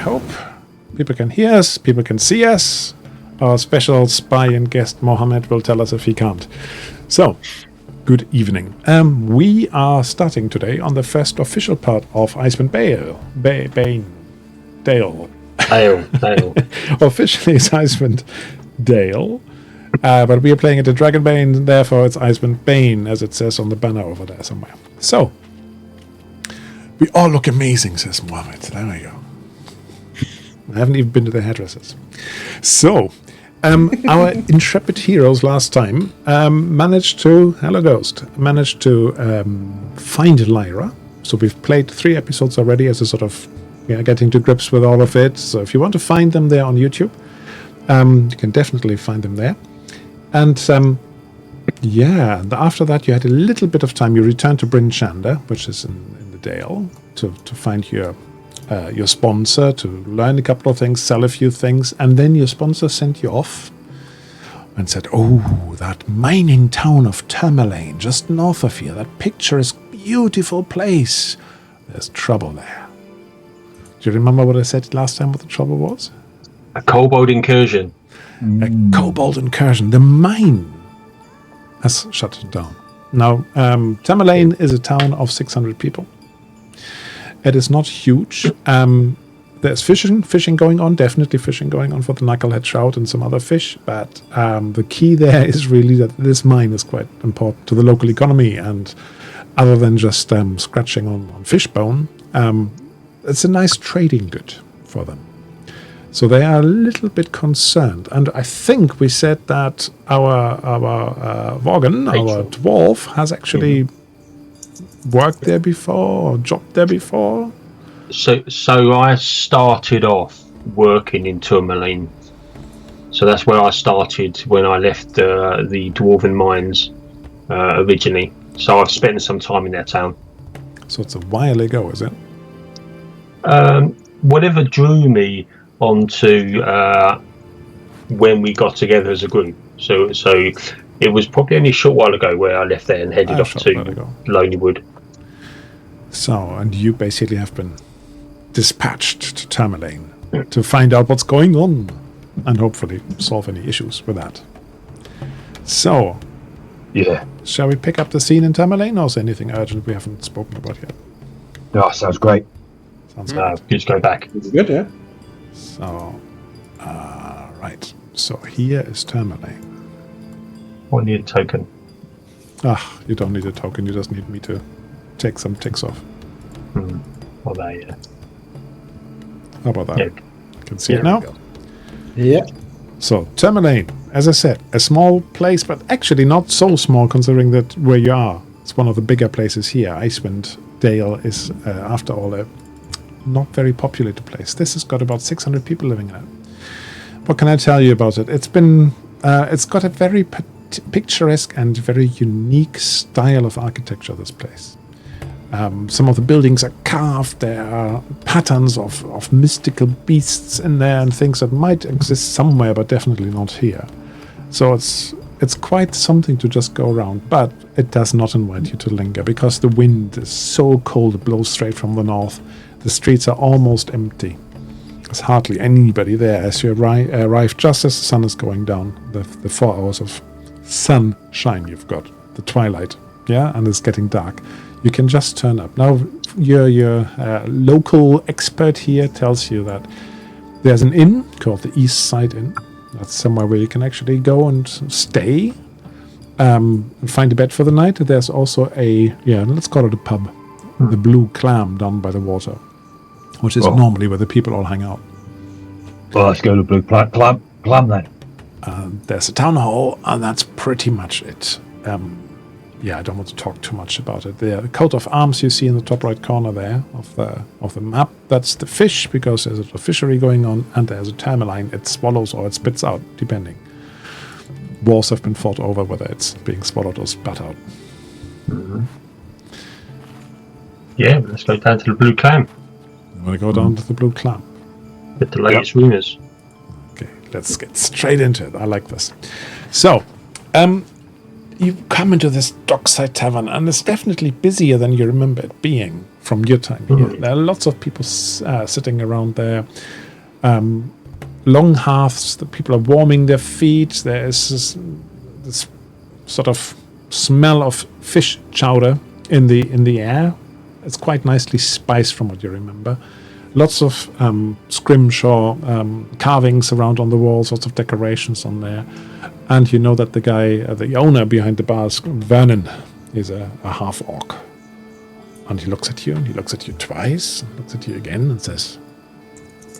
hope. People can hear us. People can see us. Our special spy and guest, Mohammed, will tell us if he can't. So, good evening. We are starting today on the first official part of Icewind Bane. Dale. Officially, it's Icewind Dale. But we are playing it in Dragonbane, therefore it's Icewind Bane, as it says on the banner over there somewhere. So, we all look amazing, says Mohammed. There we go. I haven't even been to the hairdressers. So, our intrepid heroes last time managed to find Lyra. So we've played 3 episodes already as a sort of getting to grips with all of it. So if you want to find them there on YouTube, you can definitely find them there. And after that you had a little bit of time. You returned to Bryn Shander, which is in the Dale, to find your sponsor, to learn a couple of things, sell a few things, and then your sponsor sent you off and said, "Oh, that mining town of Termalaine, just north of here, that picturesque, beautiful place. There's trouble there." Do you remember what I said last time? What the trouble was? A kobold incursion. A kobold incursion. The mine has shut down. Now, Termalaine is a town of 600 people. It is not huge. There's fishing going on, definitely fishing going on for the knucklehead trout and some other fish, but the key there is really that this mine is quite important to the local economy, and other than just scratching on fish bone, it's a nice trading good for them. So they are a little bit concerned, and I think we said that our Vorgan, our dwarf, has actually worked there before or jobbed there before. So I started off working in Termalaine. So that's where I started when I left the Dwarven Mines originally. So I've spent some time in that town. So it's a while ago, is it? Whatever drew me onto when we got together as a group. So it was probably only a short while ago where I left there and headed off to Lonelywood. So, and you basically have been dispatched to Termalaine to find out what's going on and hopefully solve any issues with that. So, shall we pick up the scene in Termalaine, or is there anything urgent we haven't spoken about yet? Oh, sounds great. Sounds good. Just go back. It's good, yeah. So, right. So here is Termalaine. I need a token. You don't need a token. You just need me to take some ticks off. Well, there, yeah. How about that? Yeah. You can see it now? Yeah. So, Termalaine, as I said, a small place, but actually not so small considering that where you are. It's one of the bigger places here. Icewind Dale is, after all, a not very populated place. This has got about 600 people living in it. What can I tell you about it? It's got a very picturesque and very unique style of architecture, this place. Some of the buildings are carved. There are patterns of mystical beasts in there and things that might exist somewhere, but definitely not here. So it's quite something to just go around, but it does not invite you to linger because the wind is so cold, it blows straight from the north. The streets are almost empty. There's hardly anybody there as you arrive just as the sun is going down. The 4 hours of sunshine you've got, the twilight, and it's getting dark. You can just turn up. Now, your local expert here tells you that there's an inn called the East Side Inn. That's somewhere where you can actually go and stay, and find a bed for the night. There's also let's call it a pub, the Blue Clam down by the water, which is normally where the people all hang out. Well, let's go to Blue Clam then. There's a town hall, and that's pretty much it. I don't want to talk too much about it. The coat of arms you see in the top right corner there of the map, that's the fish, because there's a fishery going on, and there's a Termalaine. It swallows or it spits out, depending. Wars have been fought over whether it's being swallowed or spat out. Mm-hmm. Yeah, let's go down to the Blue Clam. You want to go down to the Blue Clam? Get the latest rumours. Okay, let's get straight into it. I like this. So, you come into this dockside tavern, and it's definitely busier than you remember it being from your time here. There are lots of people sitting around there. Long hearths, the people are warming their feet. There is this sort of smell of fish chowder in the air. It's quite nicely spiced from what you remember. Lots of scrimshaw carvings around on the walls, lots of decorations on there. And you know that the guy, the owner behind the bar, Vernon, is a half-orc. And he looks at you, and he looks at you twice, and looks at you again, and says,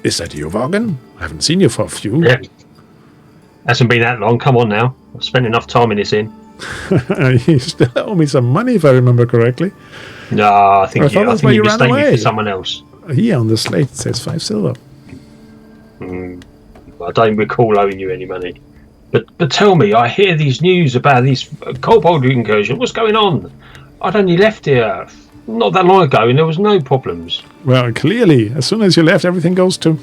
"Is that you, Vorgan? I haven't seen you for a few." Yeah. Hasn't been that long. Come on now. I've spent enough time in this inn. You still owe me some money, if I remember correctly. No, I think you you ran mistaken me away for someone else. Here on the slate it says 5 silver. I don't recall owing you any money. But tell me, I hear these news about these kobold incursion. What's going on? I'd only left here not that long ago, and there was no problems. Well, clearly, as soon as you left, everything goes to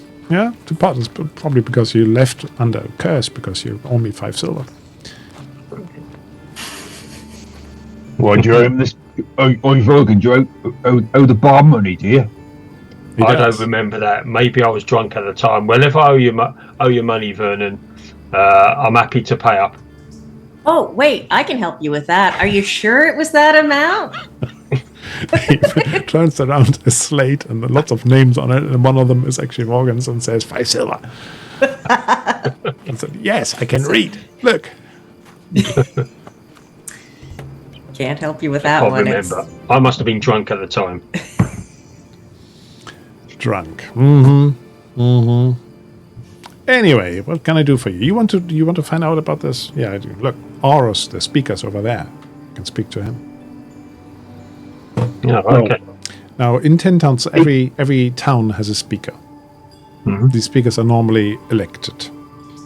pot. It's probably because you left under a curse, because you owe me 5 silver. Well, do you owe this? Vorgan, do you owe the bar money, do you? I don't remember that. Maybe I was drunk at the time. Well, if I owe you money, Vernon, I'm happy to pay up. Oh, wait, I can help you with that. Are you sure it was that amount? He turns around a slate and lots of names on it, and one of them is actually Morgan's and says 5 silver. And said, "Yes, I can read. Look." Can't help you with that I one. can't remember. I must have been drunk at the time. Drunk. Anyway, what can I do for you? You want to find out about this? Yeah, I do. Look, Oros, the speaker's over there. You can speak to him. Yeah, okay. Now, in 10 towns, every town has a speaker. These speakers are normally elected,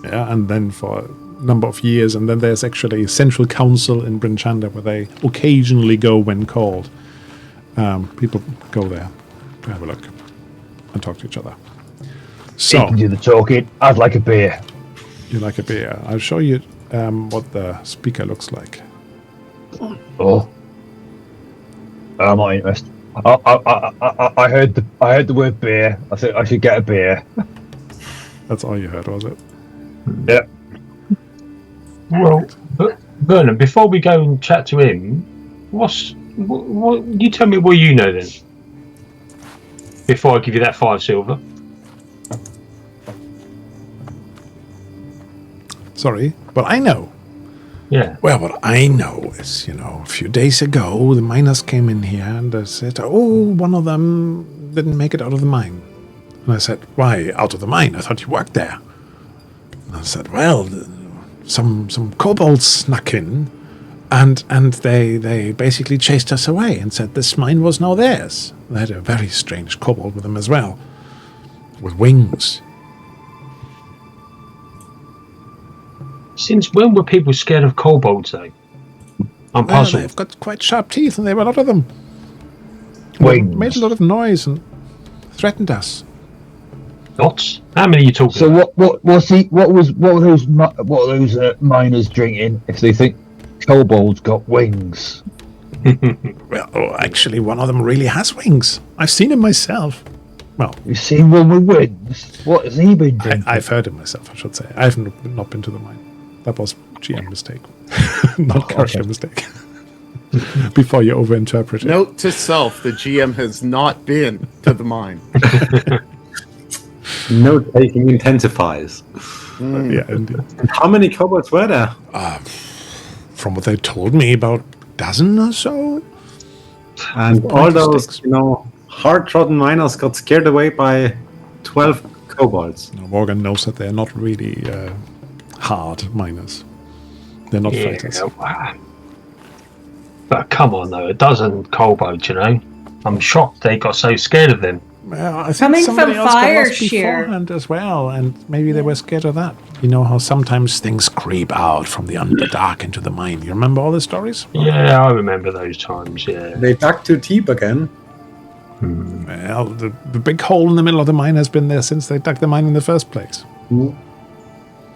and then for a number of years, and then there's actually a central council in Bryn Chanda where they occasionally go when called. People go there to have a look and talk to each other. So, You can do the talking. I'd like a beer. you like a beer? I'll show you what the speaker looks like. Oh, I'm not interested. I heard the word beer. I said I should get a beer. That's all you heard, was it? Yep. Well, Vernon, before we go and chat to him, what you tell me what you know then? Before I give you that 5 silver. Sorry, but I know. Yeah. Well, what I know is, a few days ago, the miners came in here and they said, one of them didn't make it out of the mine. And I said, "Why, out of the mine? I thought you worked there." And I said, "Well, some kobolds snuck in and they basically chased us away and said this mine was now theirs." They had a very strange kobold with them as well, with wings. Since when were people scared of kobolds, though? I'm Well, puzzled. they've got quite sharp teeth, and there were a lot of them. Wings. They made a lot of noise and threatened us. Lots? How many are you talking So about? what were those miners drinking if they think kobolds got wings? Well, actually, one of them really has wings. I've seen him myself. Well, You've seen one with wings? What has he been drinking? I've heard him myself, I should say. I haven't not been to the mine. That was GM mistake, not character mistake. Before you overinterpret it. Note to self: the GM has not been to the mine. Note taking intensifies. Yeah, indeed. And how many kobolds were there? From what they told me, about a dozen or so. And all those, hard-trodden miners got scared away by 12 kobolds. Now, Morgan knows that they're not really hard miners. They're not fighters. But come on, though, a dozen kobolds, I'm shocked they got so scared of them. Well, I think Coming somebody from else got Fire lost Shear. beforehand as well, and maybe they were scared of that. You know how sometimes things creep out from the underdark into the mine. You remember all the stories? Yeah, I remember those times, yeah. They dug too deep again. Well, the big hole in the middle of the mine has been there since they dug the mine in the first place.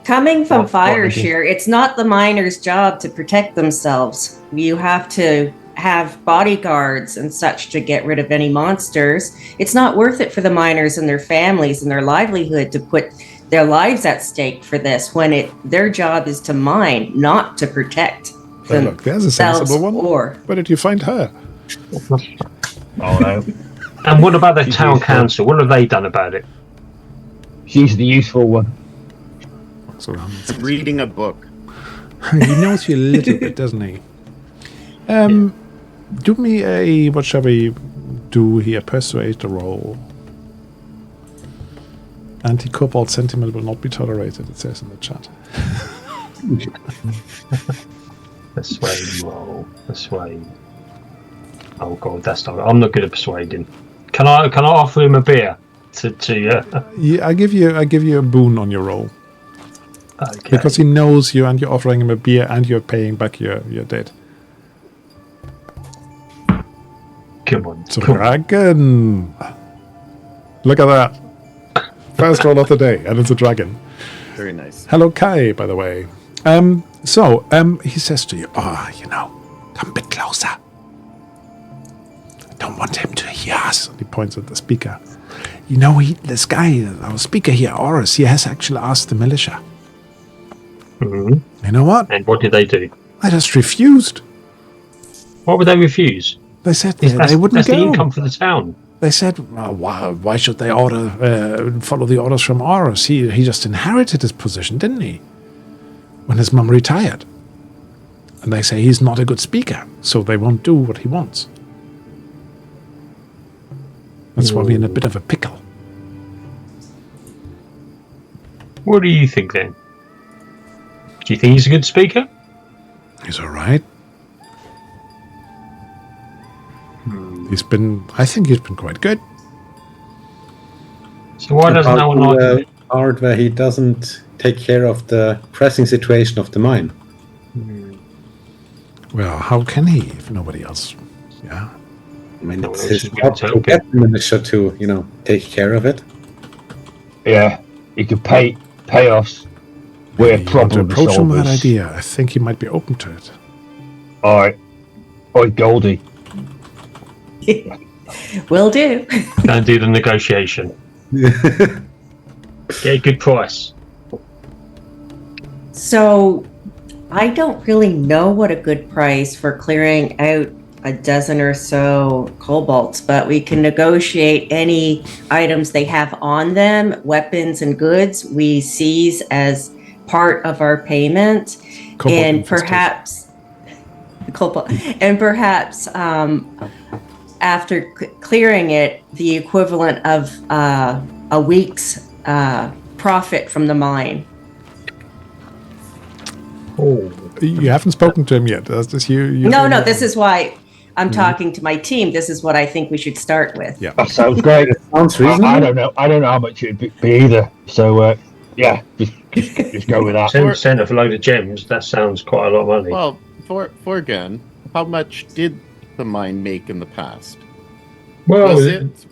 Coming from What they do. Fireshare, it's not the miners' job to protect themselves. You have to have bodyguards and such to get rid of any monsters. It's not worth it for the miners and their families and their livelihood to put their lives at stake for this when their job is to mine, not to protect Oh, look, there's a sensible one. or Where did you find her? Oh no. And what about the She's town useful. council? What have they done about it? She's the useful one. So, Reading a book. he knows you a little bit, doesn't he? Do me a, what shall we do here? Persuade roll. Anti-cobalt sentiment will not be tolerated, it says in the chat. Persuade roll. Persuade. Oh god, that's not. I'm not good at persuading. Can I offer him a beer? Yeah, I give you a boon on your roll. Okay. Because he knows you and you're offering him a beer and you're paying back your debt. Come on. Dragon! Look at that. First roll of the day, and it's a dragon. Very nice. Hello, Kai, by the way. He says to you, come a bit closer. I don't want him to hear us. And he points at the speaker. This guy, our speaker here, Oris, he has actually asked the militia. Mm-hmm. You know what? And what did they do? I just refused. What would they refuse? They said they wouldn't that's go. the income for the town. They said, well, why should they follow the orders from Oris? He just inherited his position, didn't he? When his mum retired. And they say he's not a good speaker, so they won't do what he wants. That's why we're in a bit of a pickle. What do you think then? Do you think he's a good speaker? He's all right. I think he's been quite good. So why doesn't no one like the him? part where he doesn't take care of the pressing situation of the mine? Well, how can he if nobody else? Yeah. I mean, No it's one his else job can to help get the militia to, take care of it. Yeah, he could pay us. We're You want to problem approach him with that solvers. idea. I think he might be open to it. All right. Oi, Goldie. will do. Go and do the negotiation. Get a good price. So I don't really know what a good price for clearing out a dozen or so kobolds, but we can negotiate any items they have on them, weapons and goods we seize as part of our payment. Cobalt And infestation. perhaps after clearing it, the equivalent of a week's profit from the mine. Oh, You haven't spoken to him yet. That's just you. No, this is why I'm talking to my team. This is what I think we should start with. Yeah. That sounds great. Sounds I reasonable. don't know. I don't know how much it'd be either. So yeah, just go with that. 10% of a load of gems. That sounds quite a lot of money. Well, Forgan, how much did the mine make in the past? Well,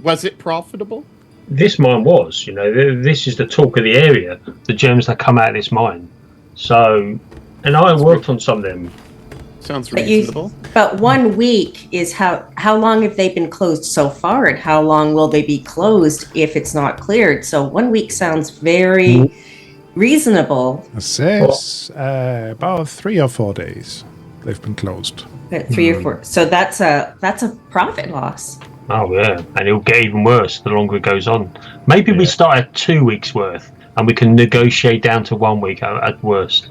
Was it profitable? this mine was. This is the talk of the area. The gems that come out of this mine. So, and I worked on some of them. Sounds But reasonable. But 1 week is how long have they been closed so far, and how long will they be closed if it's not cleared? So 1 week sounds very reasonable. It says about 3 or 4 days they've been closed. 3 or 4. So that's a profit loss. Oh yeah, and it'll get even worse the longer it goes on. Maybe we start at 2 weeks worth, and we can negotiate down to 1 week at worst.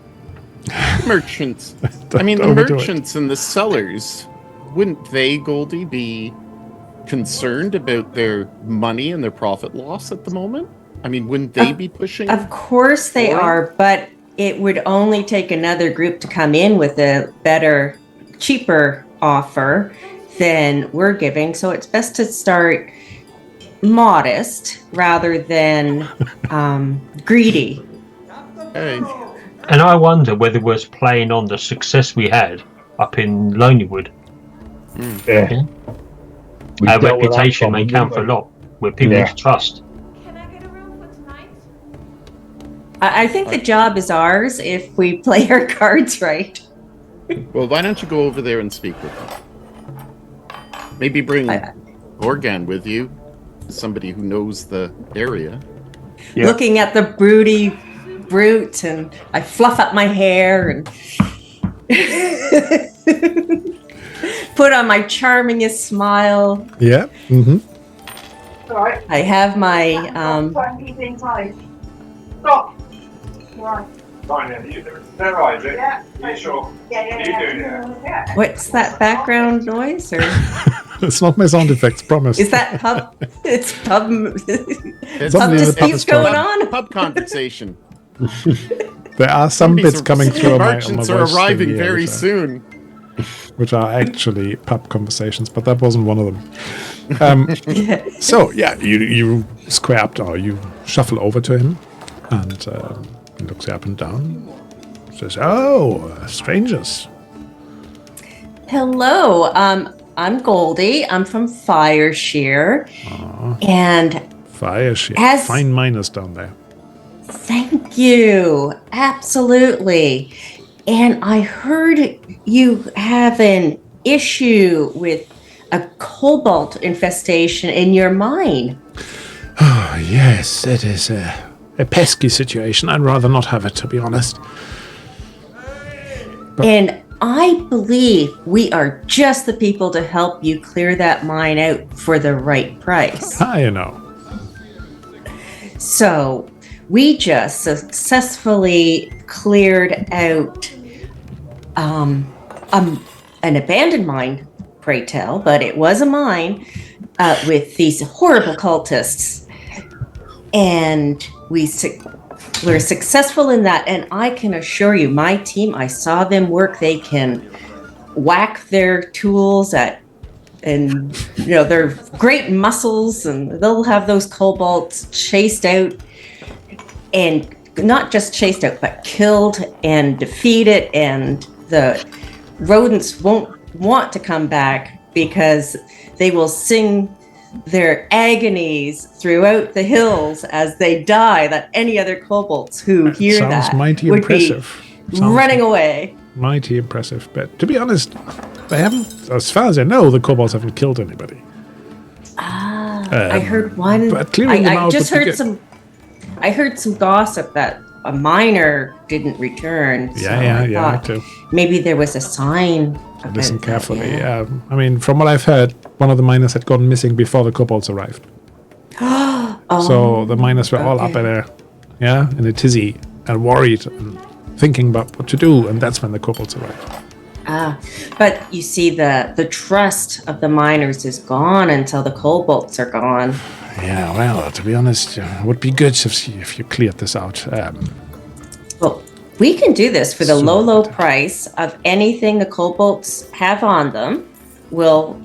Merchants. Don't I mean, the overdo it. merchants and the sellers, wouldn't they, Goldie, be concerned about their money and their profit loss at the moment? I mean, wouldn't they be pushing? Of course they Or- are, but it would only take another group to come in with a better, cheaper offer than we're giving. So it's best to start modest rather than greedy. Hey, And I wonder whether we're playing on the success we had up in Lonelywood. Yeah. We Our dealt with that reputation may problem, count for a didn't we? lot, where people Yeah. need to trust. Can I get a room for tonight? I think the job is ours if we play our cards right. Well, why don't you go over there and speak with them? Maybe bring Organ with you, somebody who knows the area. Yeah. Looking at the broody brute, and I fluff up my hair and put on my charmingest smile. Yeah. Mm-hmm. Right. I have my Don't keep inside. Stop. Right. Fine, then, you do it. They're right, is it? Yeah. Are you sure? Yeah. Are you doing it? Yeah. what's that background noise, or It's not my sound effects, promise. is that pub? It's pub. It's Pub Somebody in the pub disputes is talking. going on. Pub conversation. There are some bits coming through on my merchants voice are thing arriving here, very which are- soon. which are actually pub conversations, but that wasn't one of them. So yeah, you square up, or you shuffle over to him, and he looks you up and down. Says, "Oh, strangers." Hello, I'm Goldie. I'm from Fireshare, and Fire shit. As- Fine miners down there. thank you. Absolutely. And I heard you have an issue with a cobalt infestation in your mine. Oh, yes, it is a pesky situation. I'd rather not have it, to be honest. And I believe we are just the people to help you clear that mine out for the right price. You know. So we just successfully cleared out an abandoned mine, pray tell, but it was a mine with these horrible cultists. And we're successful in that. And I can assure you, my team, I saw them work. They can whack their tools at, and you know, they're great muscles, and they'll have those kobolds chased out, and not just chased out, but killed and defeated. And the rodents won't want to come back because they will sing their agonies throughout the hills as they die, that any other kobolds who hear Sounds that mighty would impressive. be running away. Mighty impressive. But to be honest, they haven't, as far as I know, the kobolds haven't killed anybody. I heard one. but clearing them I out just would be heard good. some. I heard some gossip that a miner didn't return. So Yeah, me I thought too. maybe there was a sign. about Listen that, carefully. yeah. I mean, from what I've heard, one of the miners had gone missing before the kobolds arrived. So the miners were all up in in a tizzy and worried and thinking about what to do, and that's when the kobolds arrived. But you see, the trust of the miners is gone until the kobolds are gone. Yeah, well, to be honest, it would be good if you cleared this out. Well, we can do this for the So low good. price of anything the kobolds have on them. We'll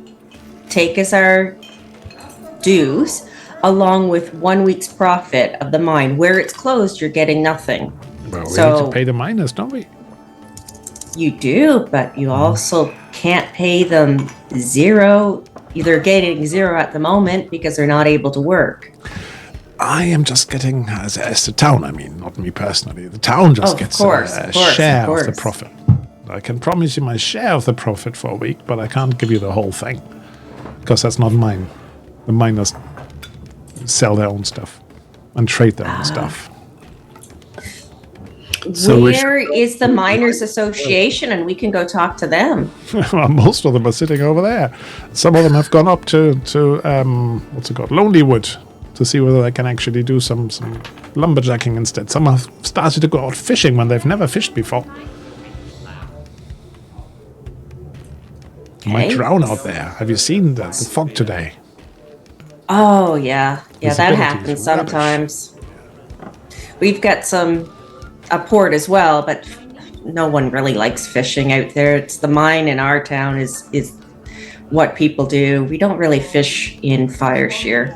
take as our dues, along with 1 week's profit of the mine. Where it's closed, you're getting nothing. Well, we So- need to pay the miners, don't we? You do, but you also can't pay them zero. They're getting zero at the moment because they're not able to work. I am just getting, as the town, I mean, not me personally, the town just Of gets course, a of course, share of of the course. profit. I can promise you my share of the profit for a week, but I can't give you the whole thing because that's not mine. The miners sell their own stuff and trade their own stuff. So we Where is the Miners Association? And we can go talk to them. Well, most of them are sitting over there. Some of them have gone up to what's it called, Lonelywood, to see whether they can actually do some lumberjacking instead. Some have started to go out fishing when they've never fished before. You might Okay. drown out there. Have you seen the fog today? Oh, yeah. Yeah, that Visibility happens is rubbish. sometimes. We've got a port as well, but no one really likes fishing out there. It's the mine in our town is what people do. We don't really fish in Fireshare.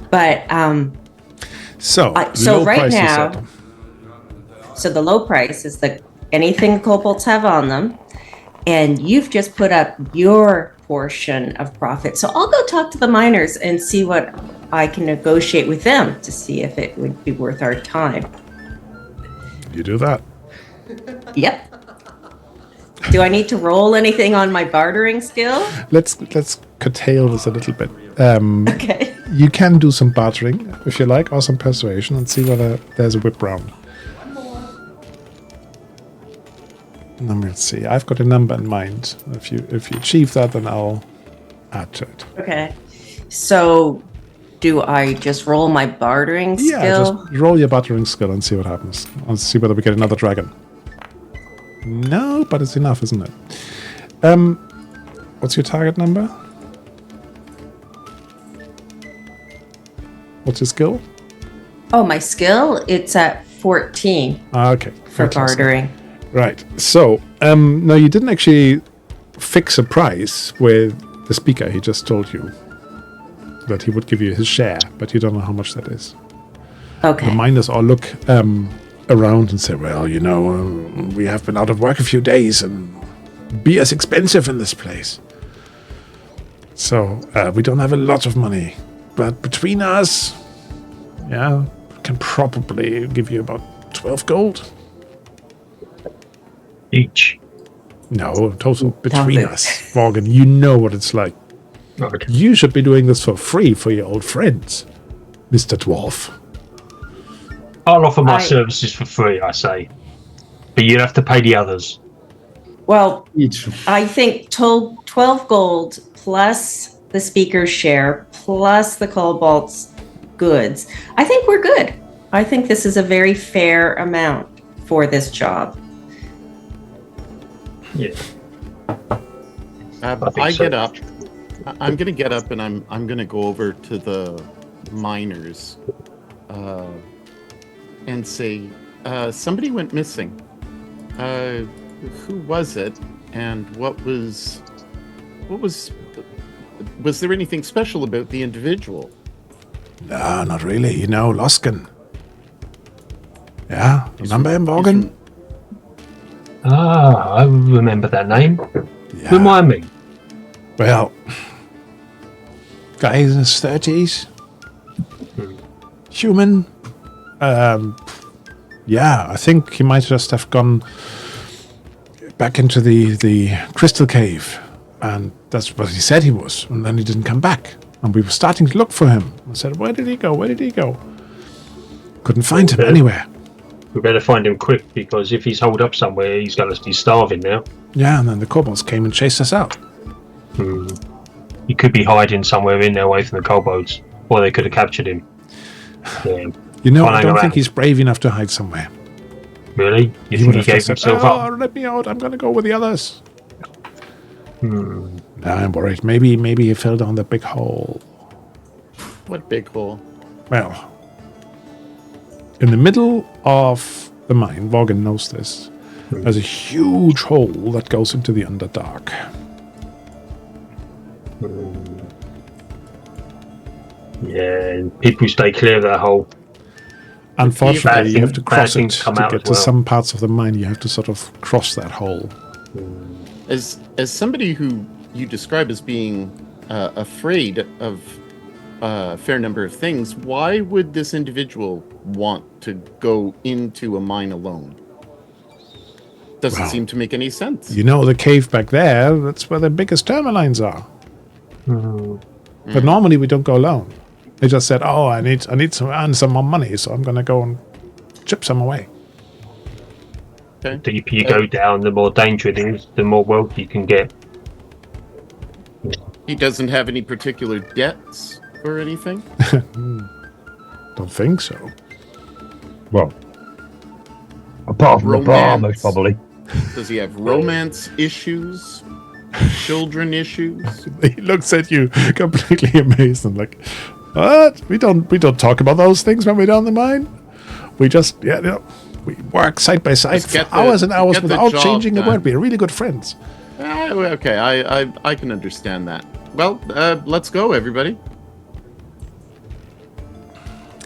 But So, so low right price, you now- said. so the low price is anything kobolds have on them, and you've just put up your portion of profit. So I'll go talk to the miners and see what I can negotiate with them to see if it would be worth our time. You do that. Yep. Do I need to roll anything on my bartering skill? Let's curtail this a little bit. Okay. You can do some bartering if you like, or some persuasion, and see whether there's a whip round. Let's see. I've got a number in mind. If you achieve that, then I'll add to it. Okay. So, do I just roll my bartering skill? Yeah, just roll your bartering skill and see what happens. And see whether we get another dragon. No, but it's enough, isn't it? What's your target number? What's your skill? Oh, my skill? It's at 14 Okay. for bartering. Right. So, no, you didn't actually fix a price with the speaker. He just told you that he would give you his share, but you don't know how much that is. Okay. The miners all look around and say, well, we have been out of work a few days and beer is expensive in this place. So we don't have a lot of money. But between us, we can probably give you about 12 gold. Each. No, total between us. Morgan, you know what it's like. Okay. You should be doing this for free for your old friends, Mr. Dwarf. I'll offer my services for free, I say. But you'll have to pay the others. Well, Each. I think 12 gold plus the speaker's share plus the Cobalt's goods. I think we're good. I think this is a very fair amount for this job. Yeah. I get up. I'm going to get up and I'm going to go over to the miners and say, somebody went missing. Who was it? And what was there anything special about the individual? No, not really. Loskin. Yeah, remember him, Morgan? I remember that name. Yeah. Remind me. Well, guy in his 30s. Human. I think he might just have gone back into the crystal cave. And that's what he said he was. And then he didn't come back. And we were starting to look for him. I said, where did he go? Where did he go? Couldn't find him anywhere. We better find him quick, because if he's holed up somewhere, he's going to be starving now. Yeah, and then the kobolds came and chased us out. He could be hiding somewhere in there away from the kobolds, or they could have captured him. Yeah. I don't think he's brave enough to hide somewhere. Really? You think he gave himself up? Let me out, I'm going to go with the others. No, I'm worried. Maybe he fell down the big hole. What big hole? Well, in the middle of the mine, Vorgan knows this, there's a huge hole that goes into the Underdark. Yeah, people stay clear of that hole. Unfortunately, you have to cross it to out get to some parts of the mine. You have to sort of cross that hole. As somebody who you describe as being afraid of a fair number of things, why would this individual want to go into a mine alone? Doesn't seem to make any sense. The cave back there, that's where the biggest Termalaines are. But normally we don't go alone. They just said, I need to earn some more money, so I'm going to go and chip some away. Okay. The deeper you go down, the more danger it is, the more wealth you can get. He doesn't have any particular debts or anything? Don't think so. Well, apart from the bar, most probably. Does he have romance issues? Children issues? He looks at you completely amazed and like, what? We don't talk about those things when we're down the mine. We just we work side by side for hours and hours without changing a word. We're really good friends. Okay, I can understand that. Well, let's go, everybody.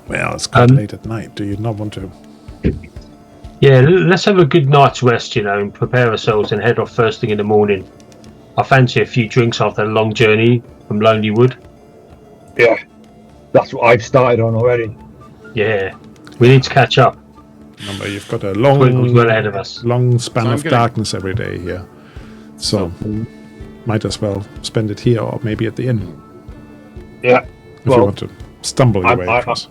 Well, it's quite late at night. Do you not want to? Yeah, let's have a good night's rest, and prepare ourselves and head off first thing in the morning. I fancy a few drinks after a long journey from Lonely Wood. Yeah, that's what I've started on already. Yeah, we need to catch up. Remember, you've got a Twinkle's well ahead of us. long span So I'm of gonna- darkness every day here. So, might as well spend it here or maybe at the inn Yeah. if you want to stumble your way across.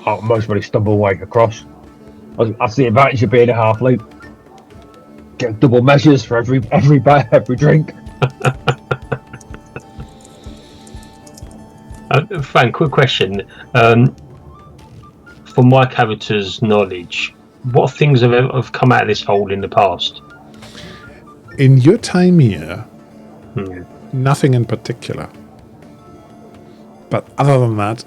I'll most probably stumble away across. That's the advantage of being a halfling. Get double measures for every drink. Frank, quick question. From my character's knowledge, what things have come out of this hole in the past? In your time here, Hmm. nothing in particular. But other than that,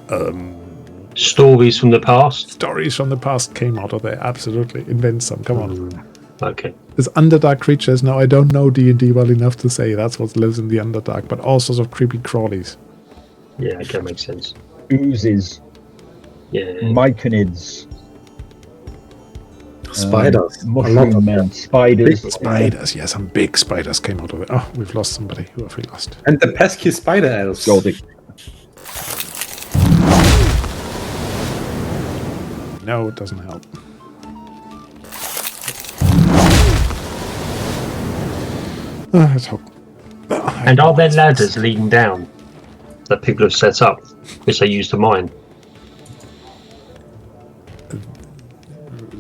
Stories from the past? stories from the past came out of there. Absolutely. Invent some. Come on. Okay. There's Underdark creatures. Now, I don't know D&D well enough to say that's what lives in the Underdark, but all sorts of creepy crawlies. Yeah, that makes sense. Oozes, Yeah. myconids, Spiders. A lot mushroom of men, them. spiders. Spiders. Yeah, some big spiders came out of it. Oh, we've lost somebody. Who have we lost? And the pesky spider elves. Goldie. No, it doesn't help. Let's hope. And are there ladders leading down that people have set up, which they use to mine?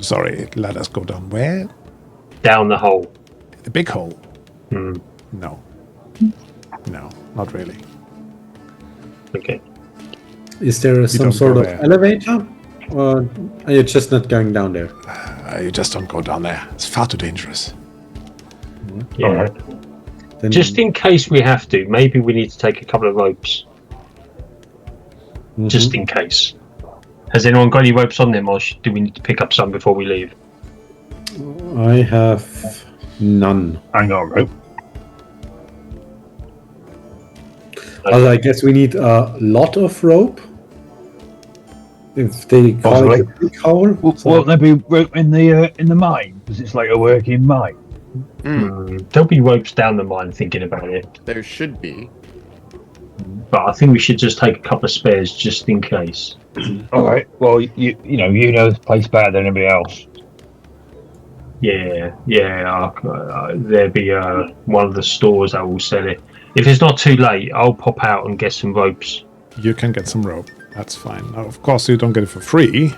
Sorry, let us go down where? Down the hole. The big hole? Hmm. No. No, not really. Okay. Is there some don't sort go of there. elevator? Or are you just not going down there? You just don't go down there. It's far too dangerous. Yeah. Alright. Then Just in case we have to, maybe we need to take a couple of ropes. Just in case. Has anyone got any ropes on them, or do we need to pick up some before we leave? I have none. Hang on, rope. Although I guess we need a lot of rope. If they call Possibly. it a big hole. Won't there be rope in the mine? Because it's like a working mine. There'll be ropes down the mine, thinking about it. There should be. But I think we should just take a couple of spares just in case. All right. Well, you know this place better than anybody else. Yeah. There'll be one of the stores that will sell it. If it's not too late, I'll pop out and get some ropes. You can get some rope. That's fine. Now, of course, you don't get it for free.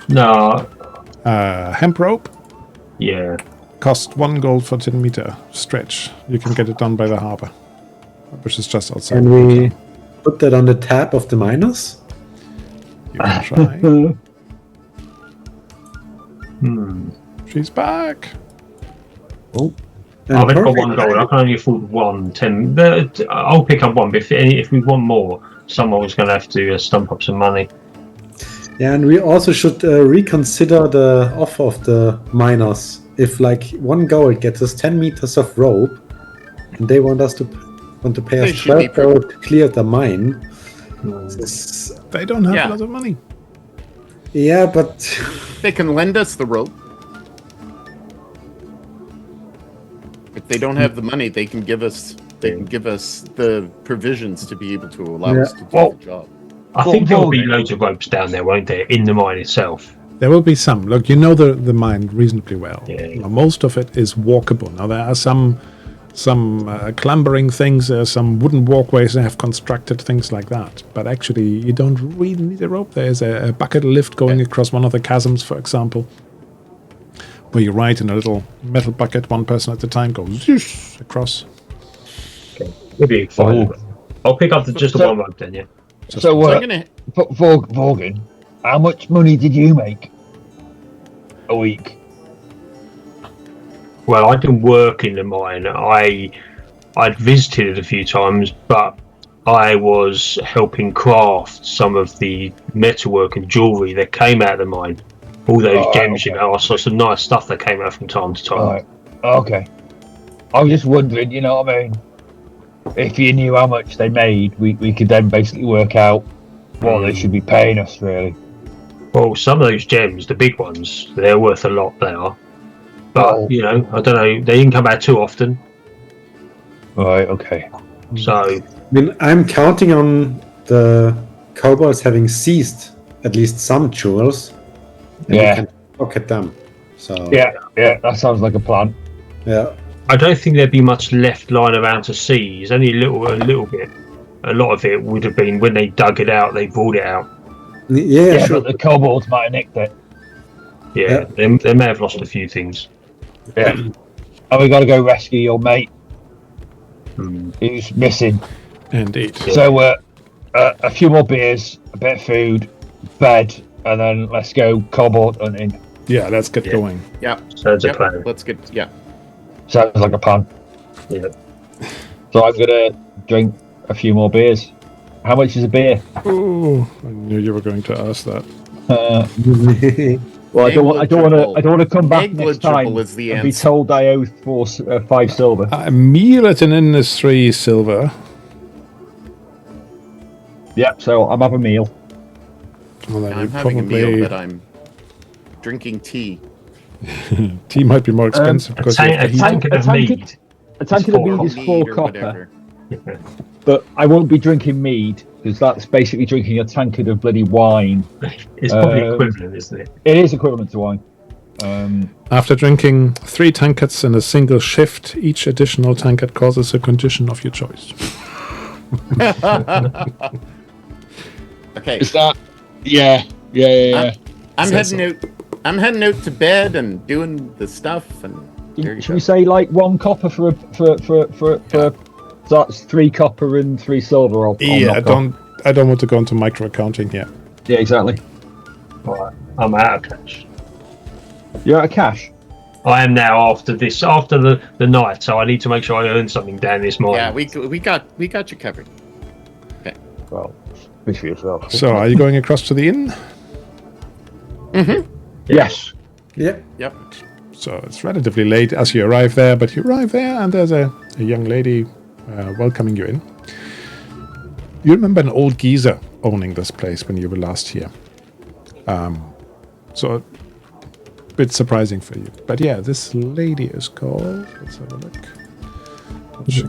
No. Hemp rope Yeah. costs 1 gold for 10 meter stretch. You can get it done by the harbor, which is just outside. Can we put that on the tab of the miners? You can try. She's back. I've got 1 gold. I can only afford 1. 10. I'll pick up 1. But if we want more, someone's going to have to stump up some money. Yeah, and we also should reconsider the offer of the miners. If like 1 gold gets us 10 meters of rope, and they want to pay They us should be 12 gold to clear the mine. This- They don't have Yeah. a lot of money. yeah, but They can lend us the rope. If they don't have the money, they can give us the provisions to be able to allow us to do the job. I think there'll be loads of ropes down there, won't there, in the mine itself? There will be some. Look, you know the mine reasonably well. Yeah. Now, most of it is walkable. Now there are some clambering things, some wooden walkways that have constructed things like that. But actually, you don't really need a rope. There's a bucket lift going across one of the chasms, for example, where you ride in a little metal bucket, 1 person at a time goes zoosh across. It'll be fine. I'll pick up just the 1 rope then, yeah. So, I'm gonna Vorgan, how much money did you make a week? Well, I didn't work in the mine. I'd visited it a few times, but I was helping craft some of the metalwork and jewellery that came out of the mine. All those gems, okay. all sorts of nice stuff that came out from time to time. All right. Okay. I was just wondering, you know what I mean? If you knew how much they made, we could then basically work out what they should be paying us, really. Well, some of those gems, the big ones, they're worth a lot, they are. But, you know, I don't know, they didn't come out too often. Right, okay. So, I mean, I'm counting on the kobolds having seized at least some jewels. And Yeah. we can look at them. So Yeah, that sounds like a plan. yeah. I don't think there'd be much left lying around to see. There's only a little bit. A lot of it would have been when they dug it out, they brought it out. Yeah, sure. But the kobolds might have nicked it. Yeah, they may have lost a few things. Yeah. And we got to go rescue your mate who's missing. Indeed. So a few more beers, a bit of food, bed, and then let's go kobold hunting. Yeah, let's get going. Yeah. Sounds a plan. Let's get. Yeah. Sounds like a plan. Yeah. So I'm gonna drink a few more beers. How much is a beer? Oh, I knew you were going to ask that. Well, I don't want to come back next time Negligible is the and be answer. told I owe 5 silver. A meal at an inn is 3 silver. Yep. So I'm having a meal. Well, then I'm you having a probably meal, but I'm drinking tea. tea might be more expensive A because you have to heat it. tankard of mead. A tankard of mead is Mead 4 or copper, whatever. but I won't be drinking mead because that's basically drinking a tankard of bloody wine. It's probably equivalent, isn't it? It is equivalent to wine. After drinking 3 tankards in a single shift, each additional tankard causes a condition of your choice. Okay. Is that? Yeah. I'm heading out. I'm heading out to bed and doing the stuff. And there you Should go. we say like 1 copper for so that's 3 copper and 3 silver? I'll Yeah, knock off. I don't want to go into micro accounting here. Yeah, exactly. Right. I'm out of cash. You're out of cash. I am now after the night, so I need to make sure I earn something down this mine. Yeah, we got you covered. Well, speak for yourself. So, are you going across to the inn? Yes. Yeah. Yep. So, it's relatively late as you arrive there, but you arrive there and there's a young lady welcoming you in. You remember an old geezer owning this place when you were last here. So, a bit surprising for you. But yeah, this lady is called... Let's have a look. What's she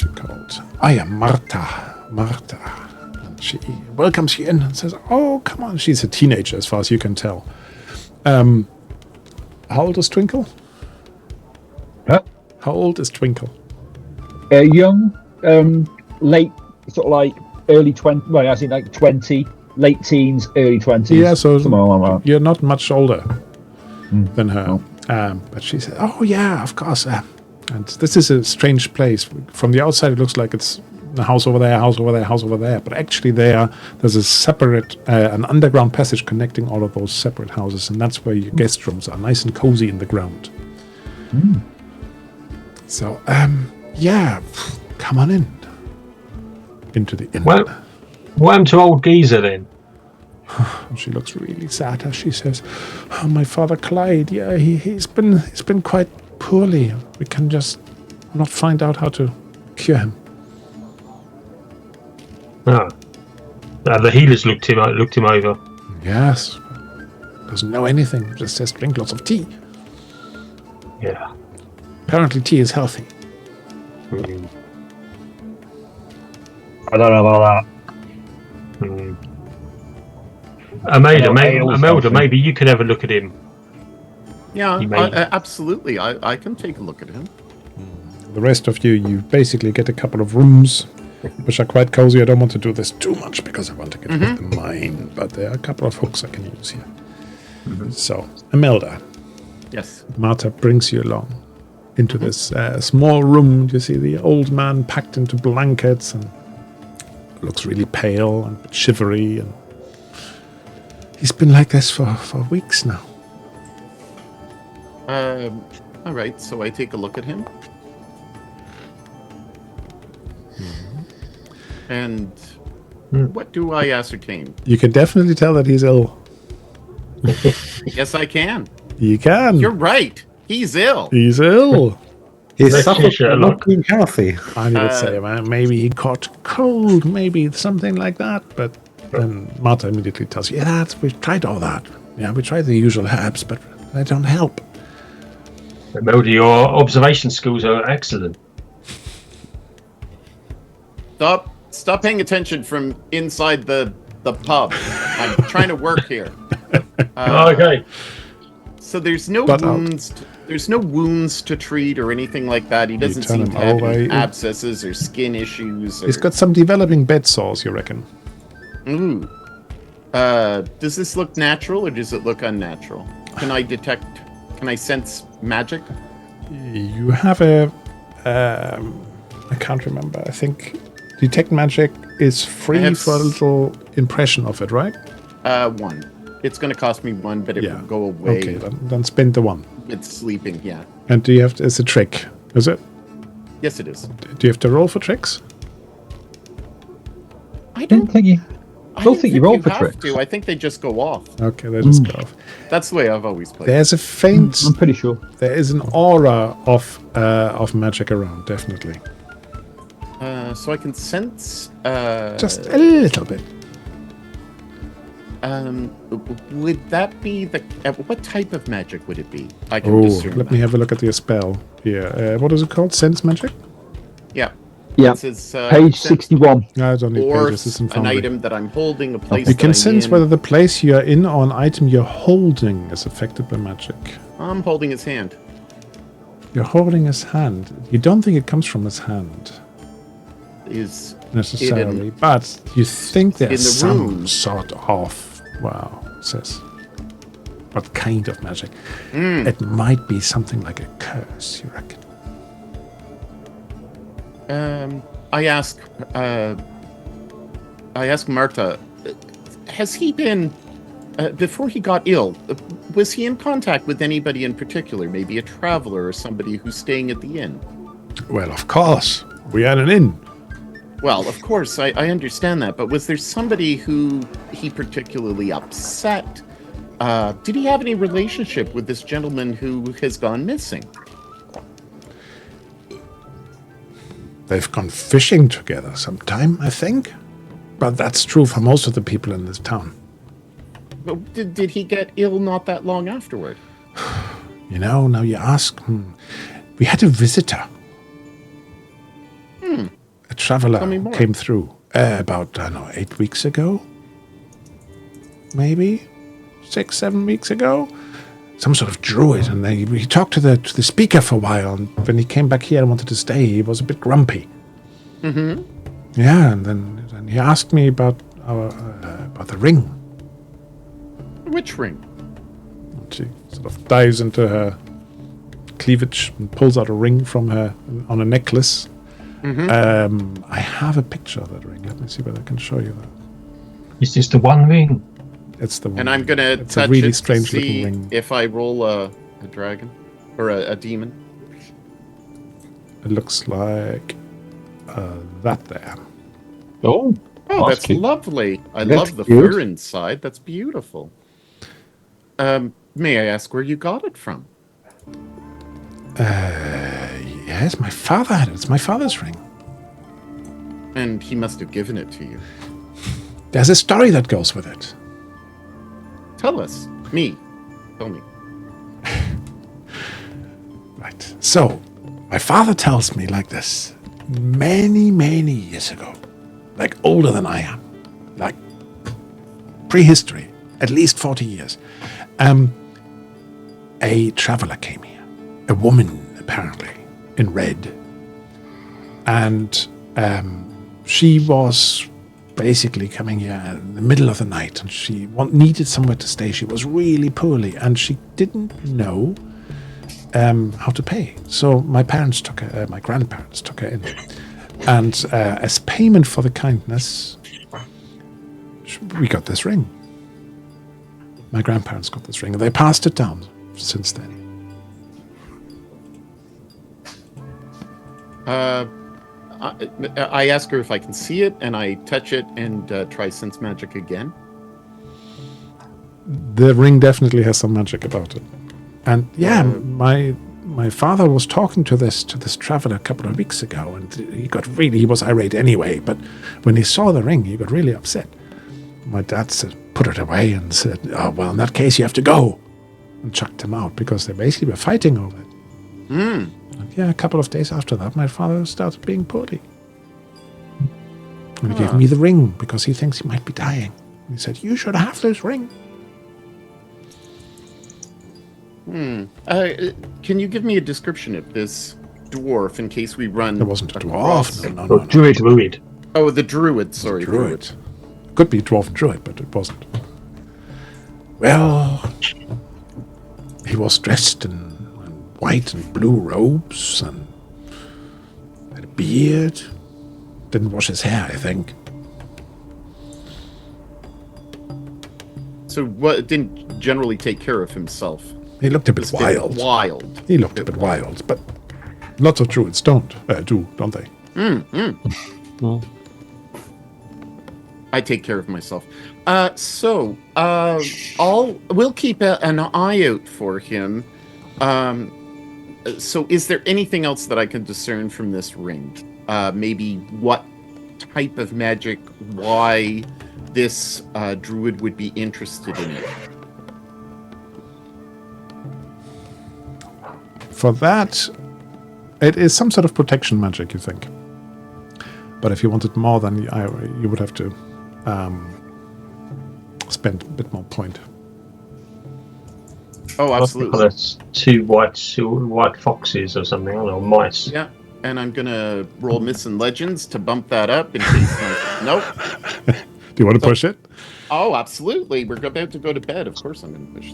called? I am Marta. And she welcomes you in and says, oh, come on. She's a teenager as far as you can tell. How old is Twinkle? Huh? How old is Twinkle? Young, late, sort of like early 20. Well, I think like 20, late teens, early 20s. Yeah, so something like that. you're not much older than her. But she said, oh, yeah, of course. And this is a strange place. From the outside, it looks like it's a house over there, house over there, house over there. But actually there's a separate, an underground passage connecting all of those separate houses. And that's where your guest rooms are, nice and cozy in the ground. So, yeah, come on in. Into the inn. Well, what happened to old geezer then? She looks really sad as she says, oh, my father Clyde, yeah, he's been quite poorly. We can just not find out how to cure him. Oh. The healers looked him over. Yes. Doesn't know anything. Just says drink lots of tea. Yeah. Apparently tea is healthy. I don't know about that. Imelda, maybe you could have a look at him. Yeah, He may- absolutely. I can take a look at him. The rest of you basically get a couple of rooms, which are quite cozy. I don't want to do this too much because I want to get rid of the mine, but there are a couple of hooks I can use here. So, Imelda, Yes. Marta brings you along into this small room. You see the old man packed into blankets and looks really pale and shivery, and he's been like this for weeks now. All right. So I take a look at him. And what do I ascertain? You can definitely tell that he's ill. Yes, I can. You can. You're right. He's ill. He's ill. He's Let's suffering share a from look. not being healthy. I would say, man, maybe he caught cold, maybe something like that. But then Marta immediately tells you, yeah, we've tried all that. Yeah, we tried the usual herbs, but they don't help. Imelda, your observation skills are excellent. Stop paying attention from inside the pub. I'm trying to work here. Okay. So there's no But, wounds. There's no wounds to treat or anything like that. He doesn't turn seem him to have over, any you- abscesses or skin issues. He's or- got some developing bed sores, you reckon? Ooh. Does this look natural or does it look unnatural? Can I sense magic? You have I can't remember. I think detect magic is free have for a little impression of it, right? 1. It's going to cost me 1, but it will go away. Okay, then spend the 1. It's sleeping, yeah. And do you have? It's a trick, is it? Yes, it is. Do you have to roll for tricks? I don't think you roll for have tricks. to. I think they just go off. Okay, they just go off. That's the way I've always played. There's a faint. I'm pretty sure. There is an aura of magic around, definitely. So I can sense. Just a little bit. Would that be the? What type of magic would it be? I can discern. Let me have a look at your spell here. What is it called? Sense magic? Yeah. Yeah. It says, Page sense 61. No, I don't need or pages. It's in an Foundry. item that I'm holding, a place You that can I'm sense in. whether the place you are in or an item you're holding is affected by magic. I'm holding his hand. You're holding his hand. You don't think it comes from his hand Is necessarily, but you think there's in the some room. sort of, it says, what kind of magic? Hmm. It might be something like a curse, you reckon? I ask Marta, has he been before he got ill? Was he in contact with anybody in particular? Maybe a traveler or somebody who's staying at the inn? Well, of course. We are an inn. Well, of course, I understand that, but was there somebody who he particularly upset? Did he have any relationship with this gentleman who has gone missing? They've gone fishing together sometime, I think. But that's true for most of the people in this town. But did he get ill not that long afterward? You know, now you ask. We had a visitor. A traveler Tell me more. came through about, 8 weeks ago. Maybe 6, 7 weeks ago. Some sort of druid, and we talked to the speaker for a while. And when he came back here and wanted to stay, he was a bit grumpy. Mm-hmm. Yeah, and then he asked me about the ring. Which ring? She sort of dives into her cleavage and pulls out a ring from her on a necklace. Mm-hmm. I have a picture of that ring. Let me see whether I can show you that. Is this the one ring? It's the one. And I'm gonna It's a touch really it strange to see looking ring. if I roll a dragon or a demon. It looks like that there. Oh, Oh, that's cute. lovely. I That's love the cute. fur inside. That's beautiful. May I ask where you got it from? Yes, my father had it. It's my father's ring. And he must have given it to you. There's a story that goes with it. Tell us. Me. Tell me. Right. So, my father tells me like this. Many, many years ago. Like older than I am. Like prehistory. At least 40 years. A traveler came here. A woman, apparently, in red. And she was basically coming here in the middle of the night, and she needed somewhere to stay. She was really poorly, and she didn't know how to pay. So my parents took her, my grandparents took her in. And as payment for the kindness, we got this ring. My grandparents got this ring, and they passed it down since then. I ask her if I can see it, and I touch it and try sense magic again. The ring definitely has some magic about it. And yeah, my father was talking to this traveler a couple of weeks ago, and he was irate anyway, but when he saw the ring, he got really upset. My dad said, put it away, and said, oh, well, in that case, you have to go, and chucked him out, because they basically were fighting over it. And yeah, a couple of days after that, my father started being poorly. And he gave me the ring, because he thinks he might be dying. He said, you should have this ring. Can you give me a description of this dwarf in case we run? It wasn't a across- dwarf. No. Druid. Oh, the druid. Sorry, Druid. Could be dwarf and druid, but it wasn't. Well, he was dressed in white and blue robes and had a beard. Didn't wash his hair, I think. So what? Didn't generally take care of himself. He looked a bit It's a bit wild. Wild. He looked a bit wild, but lots of druids don't they? I take care of myself. We'll keep an eye out for him. So is there anything else that I can discern from this ring? Maybe what type of magic, why this druid would be interested in it? For that, it is some sort of protection magic, you think. But if you wanted more, then you would have to spend a bit more point. Oh, absolutely. That's two white foxes or something, I don't know, mice. Yeah, and I'm gonna roll Myths and Legends to bump that up in case. Nope. Do you want to push it? Oh, absolutely. We're about to go to bed. Of course, I'm gonna push.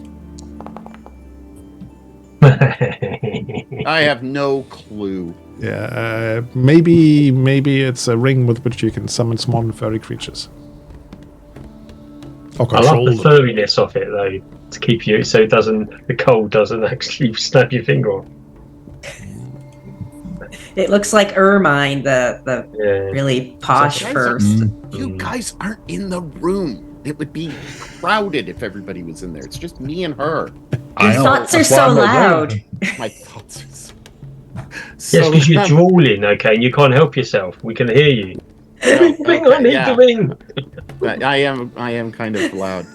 I have no clue. Yeah, maybe it's a ring with which you can summon small and furry creatures. Or I control love the them. furriness of it though, to keep you so the cold doesn't actually snap your finger off. It looks like Ermine, the really posh Guys first. You guys aren't in the room. It would be crowded if everybody was in there. It's just me and her. Your thoughts are so loud. My thoughts are so... Yes, because you're drooling, okay, and you can't help yourself. We can hear you. Ring on, yeah. the ring. I am kind of loud.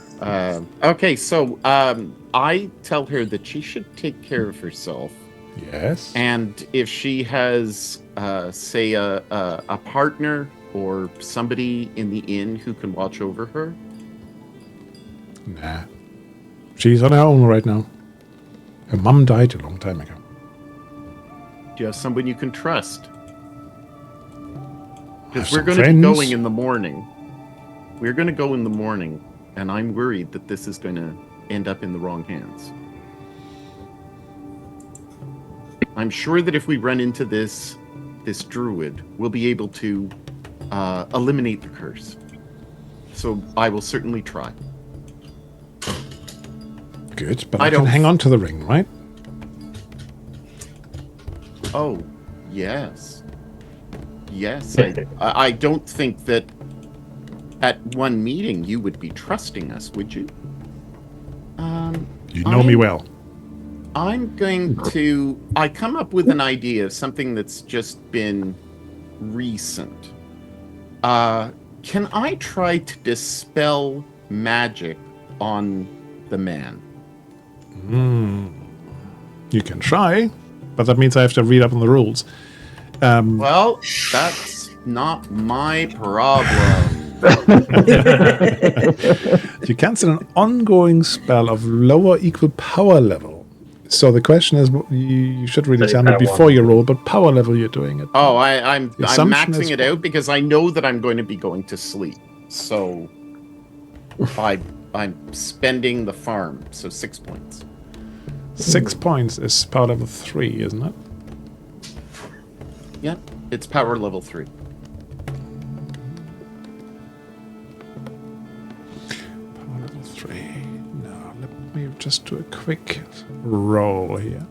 Okay, so I tell her that she should take care of herself. Yes. And if she has, say, a partner or somebody in the inn who can watch over her. Nah. She's on her own right now. Her mum died a long time ago. Do you have someone you can trust? Because Have we're some going to be friends. going in the morning. We're going to go in the morning, and I'm worried that this is going to end up in the wrong hands. I'm sure that if we run into this druid, we'll be able to eliminate the curse. So I will certainly try. Good, but I I can don't- hang on to the ring, right? Oh, yes. Yes, I don't think that at one meeting you would be trusting us, would you? You know me well. I'm going to... I come up with an idea of something that's just been recent. Can I try to dispel magic on the man? You can try, but that means I have to read up on the rules. Well, that's not my problem. You cancel an ongoing spell of lower equal power level. So the question is, you should really Say tell me power before one. you roll, but power level you're doing it. Oh, I'm assumption maxing is- it out because I know that I'm going to be going to sleep. So I'm spending the farm, so 6 points. 6 points is power level 3, isn't it? Yeah, it's power level 3. Power level 3. Now, let me just do a quick roll here.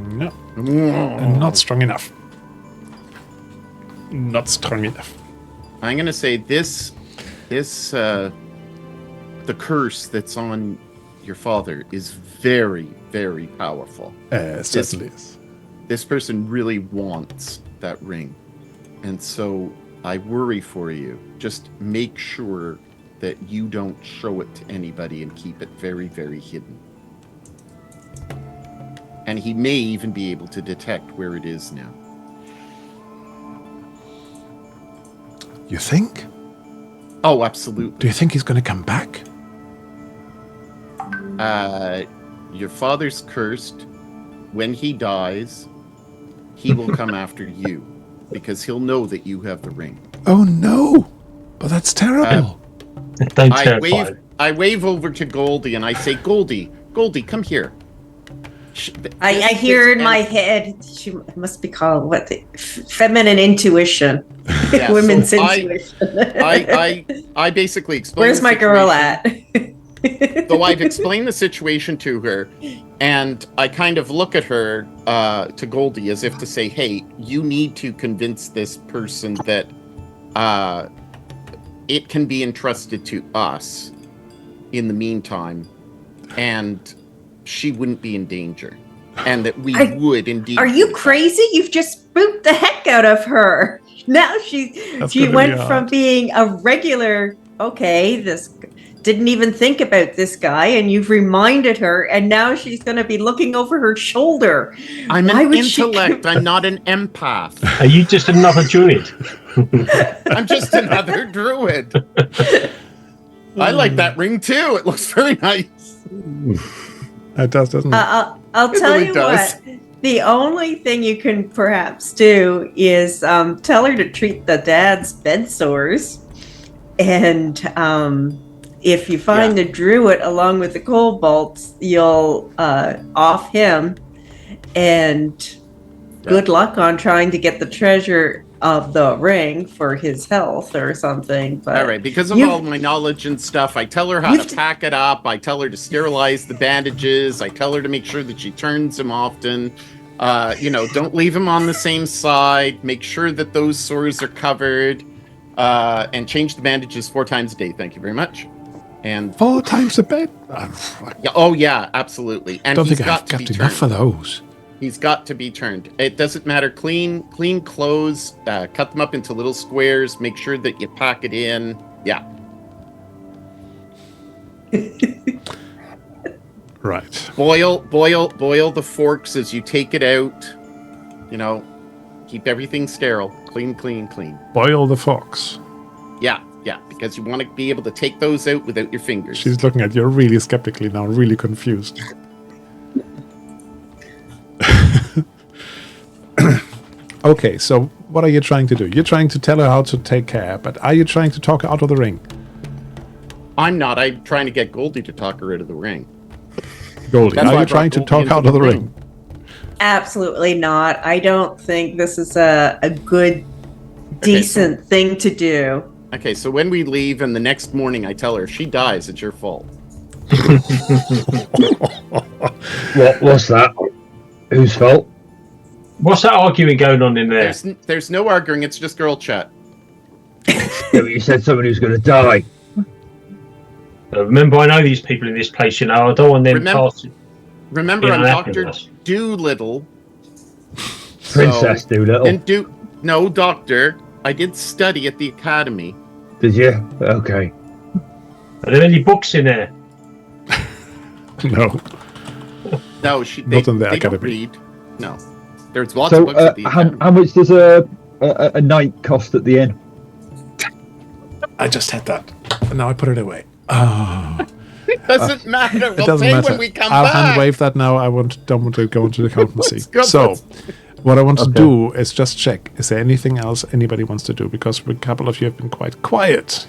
No. And not strong enough. Not strong enough. I'm going to say this the curse that's on your father is very, very powerful. Certainly is. This person really wants that ring. And so I worry for you. Just make sure that you don't show it to anybody and keep it very, very hidden. And he may even be able to detect where it is now. Oh, absolutely. Do you think he's going to come back? Your father's cursed. When he dies, he will come after you because he'll know that you have the ring. Oh no! But that's terrible. Don't terrify. I wave over to Goldie and I say, Goldie, come here. I hear in my head, she must be called feminine intuition. Yeah, Women's so intuition. I basically explain. Where's my girl at? So I've explained the situation to her, and I kind of look at her, to Goldie, as if to say, hey, you need to convince this person that it can be entrusted to us in the meantime, and she wouldn't be in danger, and that we would indeed. Are you crazy? You've just spooked the heck out of her. Now she went from being a regular, this didn't even think about this guy, and you've reminded her, and now she's going to be looking over her shoulder. I'm an intellect. I'm not an empath. Are you just another druid? I'm just another druid. I like that ring too. It looks very nice. It does, doesn't it? I'll tell you what. The only thing you can perhaps do is tell her to treat the dad's bed sores, and if you find the druid along with the kobolds, you'll off him, and good luck on trying to get the treasure of the ring for his health or something. But all right, because of all my knowledge and stuff, I tell her how to pack it up. I tell her to sterilize the bandages. I tell her to make sure that she turns him often. Don't leave him on the same side. Make sure that those sores are covered, and change the bandages 4 times a day. Thank you very much. And 4 times a bed? Yeah, absolutely. And don't he's think I've got enough turned. for those. He's got to be turned. It doesn't matter. Clean clothes. Cut them up into little squares. Make sure that you pack it in. Yeah. Right. Boil the forks as you take it out. Keep everything sterile. Clean. Boil the fox. Yeah, because you want to be able to take those out without your fingers. She's looking at you really skeptically now, really confused. Okay, so what are you trying to do? You're trying to tell her how to take care, but are you trying to talk her out of the ring? I'm not. I'm trying to get Goldie to talk her out of the ring. Goldie, are you trying to talk out of the ring? Absolutely not. I don't think this is a good, decent thing to do. Okay, so when we leave and the next morning I tell her, if she dies, it's your fault. What's that? Whose fault? What's that arguing going on in there? There's no arguing, it's just girl chat. You said somebody was going to die. Remember, I know these people in this place, I don't want them passing. Remember, I'm Dr. Doolittle. Princess Doolittle. No, Doctor. I did study at the academy. Did you? Okay. Are there any books in there? No. No, they don't read. No. There's lots of books at the academy. How much does a night cost at the inn? I just had that. And now I put it away. Oh. It doesn't matter. It doesn't matter. When we come I'll back. hand wave that now. I don't want to go into the accountancy. So, what I want to do is just check. Is there anything else anybody wants to do? Because a couple of you have been quite quiet.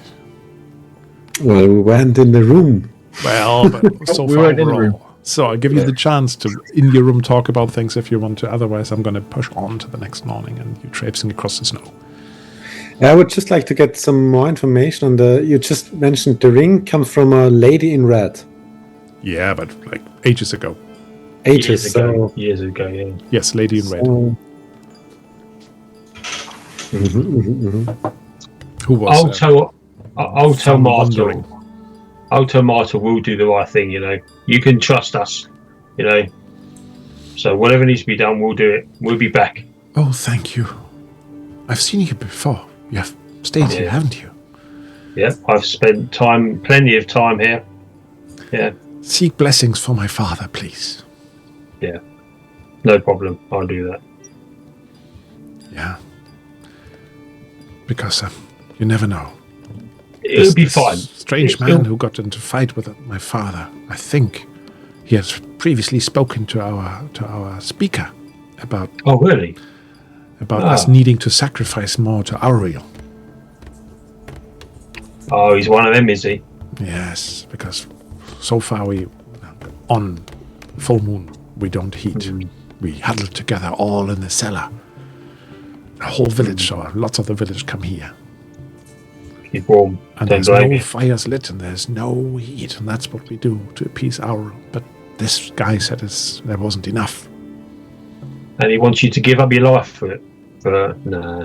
Well, we went in the room. Well, but so far we're all. So I'll give you the chance to, in your room, talk about things if you want to. Otherwise, I'm going to push on to the next morning and you traipsing across the snow. I would just like to get some more information on you just mentioned the ring comes from a lady in red. Yeah, but like ages ago. Years ago, yeah. Yes, lady in red. Who was Alto Marta will do the right thing, You can trust us, So whatever needs to be done, we'll do it. We'll be back. Oh, thank you. I've seen you before. You have stayed here, haven't you? Yeah, I've spent plenty of time here. Yeah. Seek blessings for my father, please. Yeah. No problem. I'll do that. Yeah. Because you never know. It'll be fine. Strange man who got into fight with my father. I think he has previously spoken to our speaker about Oh, really? us needing to sacrifice more to Auriel. Oh, he's one of them, is he? Yes, because so far on full moon we don't heat. We huddle together all in the cellar. The whole village, or lots of the village, come here. He's warm. And Don't there's blame no you. fires lit and there's no heat, and that's what we do to appease Auriel. But this guy said there wasn't enough. And he wants you to give up your life for it. Nah.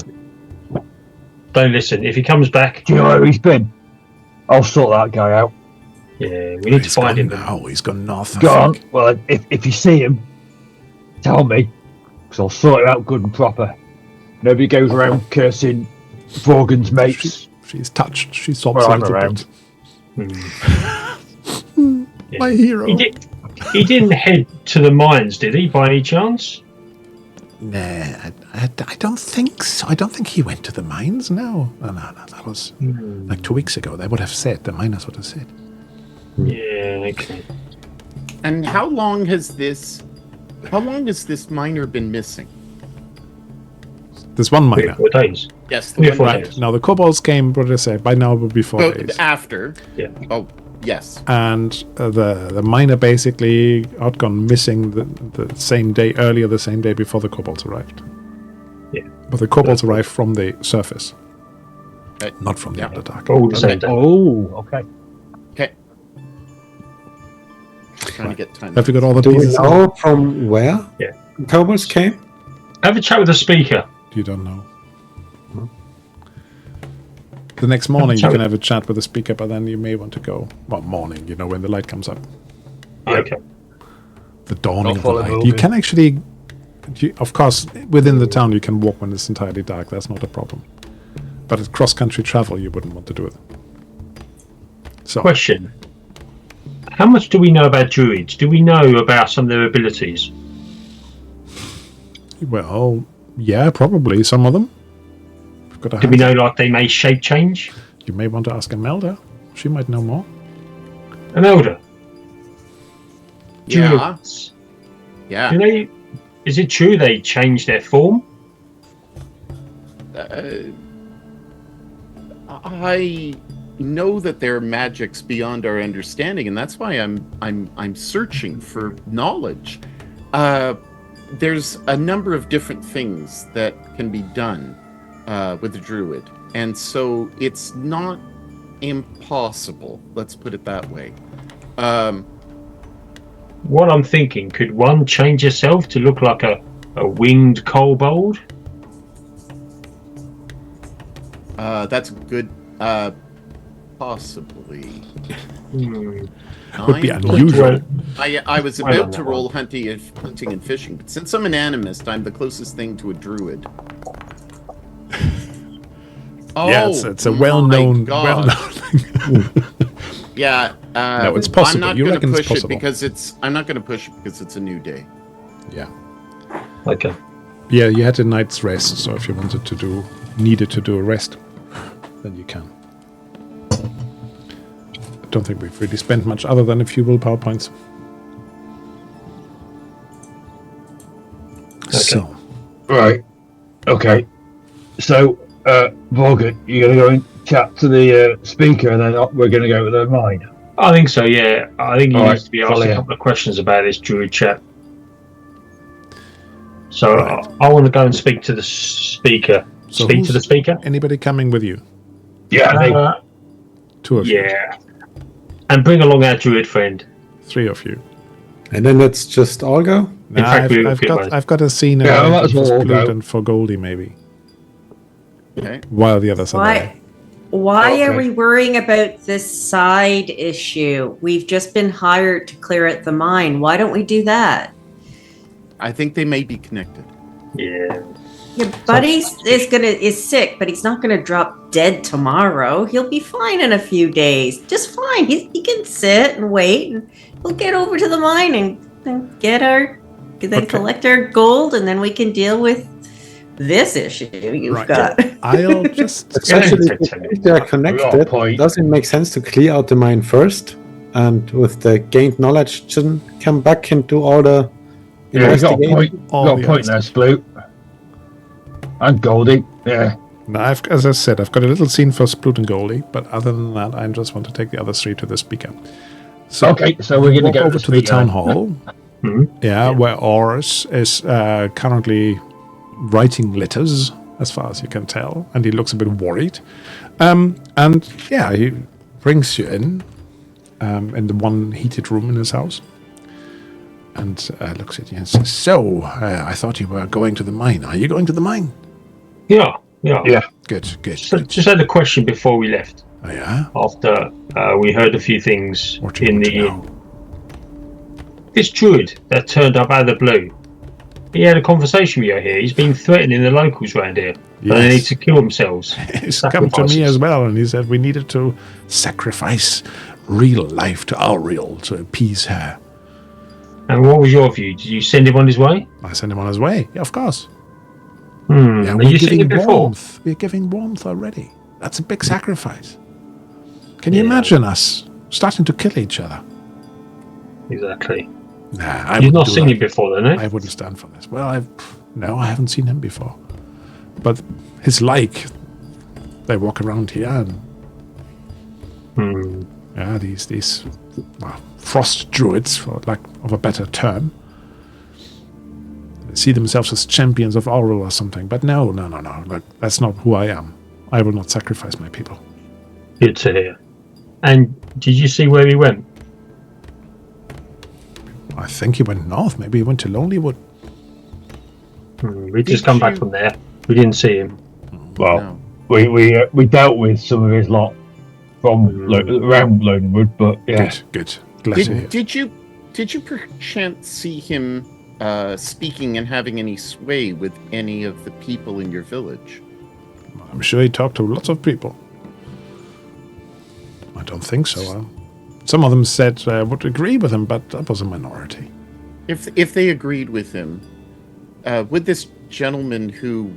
Don't listen. If he comes back, Do you know where he's been? I'll sort that guy out. yeah, we need to find him. now. He's gone north. I Go on. think. Well, if you see him, tell me, because I'll sort him out good and proper. Nobody goes around cursing Vorgan's mates. She's touched. She sobs Well, a I'm little around. bit. My hero. He didn't head to the mines, did he, by any chance? Nah, I don't think so. I don't think he went to the mines. No. That was like 2 weeks ago. They would have said. The miners would have said. Yeah, okay. And how long has this miner been missing? There's one 3 or miner. 4 days. Yes, 3 or the 4 one Right. days. Now the kobolds came, what did I say? By now it would be 4 but days. after. Yeah. Oh, yes. And the miner basically had gone missing the same day, earlier the same day before the kobolds arrived. Yeah. But the kobolds arrived from the surface, Okay. not from the Yeah. Underdark. All the same day. Oh, okay. Okay. Trying to get time. Have you got all the Do we pieces? know from where Yeah. kobolds came? Have a chat with the speaker. You don't know. The next morning you can have a chat with the speaker, but then you may want to go. Well, morning, when the light comes up. Okay. The dawning I'll of the follow light. Morgan. You can actually, of course, within the town you can walk when it's entirely dark. That's not a problem. But at cross-country travel, you wouldn't want to do it. So, Question. How much do we know about druids? Do we know about some of their abilities? well, yeah, probably some of them. We've got a Do we know, hunter. like, they may shape change? You may want to ask Imelda. She might know more. An elder? Yeah. Druids. Yeah. Do they? Is it true they change their form? I know that there are magics beyond our understanding, and that's why I'm searching for knowledge. There's a number of different things that can be done with a druid, and so it's not impossible. Let's put it that way. What I'm thinking, could one change yourself to look like a winged kobold? That's good. Possibly. Would be I'm unusual. I was I don't about to know. roll hunting and fishing, but since I'm an animist, I'm the closest thing to a druid. Yeah, it's a my well-known God. thing. Yeah. No, it's possible. I'm not You going reckon to it's push it possible? because I'm not going to push it because it's a new day. Yeah. Okay. Yeah, you had a night's rest, so if you needed to do a rest, then you can. I don't think we've really spent much other than a few willpower points. So, Right. Okay. So, Morgan, you're going to go and chat to the speaker, and then we're going to go to the mine. I think so, yeah. I think he All needs right, to be asked follow a you. couple of questions about this druid chap. So Right. I want to go and speak to the speaker. So speak to who's- the speaker? anybody coming with you? Yeah, me. Two of you. Yeah. And bring along our druid friend. Three of you. And then let's just all go? Nah, fact, we- I've got a scene Yeah, in might as well for all Sploot go. and for Goldie, maybe. Okay. While the others are there. Why are Okay. we worrying about this side issue? We've just been hired to clear out the mine. Why don't we do that? I think they may be connected. Yeah. Your buddy is sick, but he's not gonna drop dead tomorrow. He'll be fine in a few days. Just fine. He can sit and wait, and we'll get over to the mine and collect our gold, and then we can deal with this issue you've Right. got. I'll just Especially Yeah. if they are connected, point. does it make sense to clear out the mine first? And with the gained knowledge, then come back and do all the Yeah, you got a investigation? point. All Got a the point there, Sploot. And Goldie. Yeah. Now, as I said, I've got a little scene for Sploot and Goldie, but other than that, I just want to take the other three to the speaker. So Okay, so we're going to walk go over to the speaker town then. hall. Mhm. Yeah, where Oris is currently writing letters, as far as you can tell, and he looks a bit worried. And yeah, he brings you in the one heated room in his house, and looks at you and says, "So, I thought you were going to the mine. Are you going to the mine?" Yeah. Good. Just had a question before we left. Oh, yeah. After we heard a few things What do you in want the to inn. know? This druid that turned up out of the blue. He had a conversation with you here. He's been threatening the locals around here. Yes. They need to kill themselves. He's come to me Sacrifices. as well, and he said we needed to sacrifice real life to our real to appease her. And what was your view? Did you send him on his way? I sent him on his way. Yeah, of course. Yeah, Yeah, Have we're you seen giving it before? warmth. We're giving warmth already. That's a big sacrifice. Can you imagine us starting to kill each other? Exactly. Nah, I You've wouldn't not do seen that. him before, then, eh? I wouldn't stand for this. Well, I haven't seen him before. But his like, they walk around here and yeah, these frost druids, for lack of a better term, they see themselves as champions of Auril or something. But no. Look, that's not who I am. I will not sacrifice my people. Good to hear. And did you see where he went? I think he went north. Maybe he went to Lonelywood. We just come back from there. We didn't see him. Well, No. we dealt with some of his lot from around Lonelywood, but yeah. Good. Glad to hear. Did you perchance see him speaking and having any sway with any of the people in your village? I'm sure he talked to lots of people. I don't think so. Some of them said would agree with him, but that was a minority. If they agreed with him, would this gentleman who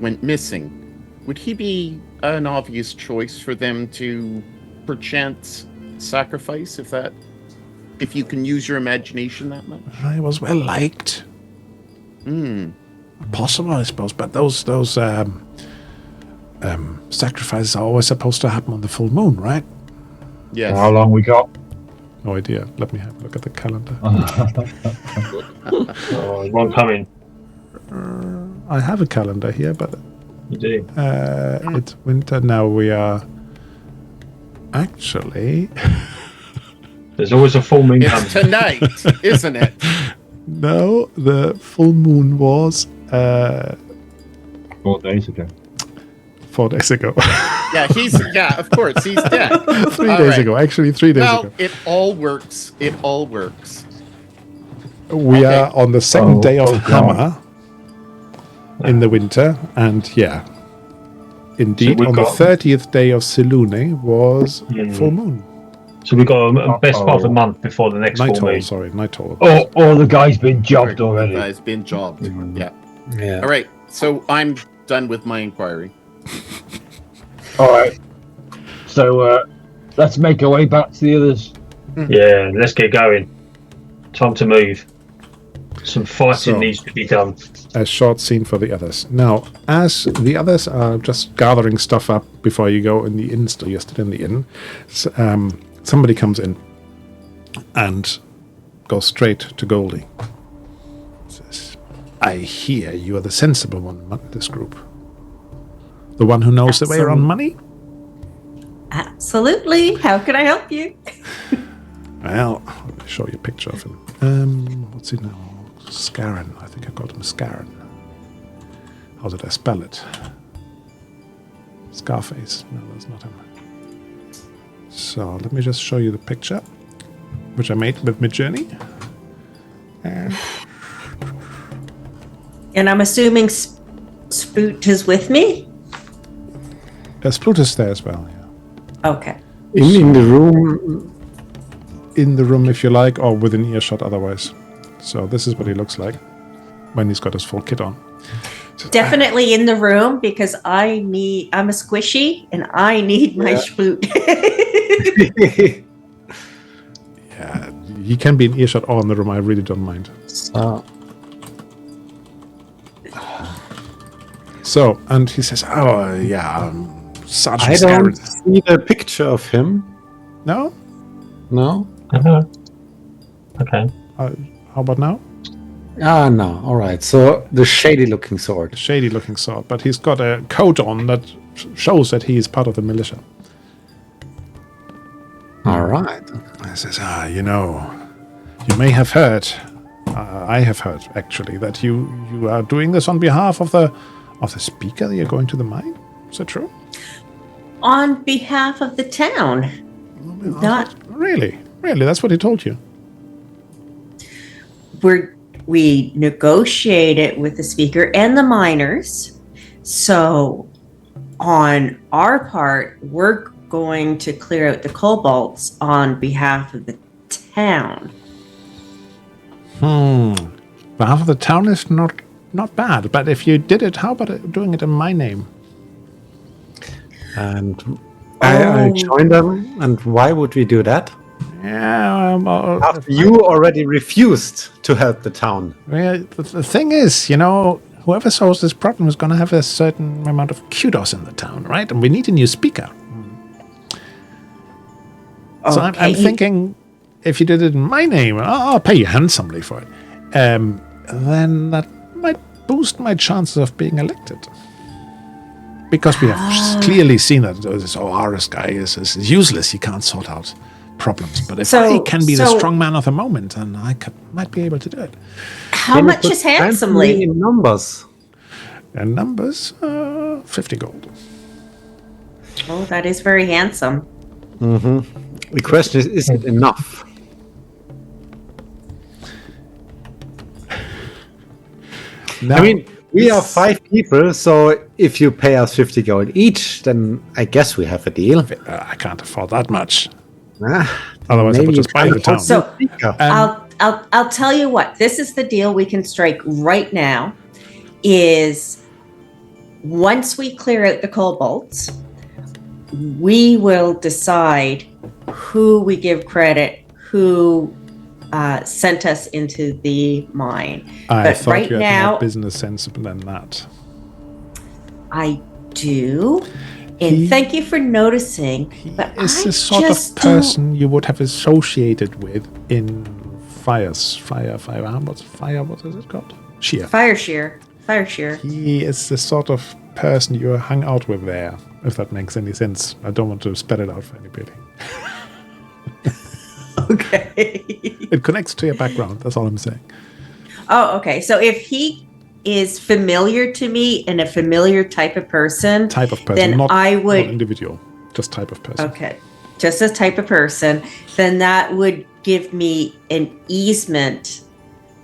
went missing, would he be an obvious choice for them to perchance sacrifice? If you can use your imagination that much? He was well liked. Possible, I suppose, but those sacrifices are always supposed to happen on the full moon, right? Yes. How long we got? No idea. Let me have a look at the calendar. Oh, he won't come in. I have a calendar here, but You do. it's winter now. We are actually There's always a full moon It's coming. tonight, isn't it? no. The full moon was 4 days ago. 4 days ago. Yeah, of course, he's dead. 3 All days right. ago. Actually, 3 days Well, ago. it all works. We okay. are on the second day of God. Hammer in the winter, and yeah, indeed, we've on got- the 30th day of Selune was full moon. So we've got a best part of a month before the next full Night moon. hall, sorry, night hall. Or the guy's been jobbed already. It's been jobbed. Yeah. Yeah. All right. So I'm done with my inquiry. All right. So let's make our way back to the others. Yeah, let's get going. Time to move. Some fighting So- needs to be done. A short scene for the others. Now, as the others are just gathering stuff up before you go in the inn, still you're still in the inn, somebody comes in and goes straight to Goldie. Says, I hear you are the sensible one among this group. The one who knows the way around money? Absolutely. How can I help you? Well, let me show you a picture of him. What's he now? Scarron. I think I called him Scarron. How did I spell it? Scarface. No, that's not him. So let me just show you the picture, which I made with Midjourney. And I'm assuming Spoot is with me? Splut is there as well, yeah. Okay. In the room, In the room, if you like, or within earshot otherwise. So this is what he looks like when he's got his full kit on. Definitely in the room because I'm a squishy and I need my flute. Yeah, he can be in earshot or in the room. I really don't mind. So, and he says, "Oh yeah, Sergeant I don't Scarrett." see the picture of him. No. No? Okay. How about now? Ah, no. All right. So the shady-looking sword. Shady looking sword, but he's got a coat on that shows that he is part of the militia. All right. He says, you know, you may have heard, I have heard actually, that you are doing this on behalf of the speaker that you're going to the mine. Is that true? On behalf of the town. Not Really? That's what he told you. we negotiated with the speaker and the miners. So on our part, we're going to clear out the kobolds on behalf of the town. Behalf of the town is not bad, but if you did it, how about doing it in my name? And I joined them. And why would we do that? Yeah, After you already refused to help the town. well, the thing is, you know, whoever solves this problem is going to have a certain amount of kudos in the town, right? And we need a new speaker. So I'm thinking, if you did it in my name, I'll pay you handsomely for it. Then that might boost my chances of being elected. Because we have clearly seen that this Horus guy is useless. He can't sort out problems. But if I can be the strong man of the moment, then I might be able to do it. How much is handsomely? In numbers. And numbers, 50 gold. Oh, that is very handsome. Mm-hmm. The question is it enough? Now, I mean, we are 5 people, so if you pay us 50 gold each, then I guess we have a deal. I can't afford that much. Ah, Otherwise, I maybe would you just buy can the town. afford So the speaker. I'll tell you what. This is the deal we can strike right now. Is once we clear out the kobolds, we will decide who we give credit, who sent us into the mine. I but thought right you had now, more business sense than that. I do. And thank you for noticing. But It's I the sort of just person you would have associated with in fire. What is it called? Shear. Fire shear. He is the sort of person you hung out with there, if that makes any sense. I don't want to spell it out for anybody. Okay. It connects to your background, that's all I'm saying. Oh, okay. So if he is familiar to me and a familiar type of person, then not, I would... not individual, just type of person. Okay. Just as type of person, then that would give me an easement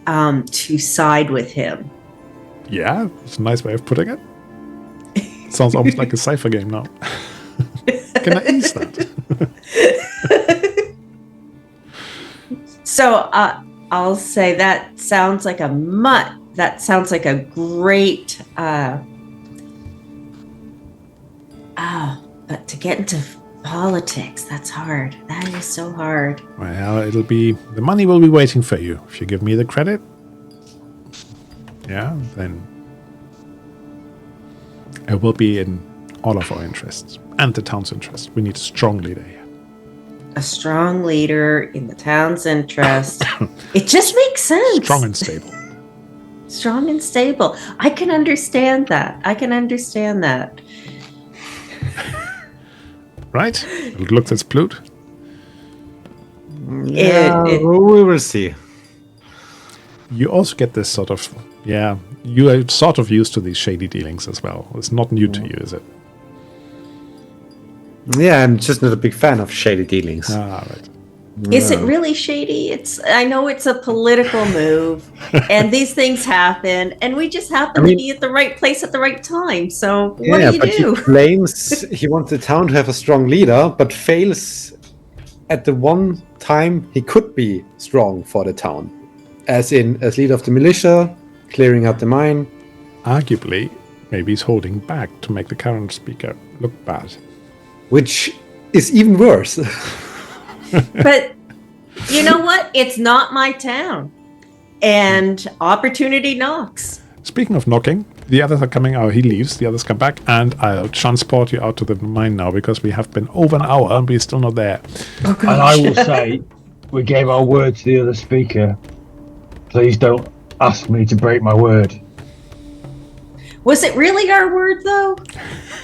to side with him. Yeah, it's a nice way of putting it. Sounds almost like a cipher game now. Can I ease that? So I'll say that sounds like a mutt. That sounds like a great. But to get into politics, that's hard. That is so hard. Well, the money will be waiting for you. If you give me the credit, yeah, then it will be in all of our interests and the town's interests. We need a strong leader here. A strong leader in the town's interest. It just makes sense. Strong and stable. Strong and stable. I can understand that. Right? It looks as Plut. Yeah, we will see. You also get this sort of, you are sort of used to these shady dealings as well. It's not new to you, is it? Yeah, I'm just not a big fan of shady dealings. Ah, right. Is it really shady? I know it's a political move, and these things happen, and we just happen to be at the right place at the right time. So what do you do? He claims he wants the town to have a strong leader, but fails at the one time he could be strong for the town, as leader of the militia, clearing out the mine. arguably, maybe he's holding back to make the current speaker look bad. Which is even worse. But you know what? It's not my town. And opportunity knocks. Speaking of knocking, the others are coming out. He leaves, the others come back, and I'll transport you out to the mine now because we have been over an hour and we're still not there. Oh, And I will say, we gave our word to the other speaker. Please don't ask me to break my word. Was it really our word, though?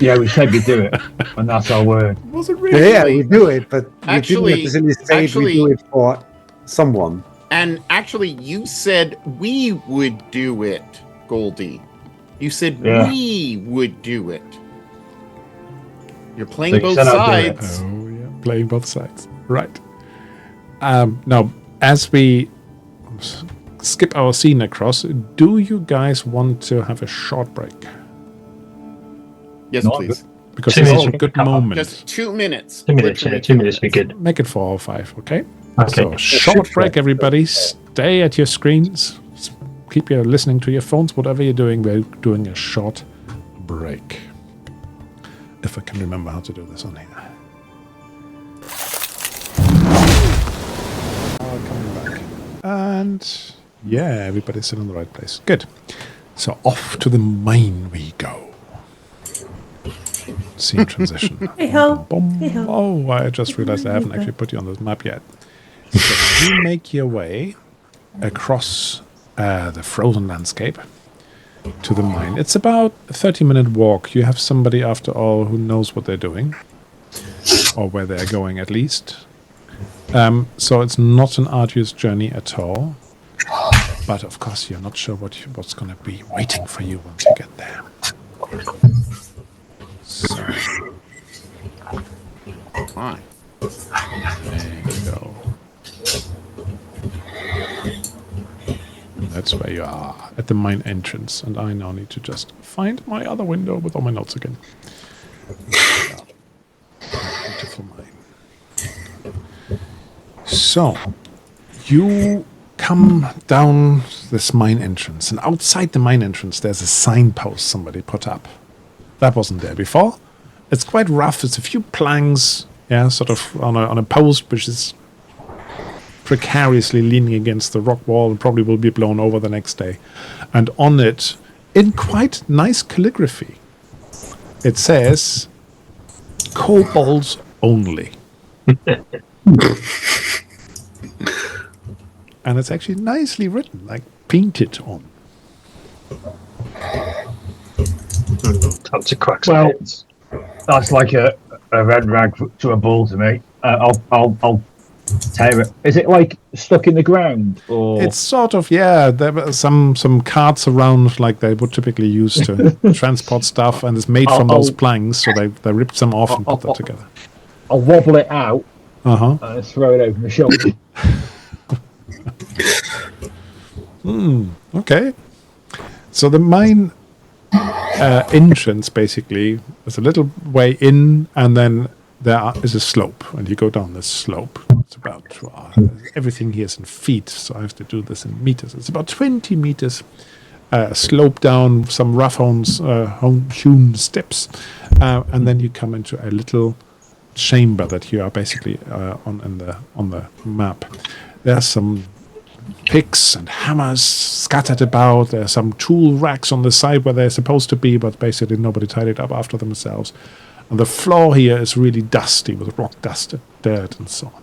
Yeah, we said we do it, and that's our word. Was it really? Yeah, we do it, but Actually- we didn't necessarily say we do it for someone. And actually, you said we would do it, Goldie. You said we would do it. You're playing So you both said I'll do it. sides. Oh, yeah. Playing both sides. Right. Now, as we skip our scene across, do you guys want to have a short break? Yes, Not please. Because 2 this is minutes a we good can cover. moment. Just 2 minutes. 2 minutes, Literally yeah, 2 minutes be good. Make it 4 or 5, okay? Okay. So, short break, everybody. Stay at your screens. Keep your listening to your phones. Whatever you're doing, we're doing a short break. If I can remember how to do this on here. Coming back. And yeah, everybody's still in the right place. Good. So off to the mine we go. Scene transition. Hey-ho. Boom. Hey-ho. Oh, I just realized I haven't actually put you on the map yet. So you make your way across the frozen landscape to the mine. It's about a 30-minute walk. You have somebody, after all, who knows what they're doing, or where they're going at least. So it's not an arduous journey at all. But of course, you're not sure what's going to be waiting for you once you get there. So, Fine. there you go. That's where you are, at the mine entrance. And I now need to just find my other window with all my notes again. Beautiful mine. So, you come down this mine entrance, and outside the mine entrance there's a signpost somebody put up. That wasn't there before. It's quite rough. It's a few planks, yeah, sort of on a post which is precariously leaning against the rock wall and probably will be blown over the next day. And on it, in quite nice calligraphy, it says, "Kobolds only." And it's actually nicely written, like painted on. Time to crack Well, some heads. That's like a red rag to a bull to me. I'll tear it. Is it like stuck in the ground, or It's sort of, yeah, there were some carts around like they would typically use to transport stuff, and it's made from those planks, so they ripped them off and put that together. I'll wobble it out Uh-huh. and throw it over my shoulder? Okay. So the mine entrance basically is a little way in, and then there is a slope, and you go down this slope. It's about everything here is in feet, so I have to do this in meters. It's about 20 meters slope down, some rough hewn steps, and then you come into a little chamber that you are basically on the map. There's some picks and hammers scattered about. There are some tool racks on the side where they're supposed to be, but basically nobody tied it up after themselves. And the floor here is really dusty with rock dust and dirt and so on.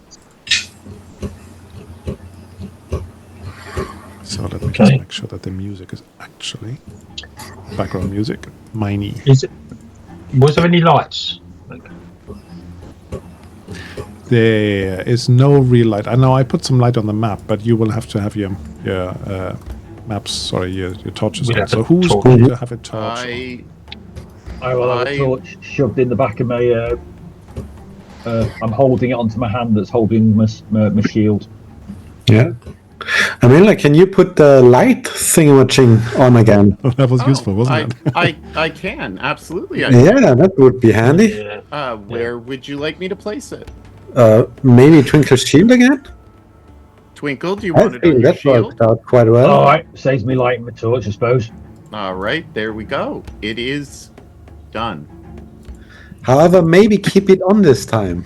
So let me just make sure that the music is actually background music. Miney. Was there any lights? There is no real light. I know I put some light on the map, but you will have to have your maps. Sorry, your torches on. So who's going to have a torch? I will have a torch shoved in the back of my. I'm holding it onto my hand that's holding my shield. Yeah. Amelia, can you put the light thingamajig on again? That was useful, wasn't it? I can, absolutely. Yeah, that would be handy. Where would you like me to place it? Maybe Twinkle's shield again? Twinkle, do you I want it on think your that shield? worked out quite well. All right, saves me lighting my torch, I suppose. All right, there we go. It is done. However, maybe keep it on this time.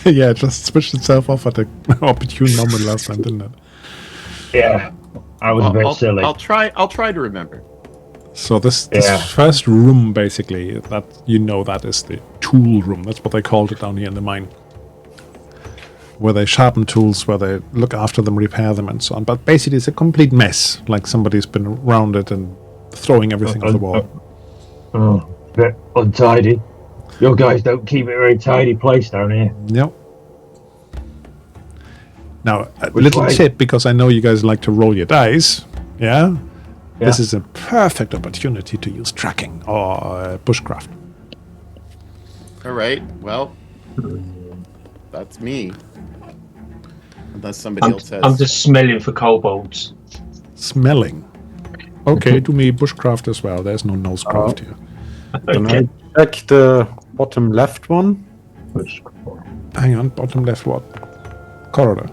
Yeah, it just switched itself off at the opportune moment last time, didn't it? Yeah, I was a bit silly. I'll try to remember. So this Yeah. first room, basically, that that is the tool room. That's what they called it down here in the mine, where they sharpen tools, where they look after them, repair them, and so on. But basically, it's a complete mess. Like somebody's been around it and throwing everything at the wall. Oh, bit untidy. Your guys don't keep it a very tidy place down here. Yep. Now, a Which little way? tip, because I know you guys like to roll your dice. Yeah. This is a perfect opportunity to use tracking or bushcraft. All right. Well, that's me. Unless somebody else has. I'm just smelling for kobolds. Smelling. Okay, do me bushcraft as well. There's no nosecraft here. Can I check the bottom left one? Hang on, bottom left what? Corridor.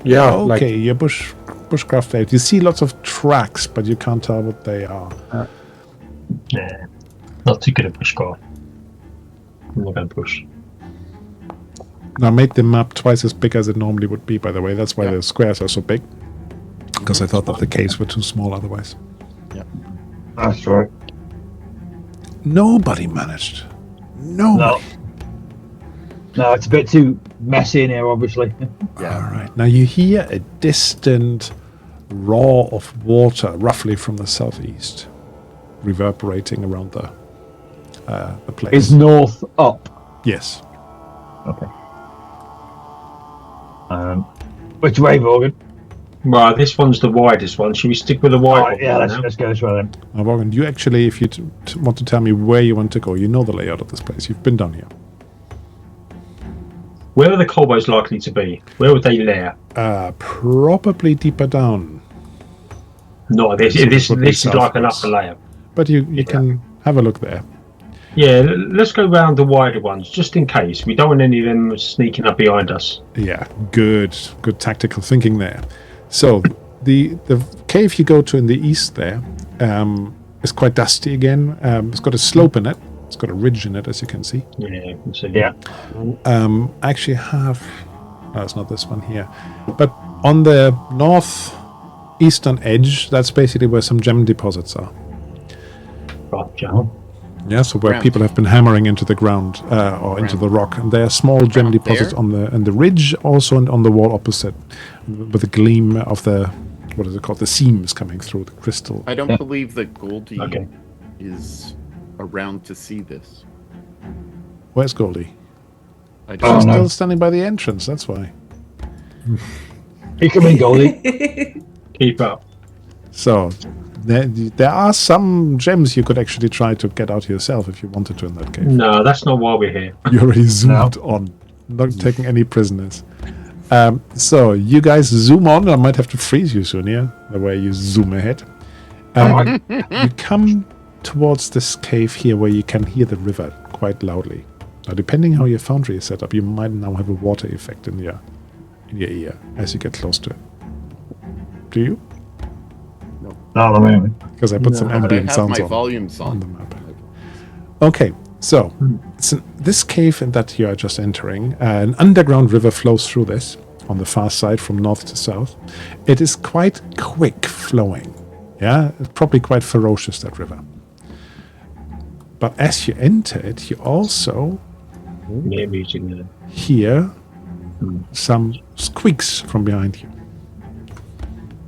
Yeah, Okay, your bushcraft aid. You see lots of tracks, but you can't tell what they are. Yeah, not too good at bushcraft. I'm not going to push. Now, I made the map twice as big as it normally would be, by the way. That's why the squares are so big. Because I thought that the caves were too small otherwise. That's right. Nobody managed. Nobody. No, it's a bit too messy in here, obviously. All right. Now you hear a distant roar of water, roughly from the southeast, reverberating around the place. Is north up? Yes. Okay. Which way, Morgan? Right, this one's the widest one. Should we stick with the wide one? Yeah, now? let's go this way then. Now, Morgan, you actually, if you want to tell me where you want to go, you know the layout of this place. You've been down here. Where are the kobolds likely to be? Where would they lair? Probably deeper down. No, this would be is like an southwards. upper layer. But you can have a look there. Yeah, let's go round the wider ones, just in case. We don't want any of them sneaking up behind us. Yeah, good tactical thinking there. So the cave you go to in the east there is quite dusty again. It's got a slope in it. It's got a ridge in it, as you can see. Yeah, you can see. Yeah. I actually have... No, it's not this one here. But on the northeastern edge, that's basically where some gem deposits are. Gotcha. Yeah, so where Ground. people have been hammering into the ground or into the rock. And there are small gem Ground deposits there? on the ridge, also on the wall opposite, with a gleam of the... What is it called? The seams coming through the crystal. I don't believe that Goldie Okay. is around to see this. Where's Goldie? I She's don't know. still standing by the entrance, that's why. You come in, Goldie. Keep up. So, there are some gems you could actually try to get out yourself if you wanted to in that cave. No, that's not why we're here. You already zoomed on, not taking any prisoners. So, you guys zoom on. I might have to freeze you soon here, the way you zoom ahead. You come towards this cave here where you can hear the river quite loudly. Now, depending how your foundry is set up, you might now have a water effect in your ear as you get close to it. Do you? No, I mean. Because I put some But I ambient have sounds my on volumes the on. map. Okay, so this cave that you are just entering, an underground river flows through this on the far side from north to south. It is quite quick flowing. Yeah, it's probably quite ferocious, that river. But as you enter it, you also Yeah, music there. hear some squeaks from behind you.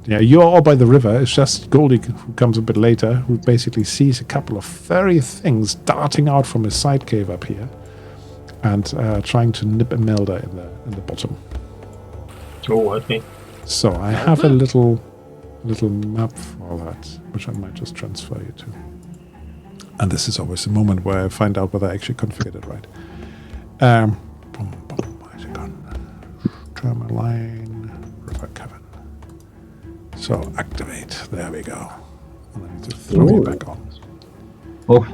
Yeah, you're all by the river. It's just Goldie who comes a bit later, who basically sees a couple of furry things darting out from a side cave up here and trying to nip Imelda in the bottom. Oh, okay. So I have a little map for that, which I might just transfer you to. And this is always the moment where I find out whether I actually configured it right. Where's it gone? Termalaine, River Cavern. So activate. There we go. And I need to throw you back on. Oh,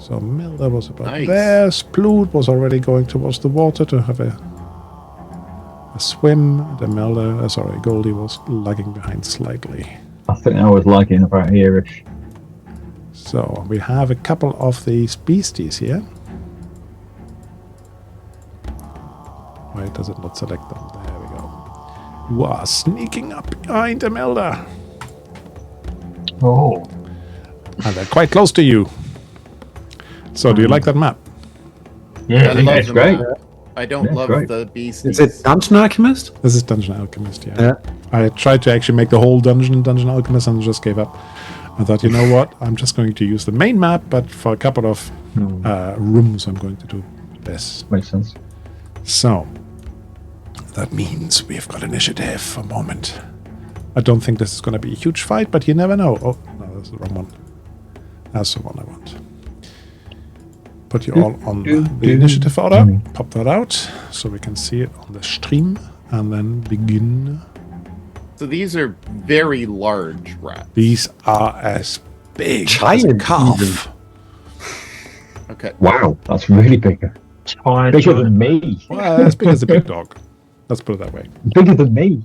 So Milda was about Nice. there. Sploot was already going towards the water to have a A swim. Imelda, sorry, Goldie was lagging behind slightly. I think I was lagging about here-ish. So we have a couple of these beasties here. Why does it not select them? There we go. Who are sneaking up behind Imelda. Oh. And they're quite close to you. So do you like that map? Yeah, I I think love it's the great. map. I don't Yeah, love great. the beast. Is it Dungeon Alchemist? This is Dungeon Alchemist, yeah. Yeah. I tried to actually make the whole dungeon in Dungeon Alchemist and just gave up. I thought, you know what? I'm just going to use the main map, but for a couple of rooms, I'm going to do this. Makes sense. So, that means we've got initiative for a moment. I don't think this is going to be a huge fight, but you never know. Oh, no, that's the wrong one. That's the one I want. Put you all on the initiative order. Pop that out so we can see it on the stream. And then begin. So these are very large rats. These are as big as a Giant calf. even. Okay. Wow, that's really bigger. tired. Bigger than me. Well, as big as a big dog. Let's put it that way. Bigger than me.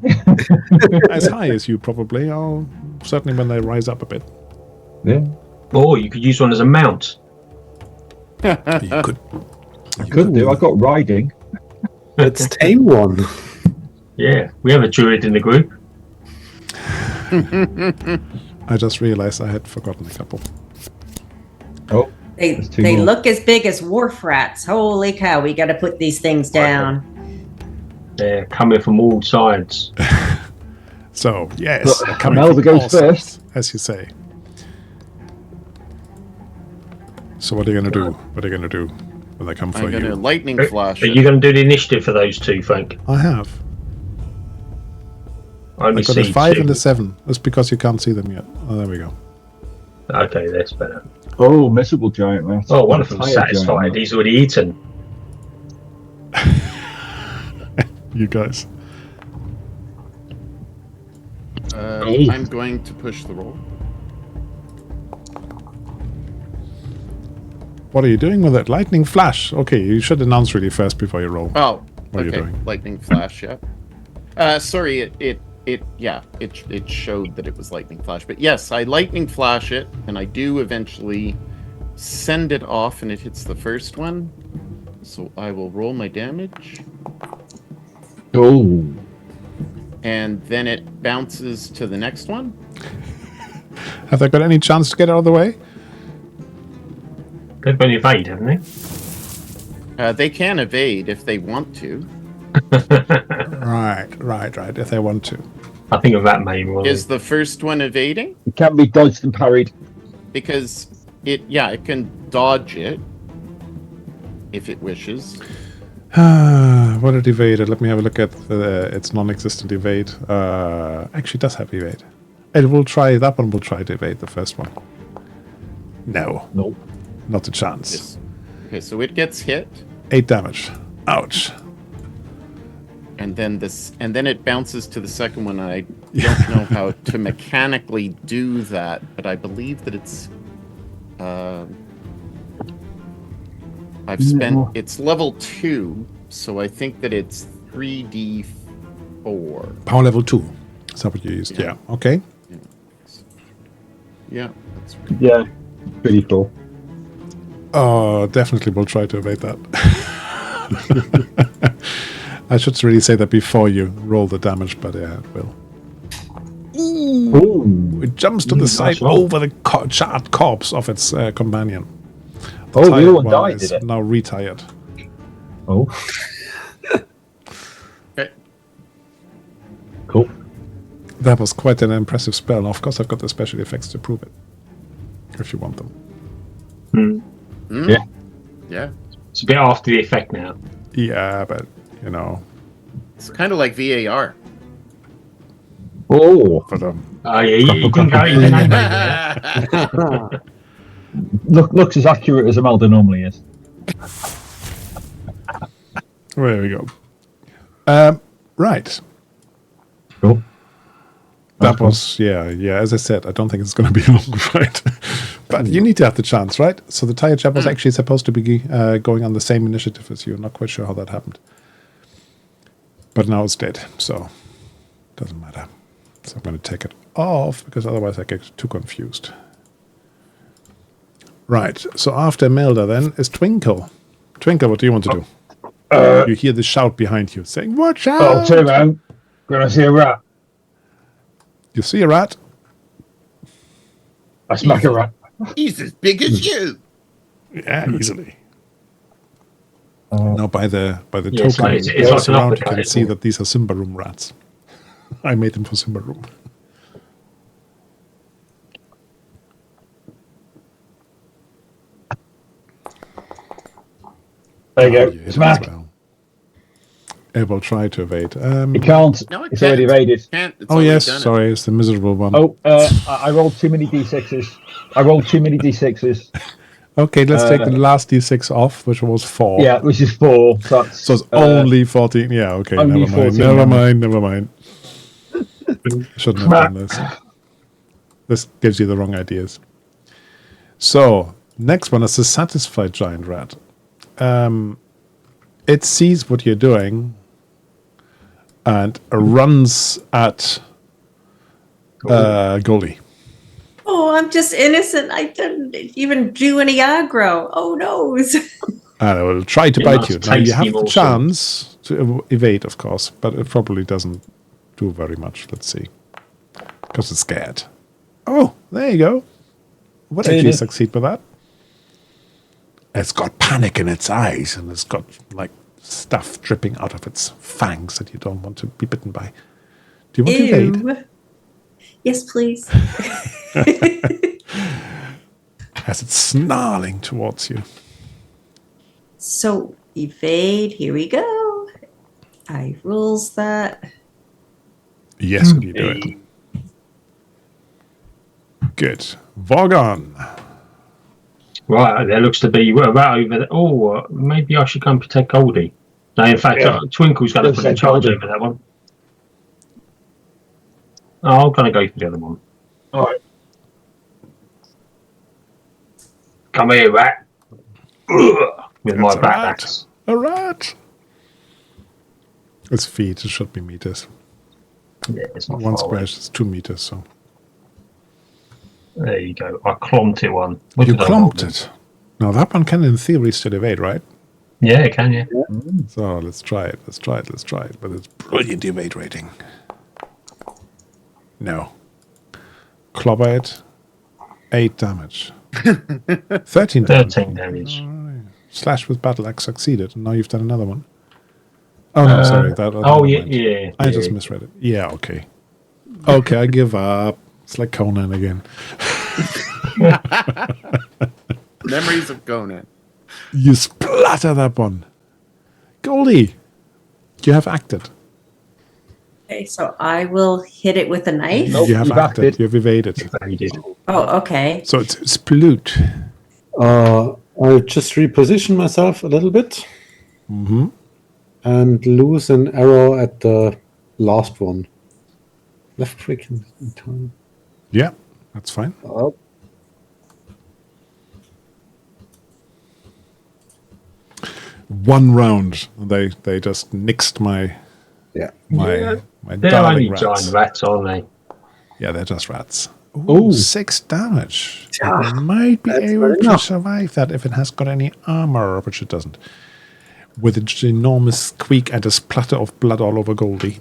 As high as you probably are. Certainly when they rise up a bit. Yeah. Oh, you could use one as a mount. You could. Could do. I got riding. Let's tame one. Yeah, we have a druid in the group. I just realized I had forgotten a couple. Oh, They There's two they more. look as big as wharf rats. Holy cow! We got to put these things down. They're coming from all sides. So, yes. But they're coming Imelda from goes all sides, first. as you say. So what are you going to do? What are you going to do when they come for I'm going to you? lightning flash. Are you going to do the initiative for those two, Frank? I have. I only I got a see 5 two. and a 7. That's because you can't see them yet. Oh, there we go. Okay, that's better. Oh, miserable giant rat. Oh, one of them's Tired giant satisfied. rat. He's already eaten. You guys. I'm going to push the roll. What are you doing with it? Lightning flash. Okay, you should announce really first before you roll. Oh, What are you okay. doing? Lightning flash, yeah. Sorry, it showed that it was lightning flash. But yes, I lightning flash it, and I do eventually send it off, and it hits the first one. So I will roll my damage, Oh. and then it bounces to the next one. Have they got any chance to get out of the way? They've been evade, haven't they? They can evade if they want to. Right. If they want to. I think of that main one. Is the first one evading? It can be dodged and parried. Because it can dodge it if it wishes. What it evaded? Let me have a look at its non-existent evade. Actually, it does have evade. It will try. That one will try to evade the first one. No, Nope. not a chance. Yes. Okay, so it gets hit, 8 damage. Ouch. and then it bounces to the second one. And I don't know how to mechanically do that, but I believe that it's. I've spent. It's level 2, so I think that it's 3d4. Power level 2. Is that what you used? Yeah. Yeah. Okay. Yeah, that's right. Yeah. Pretty cool. Oh, definitely will try to evade that. I should really say that before you roll the damage, but yeah, it will. Ooh. It jumps to the Nice side roll. over the charred corpse of its companion. Oh, the tired other one one died, is did it? now retired. Oh. Okay. Cool. That was quite an impressive spell. Of course, I've got the special effects to prove it. If you want them. Yeah. Yeah, It's a bit after the effect now. Yeah, but, you know. it's kind of like VAR. Oh. But, Oh, yeah, you can go in there. Looks as accurate as Imelda normally is. there we go. Right. Cool. That was, yeah, as I said, I don't think it's going to be a long fight. But you need to have the chance, right? So the tired chap was actually supposed to be going on the same initiative as you. I'm not quite sure how that happened. But now it's dead, so doesn't matter. So I'm going to take it off because otherwise I get too confused. Right. So after Melda then is Twinkle. Twinkle, what do you want to do? You hear the shout behind you saying, "Watch out!" Oh, turn around. Gonna see a rat. You see a rat? I smack a rat. He's as big as you. Yeah, easily. Now by the Yes, token mate, it's goes like an around, you can uppercut. see that these are Simba Room rats. I made them for Simba Room. There you Oh, go. hit it as Smack. well. It will try to evade. You can't. No, it It's already can't. evaded. Can't. It's Oh already yes, done it. sorry, it's the miserable one. Oh, I rolled too many d6s. Okay, let's take the last d6 off, which was 4. Yeah, which is 4. So So it's only 14. Yeah, okay, only never mind. 14, Never yeah. mind, never mind. Shouldn't have done this. This gives you the wrong ideas. So, next one is the satisfied giant rat. It sees what you're doing and runs at Goldie. Oh, I'm just innocent. I didn't even do any aggro. Oh no. And it will try to It bite must you. Now, you taste have him the also. chance to evade, of course, but it probably doesn't do very much. Let's see. Because it's scared. Oh, there you go. What did you succeed with that? It's got panic in its eyes, and it's got, like, stuff dripping out of its fangs that you don't want to be bitten by. Do you want to evade? Ew. Yes, please. As it's snarling towards you. So evade, here we go. I rules that. Yes, you do it. Good. Vorgon. Right, there looks to be a rat over there. Oh, maybe I should go and protect Goldie. No, in fact, Yeah. Twinkle's going to Let's put in say charge Goldie. over that one. Oh, I'm going to go for the other one. Alright. Come here, rat. Ugh, with my That's a bat rat. axe. A rat. It's feet. It should be meters. Yeah, it's not One far square away. is 2 meters, so. There you go. I clomped it one. What You did I roll clumped then? it. Now, that one can, in theory, still evade, right? Yeah, it can, yeah. So, let's try it. Let's try it. Let's try it. But it's brilliant evade rating. No. Clobber it. 8 damage. 13 damage. 13 damage. Slash with battle axe succeeded. And now you've done another one. Oh, no, sorry. That, Oh, never yeah, mind. yeah. I just misread it. Yeah, okay. Okay, I give up. It's like Conan again. Memories of Conan. You splatter that one. Goldie, you have acted. Okay, so I will hit it with a knife. Nope, You have you've acted. acted. You have evaded. You did. Oh, okay. So it's sploot. I'll just reposition myself a little bit Mm-hmm. and lose an arrow at the last one. Left click in time. Yeah, that's fine. Oh, One round, they just nixed my yeah. They're darling only rats. giant rats, aren't they? Yeah, they're just rats. Ooh, 6 damage. Yeah, It might be that's able fair to enough. survive that if it has got any armor, which it doesn't. With an enormous squeak and a splatter of blood all over Goldie,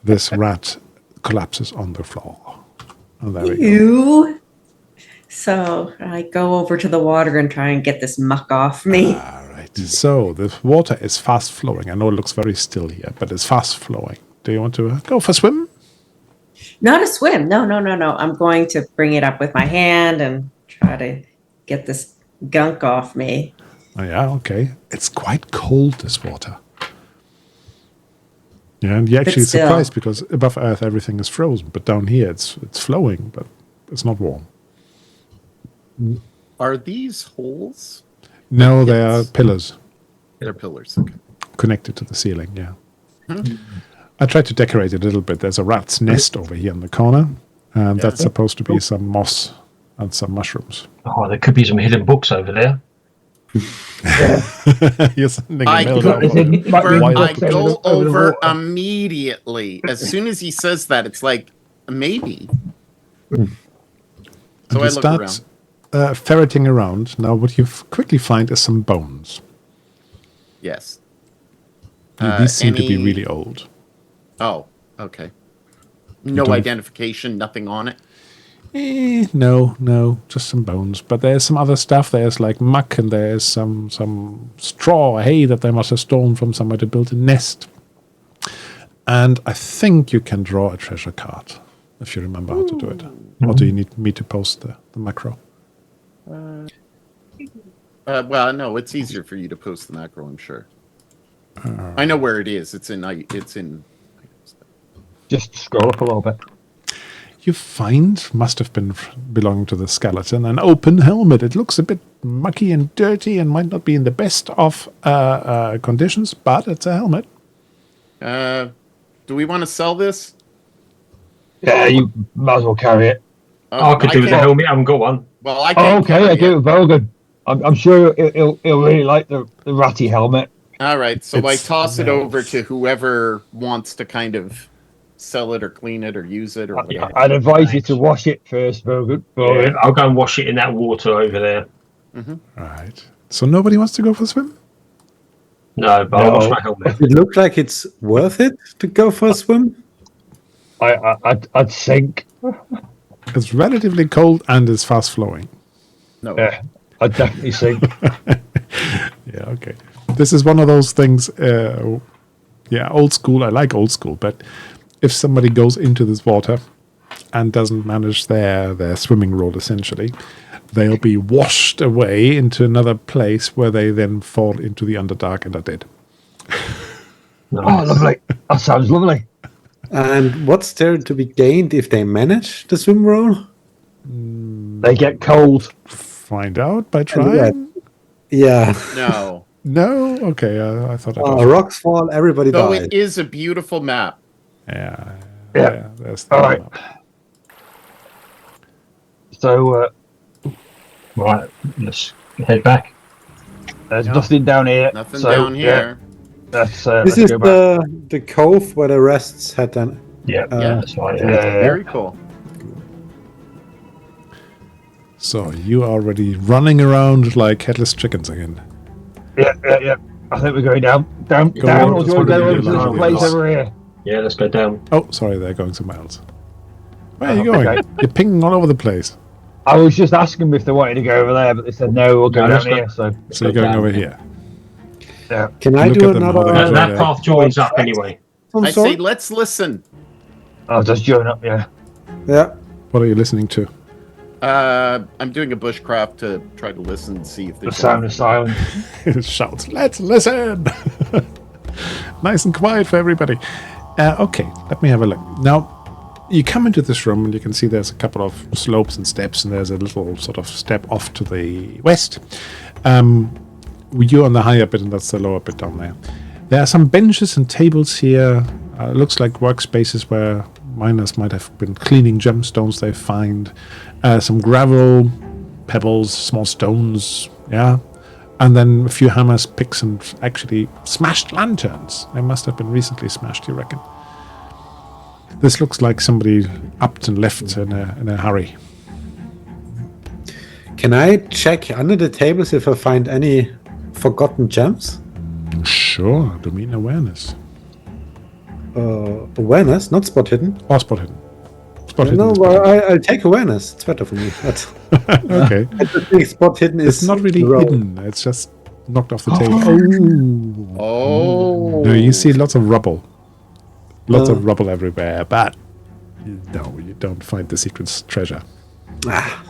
this rat collapses on the floor. And there we go. Ew. So I go over to the water and try and get this muck off me. All right. So the water is fast flowing. I know it looks very still here, but it's fast flowing. Do you want to go for a swim? Not a swim. No. I'm going to bring it up with my hand and try to get this gunk off me. Oh, yeah, okay. It's quite cold, this water. Yeah, and you're actually still. surprised because above Earth everything is frozen, but down here it's flowing, but it's not warm. Are these holes? No, they are Yes. pillars They're pillars. Okay. connected to the ceiling, yeah. I tried to decorate it a little bit. There's a rat's nest over here in the corner, and Yeah. that's supposed to be some moss and some mushrooms. Oh, there could be some hidden books over there. You're sending a I mail go, down. I go over the over water. immediately. As soon as he says that, it's like, maybe. And So you I look start around. ferreting around. Now, what you quickly find is some bones. Yes. These seem to be any- really old. Oh, okay. No don't- identification, nothing on it. No, just some bones. But there's some other stuff. There's like muck, and there's some straw, hay that they must have stolen from somewhere to build a nest. And I think you can draw a treasure card, if you remember how to do it. Or do you need me to post the macro? Well, no, it's easier for you to post the macro, I'm sure. I know where it is. It's in. Just scroll up a little bit. You find, must have been belonging to the skeleton, an open helmet. It looks a bit mucky and dirty and might not be in the best of conditions, but it's a helmet. Do we want to sell this? Yeah, you might as well carry it. I could do with the helmet. I haven't got one. Well, I Oh, can't okay, I carry do it. it with Vogan. I'm sure he'll really like the ratty helmet. All right, so I It's toss it no. over to whoever wants to kind of sell it or clean it or use it or whatever. I'd advise you to wash it first, Vogan. Yeah, I'll go and wash it in that water over there. Right. So nobody wants to go for a swim? No, but I'll wash my helmet. Does it look like it's worth it to go for a swim? I'd sink. It's relatively cold and it's fast flowing. No. Yeah, I'd definitely sink. Yeah, okay. This is one of those things, old school. I like old school, but if somebody goes into this water and doesn't manage their swimming role, essentially, they'll be washed away into another place where they then fall into the Underdark and are dead. Oh, lovely. That sounds lovely. And what's there to be gained if they manage the swim roll? They get cold. Find out by trying? Yeah. No. No? Okay, I thought I was. Rocks fall, everybody Though dies. it is a beautiful map. Yeah. Yeah. That's the All right. map. So Right, let's head back. there's nothing down here. Nothing so, down here. Yeah, let's This is go back. the cove where the rests had done. Yeah, that's right. yeah. Very cool. So you are already running around like headless chickens again. Yeah. I think we're going down. Go Down. on, Or do you want to go let's over to go this down. place over here? Yeah, let's go down. Oh, sorry, they're going somewhere else. Where are you going? Okay. You're pinging all over the place. I was just asking them if they wanted to go over there, but they said no, we'll go No, down let's go. here. So So you're going over here. yeah. Can I Look do at them, how another? they That, go that there. path joins up anyway. some I sort? say let's listen. I'll just join up. Yeah. Yeah. What are you listening to? I'm doing a bushcraft to try to listen and see if The there's sound of silence. It shouts, let's listen! Nice and quiet for everybody. Okay, let me have a look. Now, you come into this room and you can see there's a couple of slopes and steps, and there's a little sort of step off to the west. You're on the higher bit, and that's the lower bit down there. There are some benches and tables here. Looks like workspaces where miners might have been cleaning gemstones they find. Some gravel, pebbles, small stones, yeah. And then a few hammers, picks, and actually smashed lanterns. They must have been recently smashed, you reckon? This looks like somebody upped and left in a hurry. Can I check under the tables if I find any forgotten gems? Sure, domain awareness. Awareness, not spot hidden. Or spot hidden. Spot hidden. No, is well, better. I'll take awareness. It's better for me. But Okay. I think spot hidden is It's not really roll. hidden. It's just knocked off the table. Oh. No, you see lots of rubble. Lots of rubble everywhere, but no, you don't find the secret treasure. Ah,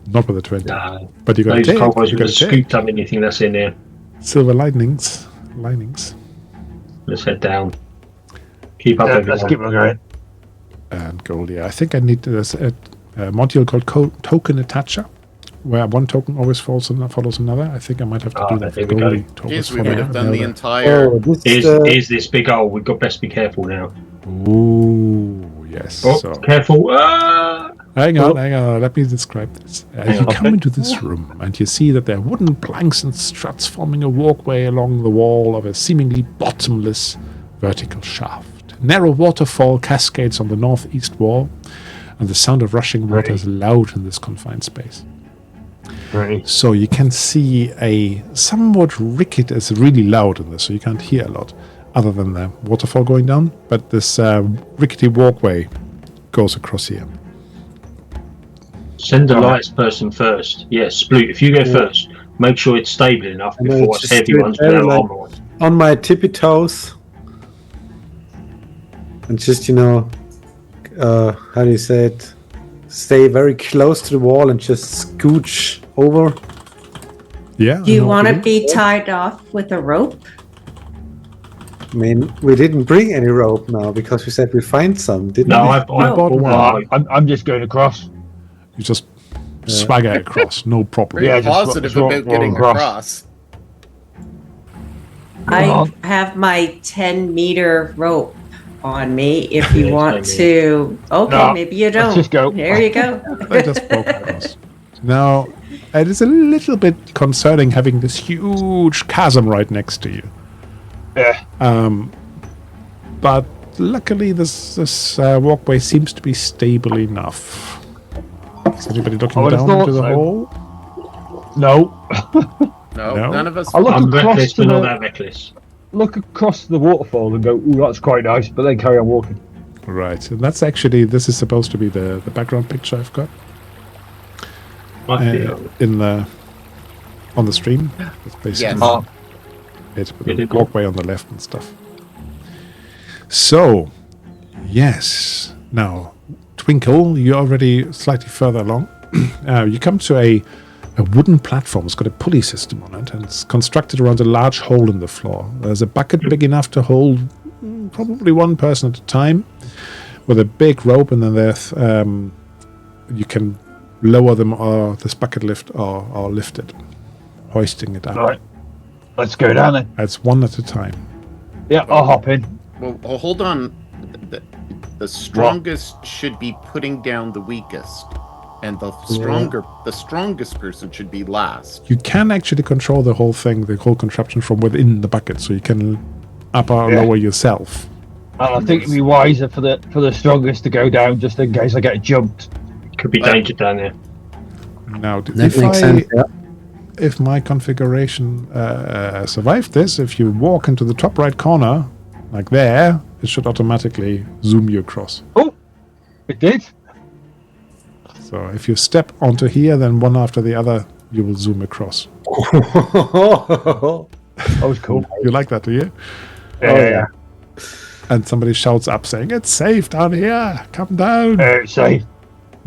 Not with a 20. No, But you got to those take. cowboys You would got have to take. scooped up anything that's in there. Silver linings. Linings. Let's head down. Keep up, Yeah, let's everyone. keep on going. And gold, yeah. I think I need there's a module called token attacher, where one token always follows another. I think I might have to do that for there we go. gold tokens. Jeez, we for might the have done the other. entire. oh, this is Here's this big hole. We've got best be careful now. Ooh, yes. Oh, So careful. Ah! Hang on. Let me describe this. You come into this room and you see that there are wooden planks and struts forming a walkway along the wall of a seemingly bottomless vertical shaft. A narrow waterfall cascades on the northeast wall, and the sound of rushing water is loud in this confined space. Right. So you can see a somewhat rickety, it's really loud in this, so you can't hear a lot other than the waterfall going down, but this rickety walkway goes across here. Send the lightest person first. Yes, Sploot, if you go first, make sure it's stable enough And before just us heavy do it ones very without like- armor on. On my tippy toes. And just, how do you say it? Stay very close to the wall and just scooch over. Yeah. Do you I know want what to be tied off with a rope? I mean, we didn't bring any rope now because we said we find some, didn't No, we? I bought one. I'm just going across. You just swagger across, no problem. Very Yeah, just positive walk about getting across. across. I have my 10-meter rope on me if you want to. Okay, No, maybe you let's don't. just go. There you go. I just broke across. Now, it is a little bit concerning having this huge chasm right next to you. Yeah. But luckily, this walkway seems to be stable enough. Is anybody looking I would've down into thought the so. hole? No. No, No? none of us. I look I'm across reckless, to but not the, that reckless. look across the waterfall and go, ooh, that's quite nice, but then carry on walking. Right, and that's actually, this is supposed to be the background picture I've got on the stream. It's basically Yes. it with Yeah, the they go. walkway on the left and stuff. So, yes. Now, Twinkle, you're already slightly further along. You come to a wooden platform. It's got a pulley system on it, and it's constructed around a large hole in the floor. There's a bucket big enough to hold probably one person at a time, with a big rope, and then there's you can lower them or this bucket lift or lift it, hoisting it up. All right. Let's go down then. That's one at a time. Yeah, I'll hop in. Well, hold on. The strongest should be putting down the weakest, and the strongest person should be last. You can actually control the whole thing, the whole contraption from within the bucket, so you can up or lower yourself. And I think it'd be wiser for the strongest to go down just in case I get jumped. Could be danger down there. Now, That makes sense, yeah. if my configuration survived this, if you walk into the top right corner, like there, it should automatically zoom you across. Oh, it did. So if you step onto here, then one after the other, you will zoom across. That was cool. You like that, do you? Yeah. And somebody shouts up saying, "It's safe down here! Come down!" Safe.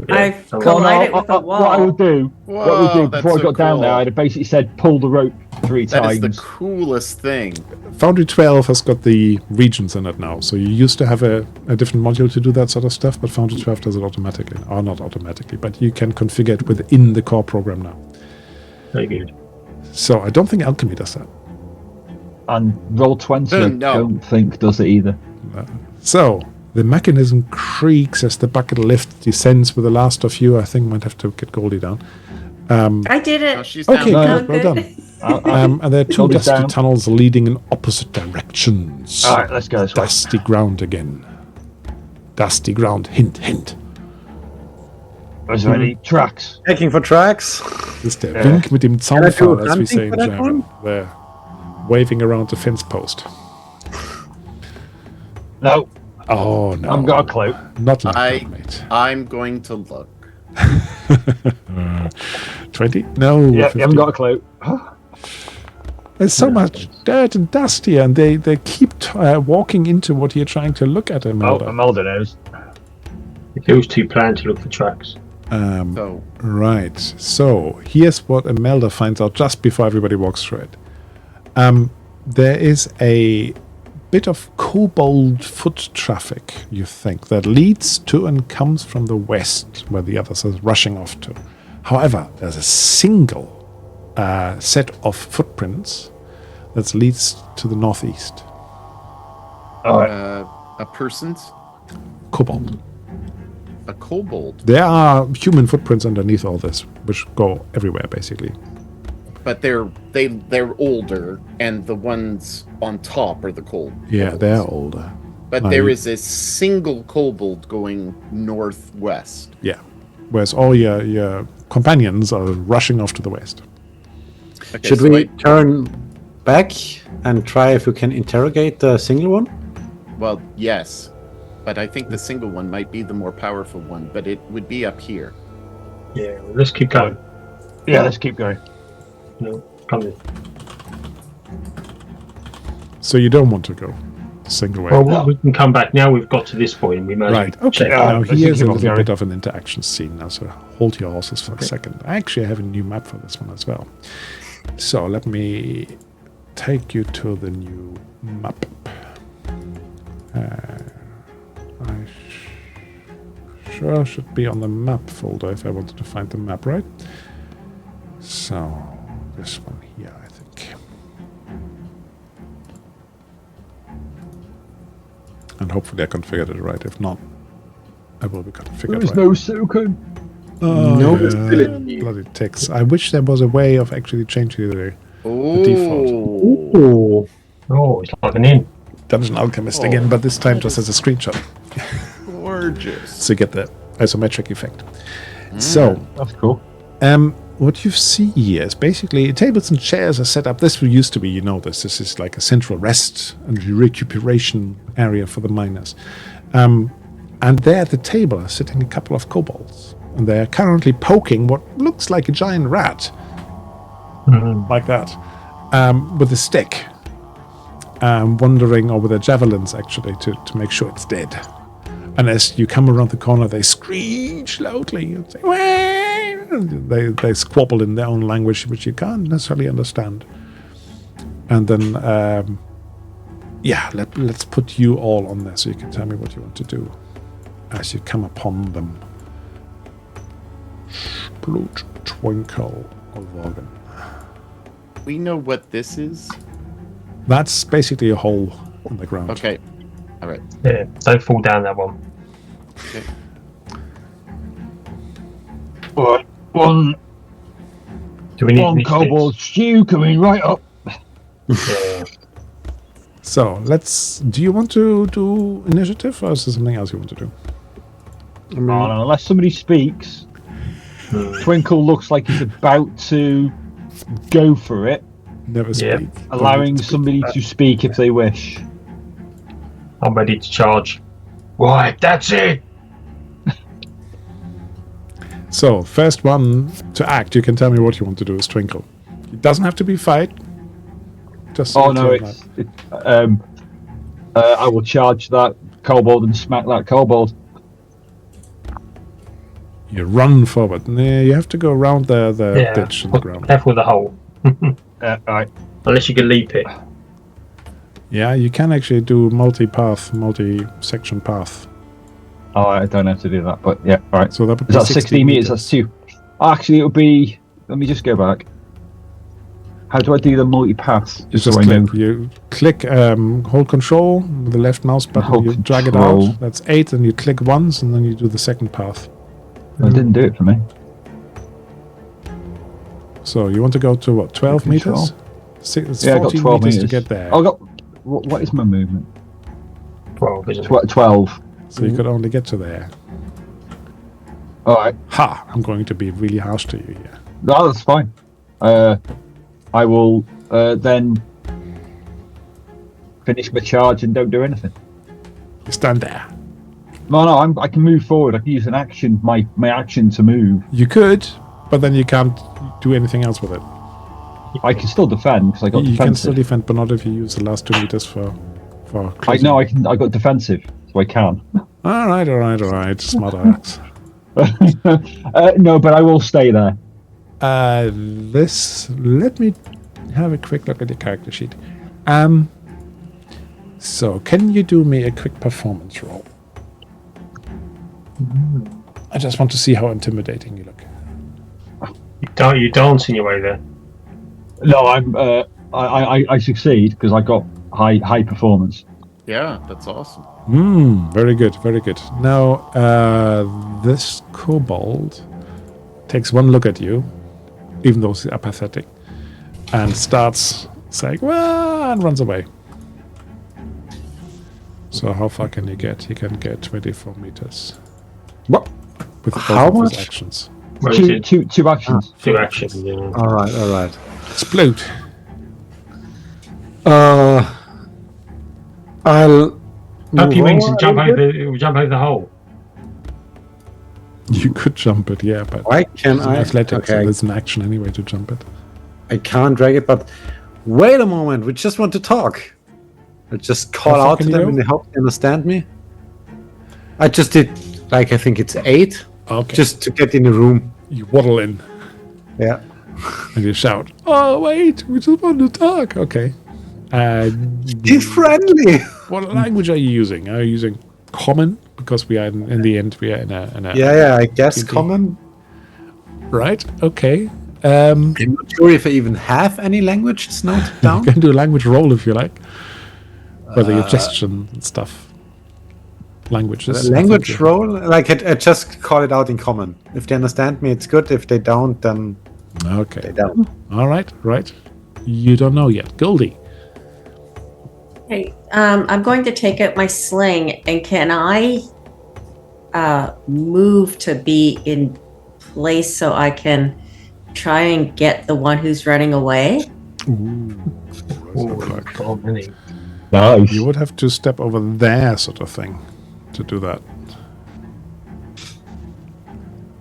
I've So- collided with a What I wall. would do, Whoa, that's before I so got down cool. there, I'd have basically said pull the rope 3 That is times. the coolest thing. Foundry 12 has got the regions in it now. So you used to have a different module to do that sort of stuff, but Foundry 12 does it automatically. Or not automatically, but you can configure it within the core program now. Very good. So I don't think Alchemy does that. And roll 20, I No. don't think does it either. So the mechanism creaks as the bucket lift descends with the last of you. I think might have to get Goldie down. I did Oh, it. she's down. Okay, No, good, well done. And there are two Goldie's dusty down. tunnels leading in opposite directions. All right, let's go this way. Dusty ground again. Dusty ground. Hint, hint. Is there any tracks? Checking for tracks. Das ist der Wink mit dem Can I do Zaunpfahl, a as we hunting say in for that German. one? They're waving around the fence post. No, Oh, no. I've got a clue. Not like I- that, mate. I'm going to look. 20? No. Yeah, 50. you haven't got a clue. There's so much dirt and dust here, and they keep walking into what you're trying to look at, Oh, Imelda. Imelda knows. It feels too planned to look for tracks. So, Right. So here's what Imelda finds out just before everybody walks through it. There is a bit of kobold foot traffic, you think, that leads to and comes from the west, where the others are rushing off to. However, there's a single set of footprints that leads to the a kobold. There are human footprints underneath all this, which go everywhere, basically. But they're older, and the ones on top are the kobolds. Yeah, they're older. But there is a single kobold going northwest. Yeah. Whereas all your companions are rushing off to the west. Okay, Should so we turn back and try if we can interrogate the single one? Well, yes. But I think the single one might be the more powerful one, but it would be up here. Yeah, let's keep going. Yeah, let's keep going. No, come in. So you don't want to go single way. Well, we can come back now. We've got to this point. We might Right, okay. check. Now let's here's keep a on little going. bit of an interaction scene now, so hold your horses for a second. I actually have a new map for this one as well. So let me take you to the new map. I sure should be on the map folder if I wanted to find the map, right? So this one here, I think. And hopefully I configured it right. If not, I will be configured There's right. no silicon. Oh, No yeah, visibility. bloody text. I wish there was a way of actually changing the default. Oh, Oh, it's like an inn. Dungeon Alchemist again, but this time just as a screenshot. Gorgeous. So you get the isometric effect. So, That's cool. what you see here is basically tables and chairs are set up. This used to be, you know, this is like a central rest and recuperation area for the miners. And there at the table are sitting a couple of kobolds. And they are currently poking what looks like a giant rat. Like that. With a stick. Wandering over their javelins, actually, to make sure it's dead. And as you come around the corner, they screech loudly and say, "Wah!" They squabble in their own language, which you can't necessarily understand. And then, let's put you all on there so you can tell me what you want to do as you come upon them. Sploot, twinkle, or Vorgan. We know what this is. That's basically a hole in the ground. Okay. All right. Yeah, don't fall down that one. Okay. Alright, one Do we need kobold stew coming right up. Yeah. So do you want to do initiative or is there something else you want to do? I mean, Oh, no, unless somebody speaks, Twinkle looks like he's about to go for it, Never Yeah. speak. allowing somebody to speak if they wish. I'm ready to charge. Right, that's it. So, first one to act, you can tell me what you want to do is Twinkle. It doesn't have to be fight. Just Oh no, I will charge that kobold and smack that kobold. You run forward. Nah, you have to go around the ditch in the ground. Careful with the hole. Alright. Unless you can leap it. Yeah, you can actually do multi-section path. Oh, I don't have to do that, but yeah, alright. So that would Is be that 16 meters? That's 2. Actually, it would be... Let me just go back. How do I do the multi-pass? You just click, hold control with the left mouse button, Hold you drag it control. out. That's 8, and you click once, and then you do the second path. It didn't do it for me. So you want to go to what, 12 meters? It's Yeah, I got 14 12 meters meters. to get there. Oh, I got... What is my movement? 12, isn't it? 12. So you could only get to there. Alright. Ha! I'm going to be really harsh to you here. No, that's fine. I will then finish my charge and don't do anything. You stand there. No, I can move forward. I can use an action, my action to move. You could, but then you can't do anything else with it. I can still defend because I got You can still defensive. defend, but not if you use the last 2 meters for I closing. know I got defensive, so I can. All right. Smart axe. No, but I will stay there. Let me have a quick look at your character sheet. So can you do me a quick performance roll? I just want to see how intimidating you look. You dancing your way there. No, I'm. I succeed because I got high performance. Yeah, that's awesome. Very good, very good. Now, this kobold takes one look at you, even though he's apathetic, and starts saying, "Well," and runs away. So how far can he get? He can get 24 meters. What? With How both of his much? actions. Where is it? Two actions. 2 actions. Yeah. All right. Explode. I'll. Hope you move means over jump a little bit. over the hole. You could jump it, yeah, but Why can it's an I? athletics, so Okay, there's an action anyway to jump it. I can't drag it, but wait a moment. We just want to talk. I just call How far out to can you them go? and they hope they understand me. I just did, like, I think it's 8, Okay. just to get in the room. You waddle in Yeah. and you shout, "Oh, wait, we just want to talk." Okay. He's friendly. What language are you using? Are you using Common? Because we are in the end, we are in a Yeah, I guess D&D. common. Right? Okay. I'm not sure if I even have any languages noted You down. can do a language roll if you like. Whether you gestion and stuff. Languages. Language roll? Like, I just call it out in common. If they understand me, it's good. If they don't, then they Okay. don't. All right. Right. You don't know yet. Goldie. Okay, I'm going to take out my sling, and can I move to be in place so I can try and get the one who's running away? Nice. You would have to step over there, sort of thing, to do that.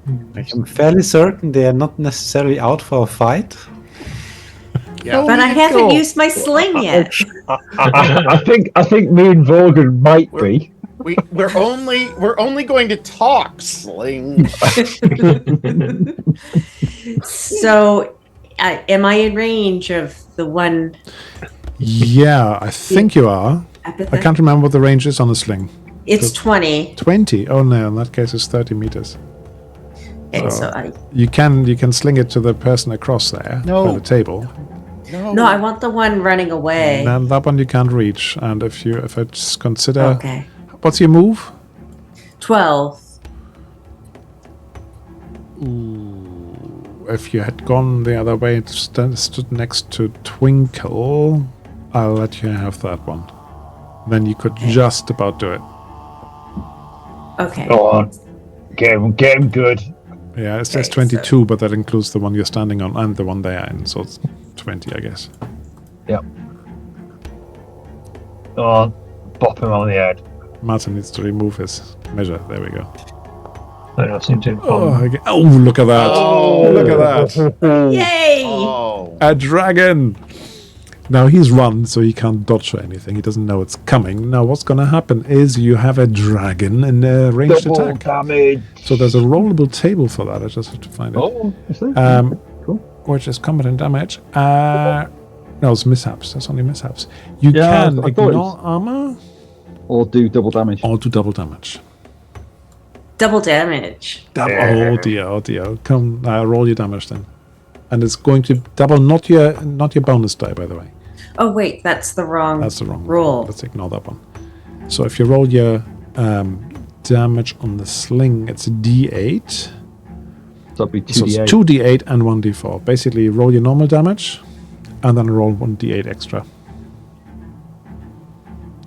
I'm fairly certain they are not necessarily out for a fight. Yeah. But I haven't used my sling yet. I think me and Vorgan might be. We're only going to talk, Sling. So, am I in range of the one? Yeah, I think you are. Up at I the- can't remember what the range is on the sling. It's 20. 20. Oh no, in that case it's 30 meters. Okay, So- so I. You can sling it to the person across there No. by the table. No, I want the one running away. And then that one you can't reach. And if I just consider, Okay. what's your move? 12. If you had gone the other way and stood next to Twinkle, I'll let you have that one. Then you could just about do it. Okay. Go on. Get him good. Yeah, it says Okay, 22, but that includes the one you're standing on and the one they are in, so it's 20, I guess. Yep. Go on. Bop him on the head. Martin needs to remove his measure. There we go. I don't seem to have Oh, fallen. okay. Oh, look at that. Oh. Look at that. Yay! Oh. A dragon. Now he's run, so he can't dodge or anything. He doesn't know it's coming. Now what's going to happen is you have a dragon in a ranged Double attack. damage. So there's a rollable table for that. I just have to find it. Oh, is there? Cool. Which is combat damage. No, it's mishaps. That's only mishaps. You Yeah, can I thought it ignore was- armor Or do double damage. or do double damage. Double damage. Double. Oh dear, oh dear. Come, roll your damage then. And it's going to double, not your bonus die, by the way. Oh, wait, that's the wrong That's the wrong roll. Let's ignore that one. So if you roll your damage on the sling, it's a D8. So that'd be So 2d8. it's 2d8 and 1d4. Basically, roll your normal damage and then roll 1d8 extra.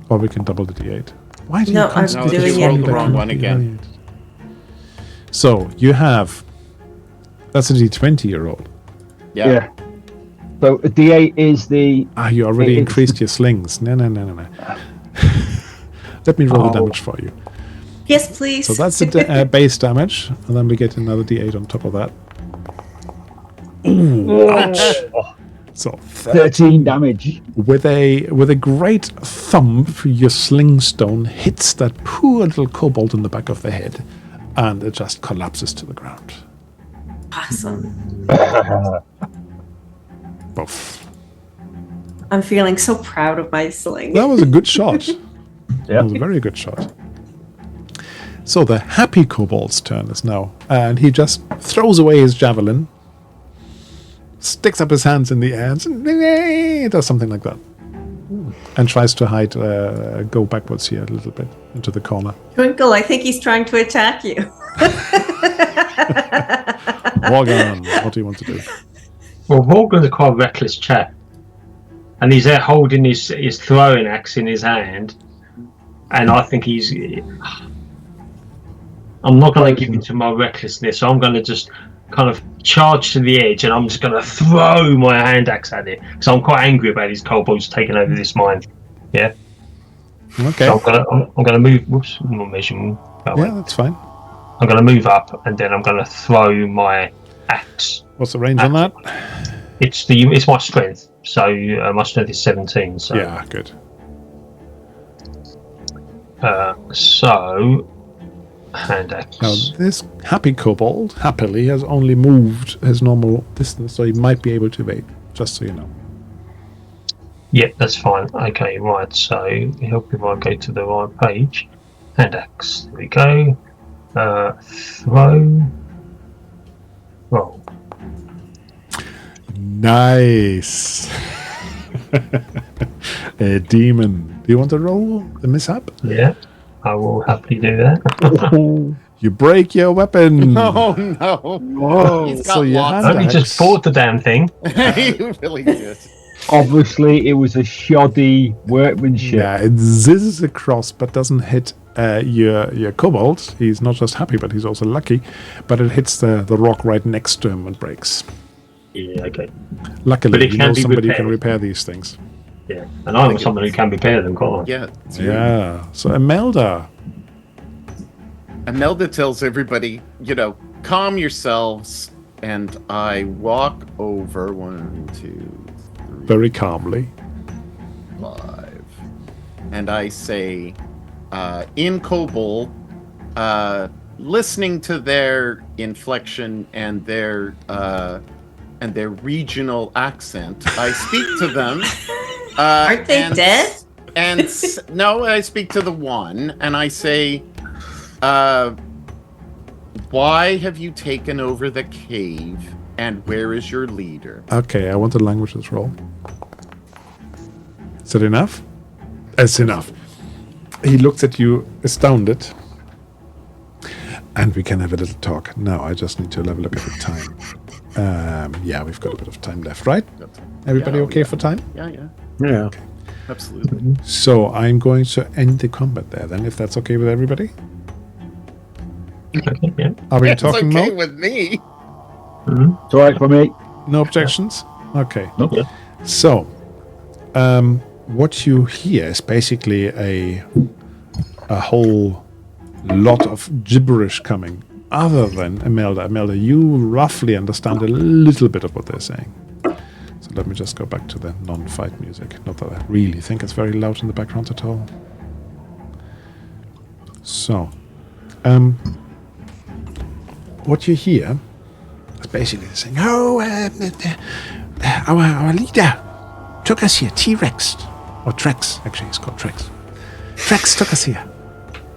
Or we can double the d8. Why do No, you I'm constantly doing keep it. rolling The back wrong into one the again. D8? So you have. That's a d20 you rolled. Yeah. So a D8 is the. You already It's- increased your slings. No. Let me roll the Oh. damage for you. Yes, please. So that's the base damage, and then we get another d8 on top of that. Oh, So 13 damage. with a great thump, your sling stone hits that poor little kobold in the back of the head, and it just collapses to the ground. Awesome. Boof. I'm feeling so proud of my sling. That was a good shot. That Yeah. was a very good shot. So the happy kobold's turn is now, and he just throws away his javelin, sticks up his hands in the air, and does something like that. and tries to hide, go backwards here a little bit into the corner. Twinkle, I think he's trying to attack you. Morgan, what do you want to do? Well, Morgan's quite a reckless chap. And he's there holding his throwing axe in his hand. And I think I'm not going to give into my recklessness, so I'm going to just kind of charge to the edge, and I'm just going to throw my hand axe at it. Because I'm quite angry about these kobolds taking over this mine. Yeah? Okay. So I'm going to move... Whoops, I'm not measuring that way. Yeah, that's fine. I'm going to move up, and then I'm going to throw my axe. What's the range on that? It's my strength. So my strength is 17. So yeah, good. So hand axe. Now this happy kobold happily has only moved his normal distance, so he might be able to evade. Just so you know. Yeah, that's fine. Okay, right. So help if I go to the right page. Hand axe. There we go. Throw. Roll. Nice. A demon. Do you want to roll the mishap? Yeah, I will happily do that. You break your weapon. Oh no! Whoa! He's got So your lots hand I only axe- just bought the damn thing. You really did. Obviously, it was a shoddy workmanship. Yeah, it zizzes across, but doesn't hit your kobold. He's not just happy, but he's also lucky. But it hits the rock right next to him and breaks. Yeah, okay. Luckily, But it you can know be somebody who can repaired. repair these things. Yeah, and I'm someone who can repair them, can't I? Yeah. Yeah. So Imelda. Imelda tells everybody, calm yourselves, and I walk over 1, 2, 3, Very calmly. 5, and I say, in Kobold, listening to their inflection and their regional accent, I speak to them. Aren't they dead? No, I speak to the one, and I say, why have you taken over the cave, and where is your leader? Okay, I want a languages roll. Is that enough? It's enough. He looks at you astounded. And we can have a little talk. Now I just need to level up a bit of time. Yeah, we've got a bit of time left, right? Everybody okay for time? Yeah. Yeah. Okay. Absolutely. So I'm going to end the combat there then, if that's okay with everybody. Okay, yeah. Are we in It's talking okay mode? with me. It's alright for me. No objections? Okay. Nope. Yeah. So, what you hear is basically a whole lot of gibberish coming, other than Imelda. Imelda, you roughly understand a little bit of what they're saying. So let me just go back to the non-fight music. Not that I really think it's very loud in the background at all. So, what you hear is basically saying, "Oh, our leader took us here, T-Rex, or Trex. Actually, it's called Trex. Trex took us here.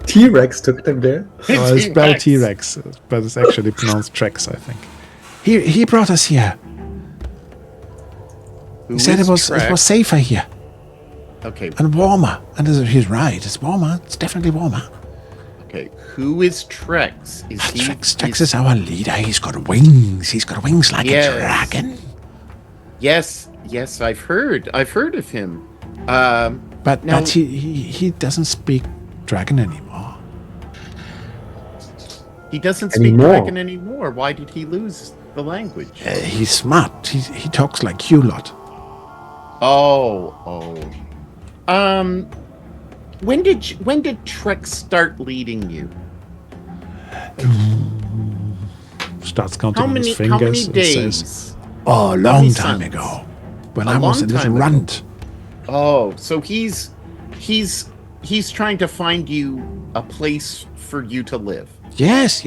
T-Rex took them there. Oh, it's spelled T-Rex, but it's actually pronounced Trex, I think. He brought us here. He said it was safer here Okay. and warmer. And he's right. It's warmer. It's definitely warmer. Okay. Who is Trex? Is he? Trex is our leader. He's got wings. He's got wings like Yes. a dragon. Yes. I've heard of him. But Now- he doesn't speak dragon anymore. He doesn't speak Anymore. dragon anymore. Why did he lose the language? He's smart. He talks like you lot. Oh. When did Trex start leading you? Starts counting How on many his fingers and days? says, "Oh, a long many time sons? ago, when A I was a long little time ago. runt." Oh, so he's trying to find you a place for you to live. Yes,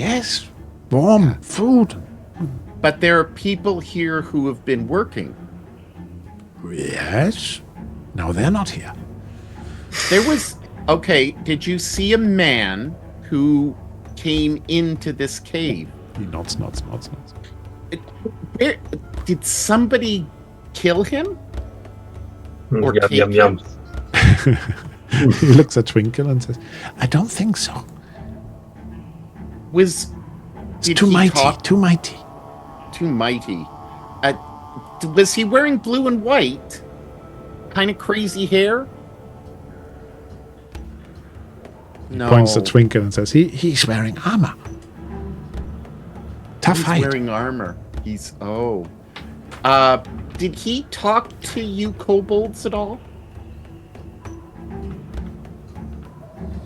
warm food. But there are people here who have been working. Yes. No, they're not here. There was okay, did you see a man who came into this cave? He nods. Where, did somebody kill him? Or Yum, take yum, yum. He looks at Twinkle and says, I don't think so. It's Too mighty. Too mighty. Too mighty. Was he wearing blue and white? Kind of crazy hair? No. Points to Twinkle and says, he's wearing armor. Tough He's hide. wearing armor. Did he talk to you kobolds at all?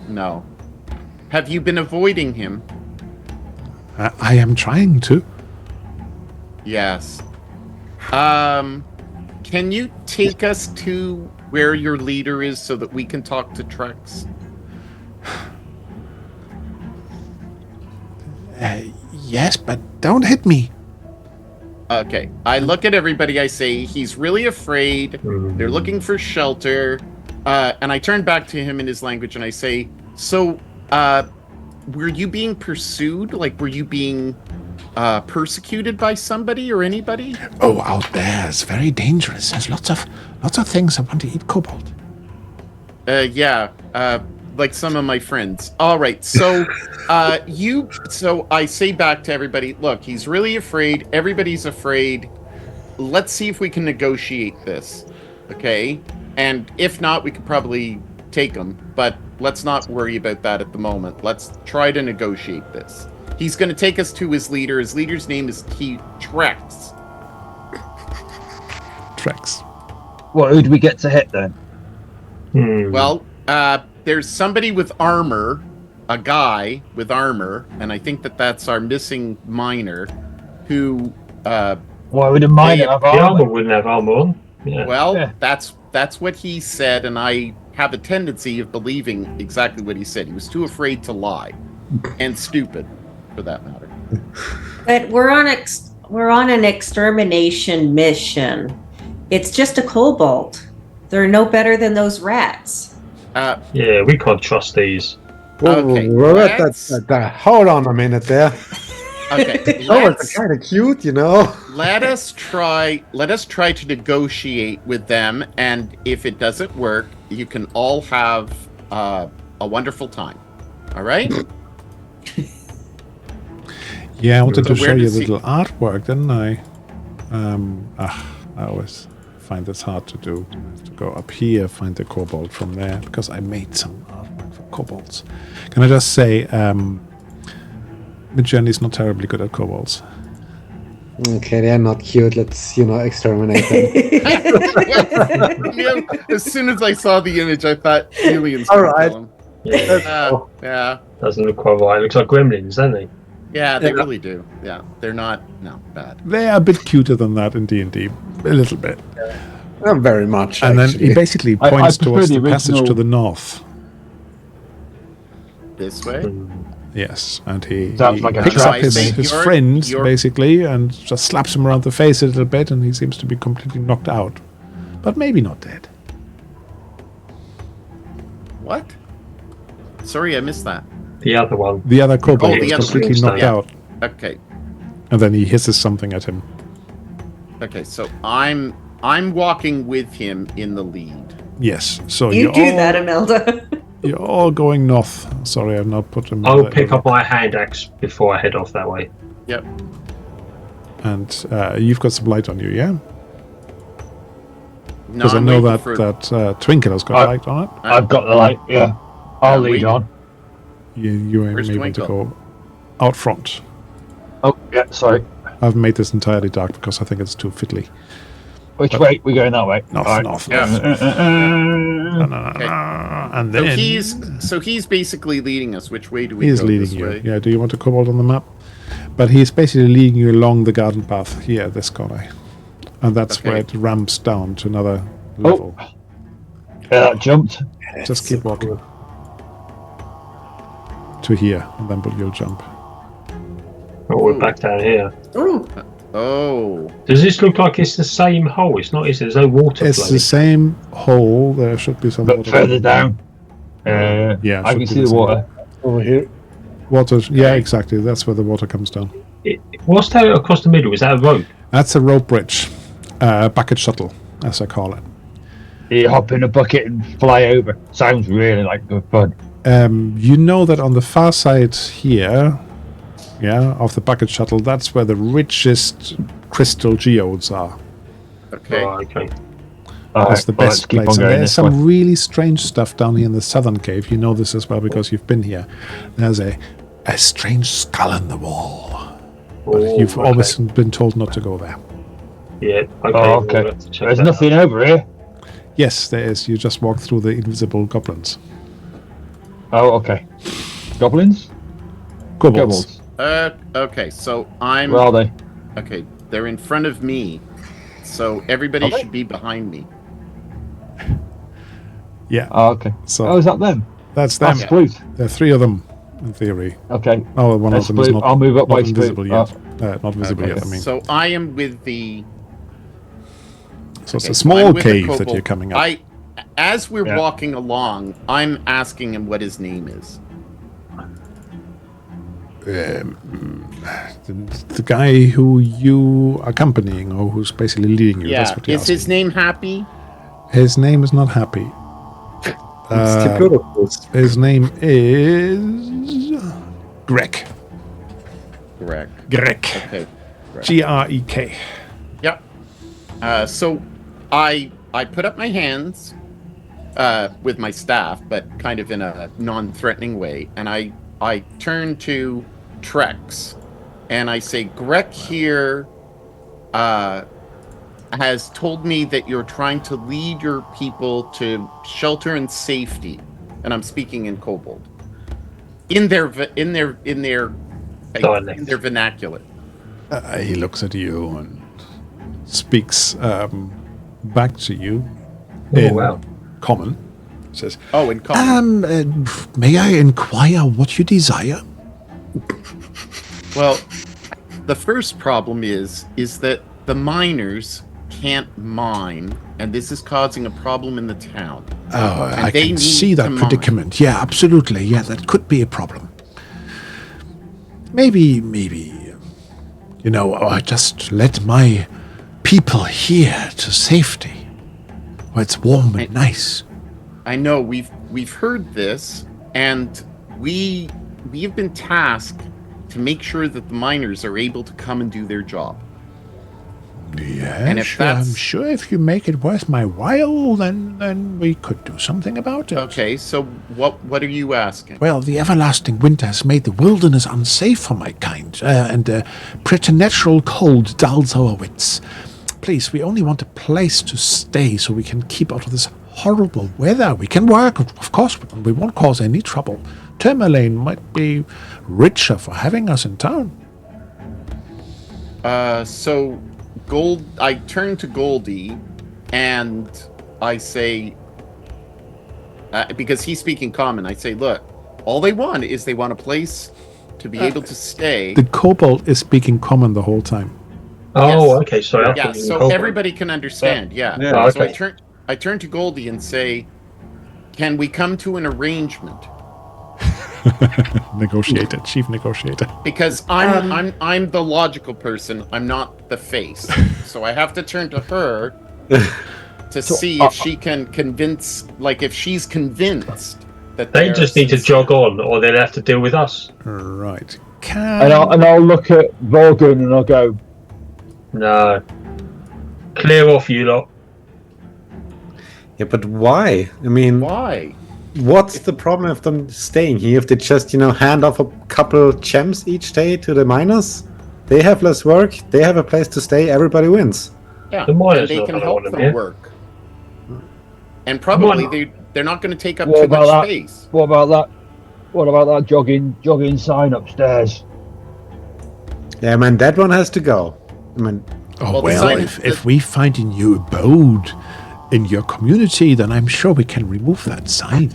No. Have you been avoiding him? I am trying to. Yes. Can you take us to where your leader is so that we can talk to Trex? Yes, but don't hit me. Okay. I look at everybody, I say, he's really afraid. They're looking for shelter. And I turn back to him in his language and I say, so, were you being pursued? Like, were you being persecuted by somebody or anybody? Oh, out there is very dangerous. There's lots of things that want to eat kobold. Yeah. Like some of my friends. All right. So, so I say back to everybody, look, he's really afraid. Everybody's afraid. Let's see if we can negotiate this. Okay. And if not, we could probably take him, but let's not worry about that at the moment. Let's try to negotiate this. He's going to take us to his leader. His leader's name is Trex. Trex. Well, who do we get to hit then? Well, there's somebody with armor, a guy with armor, and I think that's our missing miner, who. Why would a miner have The armor? armor wouldn't have armor on. Yeah. Well, Yeah. that's what he said, and I have a tendency of believing exactly what he said. He was too afraid to lie, and stupid, for that matter. But we're on an extermination mission. It's just a kobold. They're no better than those rats. Yeah, we can't trust these. Okay, Hold on a minute there. Okay, Oh, it's kind of cute, you know. let us try to negotiate with them, and if it doesn't work, you can all have a wonderful time. All right? Yeah, I wanted So to where show you does the he- little artwork, didn't I? I always find this hard to do. I have to go up here, find the kobold from there, because I made some artwork for kobolds. Can I just say, Midjourney is not terribly good at kobolds. Okay, they're not cute. Let's, exterminate them. As soon as I saw the image, I thought aliens All could right. kill him. Yeah, Yeah. doesn't look quite right. It looks like gremlins, don't they? Yeah, they really do. Yeah, they're not bad. They are a bit cuter than that in D&D, a little bit. Not very much, And then actually. he basically I points prefer towards the the passage original- to the north. This way. Yes, and he Sounds like a picks trap up his to me. friend, You're- basically, and just slaps him around the face a little bit, and he seems to be completely knocked out. But maybe not dead. What? Sorry, I missed that. The other one. The other kobold Oh, the is other completely one. knocked Yeah. out. Okay. And then he hisses something at him. Okay, so I'm walking with him in the lead. Yes, so You you're do all, that, Imelda. You're all going north. Sorry, I've not put them. I'll pick up my hand axe before I head off that way. Yep. And you've got some light on you, yeah? No, Because I I'm know waiting that for- Twinkle has got light on it. I've got the light, yeah. I'll Yeah, lead we- on. You Where's may want to Twinkle? go out front. Oh, yeah, sorry. I've made this entirely dark because I think it's too fiddly. Which way? We're going that way. North, All right. north, Yeah. north. Okay. And So then he's basically leading us. Which way do we he's go? leading This you. way? Yeah, do you want a kobold on the map? But he's basically leading you along the garden path here, this corner. And that's Okay. where it ramps down to another level. Yeah, that jumped. Just keep walking. To here, and then you'll jump. Oh, we're back down here. Ooh, Oh. Does this look like it's the same hole? It's not, is it? There's no water It's the flowing. same hole. There should be some But water. further down. Yeah, I should can be see the the same. water. Over here. Water. Yeah, exactly. That's where the water comes down. What's that across the middle? Is that a rope? That's a rope bridge. Bucket shuttle, as I call it. You hop in a bucket and fly over. Sounds really like good fun. You know that on the far side here, of the bucket shuttle, that's where the richest crystal geodes are. Okay. Oh, okay. That's the best keep place. on And going there's this some way. really strange stuff down here in the southern cave. You know this as well because you've been here. There's a strange skull in the wall. But you've always been told not to go there. Yeah, okay. Oh, okay. We'll have to check There's that nothing over here. Yes, there is. You just walk through the invisible goblins. Oh, okay. Goblins? Kobolds. Okay, so I'm... Where are they? Okay, they're in front of me. So everybody Are they? should be behind me. Yeah. Oh, okay. So Oh, is that them? that's them. That's Sploot. There are 3 of them, in theory. Okay. Oh, one That's of them is Sploot. not, I'll move up not by invisible Sploot. yet. Not visible Okay, yet, I mean. So I am with the... So it's okay, a so small I'm with the cave that kobold. you're coming up. As we're Yeah. walking along, I'm asking him what his name is. The guy who you are accompanying, or who's basically leading you. That's Yeah, what you're is his asking. name Happy? His name is not Happy. It's Tipurus. His name is Greg. Correct. Greg. Okay. Grek. Yep. So I put up my hands with my staff, but kind of in a non-threatening way, and I turn to Trex, and I say, Grek here has told me that you're trying to lead your people to shelter and safety, and I'm speaking in Kobold, in their vernacular. He looks at you and speaks back to you in common. Says, Oh, in common. may I inquire what you desire? Well, the first problem is that the miners can't mine, and this is causing a problem in the town. Oh, And I they can need see to that mine. predicament. Yeah, absolutely. Yeah, that could be a problem. Maybe, you know, I just let my people here to safety, where it's warm and nice. I know we've heard this, and we have been tasked to make sure that the miners are able to come and do their job. Yeah, And if sure, that's- I'm sure if you make it worth my while, then we could do something about it. Okay, so what are you asking? Well, the everlasting winter has made the wilderness unsafe for my kind, and preternatural cold dulls our wits. Please, we only want a place to stay so we can keep out of this horrible weather. We can work, of course, but we won't cause any trouble. Termalaine might be richer for having us in town. So I turn to Goldie, and I say, because he's speaking common, I say, look, all they want is they want a place to be able to stay. The kobold is speaking common the whole time. Oh, Yes. okay. Sorry. I Yeah, thought you so were everybody can understand. Yeah. Yeah. Oh, So okay. I turn to Goldie and say, "Can we come to an arrangement?" Negotiator, chief negotiator. Because I'm the logical person. I'm not the face. So I have to turn to her to see if she can convince. Like if she's convinced that They are just need to sincere. jog on, or they'll have to deal with us. Right. And I'll look at Vorgun and I'll go, No. Clear off, you lot. Yeah, but why? I mean, Why? what's the problem of them staying here if they just, hand off a couple gems each day to the miners? They have less work, they have a place to stay, everybody wins. Yeah, The miners and they not can gonna help want them them here. work. And probably Mine- they're not going to take up What too about much that? space. what about that jogging sign upstairs? Yeah, man, that one has to go. I mean, Oh, Well, the well, sign if, is- if we find a new abode in your community, then I'm sure we can remove that sign.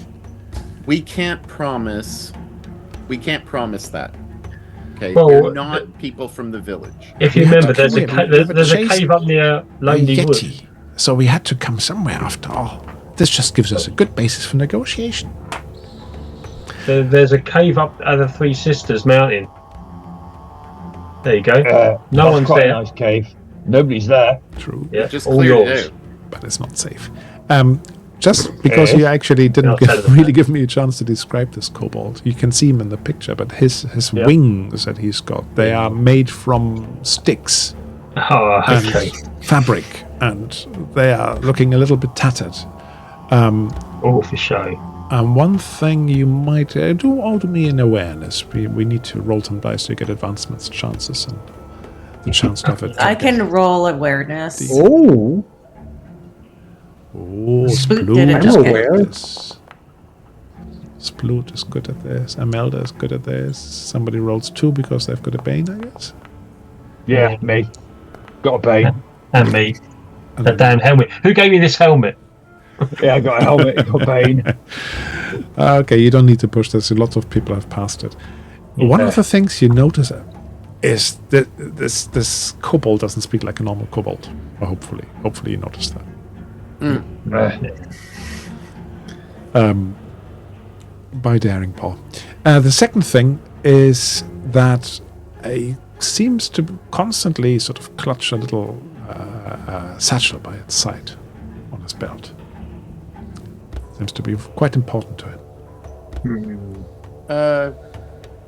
We can't promise that. Okay, Well, you're not people from the village. If you We had remember, to there's a clear- we have a there's a chase- cave up near A Lonely Wood. Yeti. So we had to come somewhere after all. This just gives us a good basis for negotiation. There's a cave up at the Three Sisters Mountain. There you go. No That's one's quite there. a nice cave. Nobody's there. True, Yeah, Just all cleared yours. it out. but it's not safe. Just because you actually didn't Yeah, really give me a chance to describe this kobold. You can see him in the picture, but his wings that he's got, they are made from sticks Oh, okay. and fabric, and they are looking a little bit tattered. All for show. One thing you might do me an awareness. We need to roll some dice to get advancements chances and the chance to have it. I can roll awareness. Oh, Oh, Spook Sploot did it is just good get- at this. Sploot is good at this. Amelda is good at this. Somebody rolls 2 because they've got a Bane, I guess. Yeah, me. Got a Bane. And me. And The damn helmet. Who gave me this helmet? Yeah, I got a helmet. Got a Bane. Okay, you don't need to push this. A lot of people have passed it. One of the things you notice is that this kobold doesn't speak like a normal kobold. Well, hopefully you notice that. By daring Paul. The second thing is that he seems to constantly sort of clutch a little satchel by its side on his belt. Seems to be quite important to him.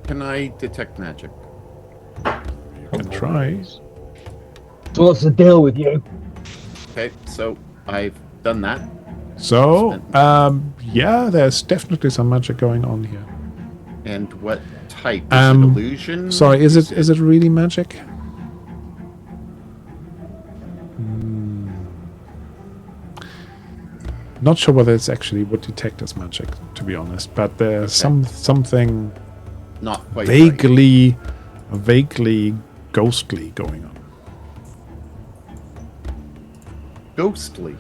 Can I detect magic? You can try. So what's the deal with you? Okay, so I've done that. So, yeah, there's definitely some magic going on here. And what type? Is it illusion? Sorry, is it really magic? Not sure whether it's actually would detect as magic, to be honest. But there's something Not quite right. vaguely ghostly going on. Ghostly.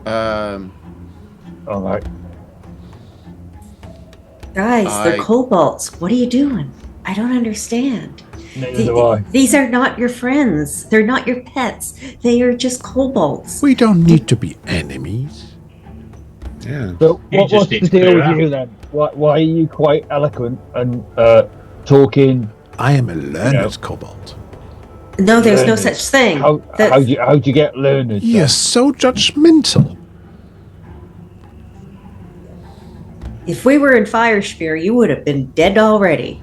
All right. Guys, they're kobolds. What are you doing? I don't understand. Neither do I. These are not your friends. They're not your pets. They are just kobolds. We don't need to be enemies. yeah. So You what's just the need to deal clear with out. you then? Why are you quite eloquent and talking? I am a learned Yeah. kobold. No, there's no Learned. such thing. How'd you get learned? You're so judgmental. If we were in Firespear, you would have been dead already.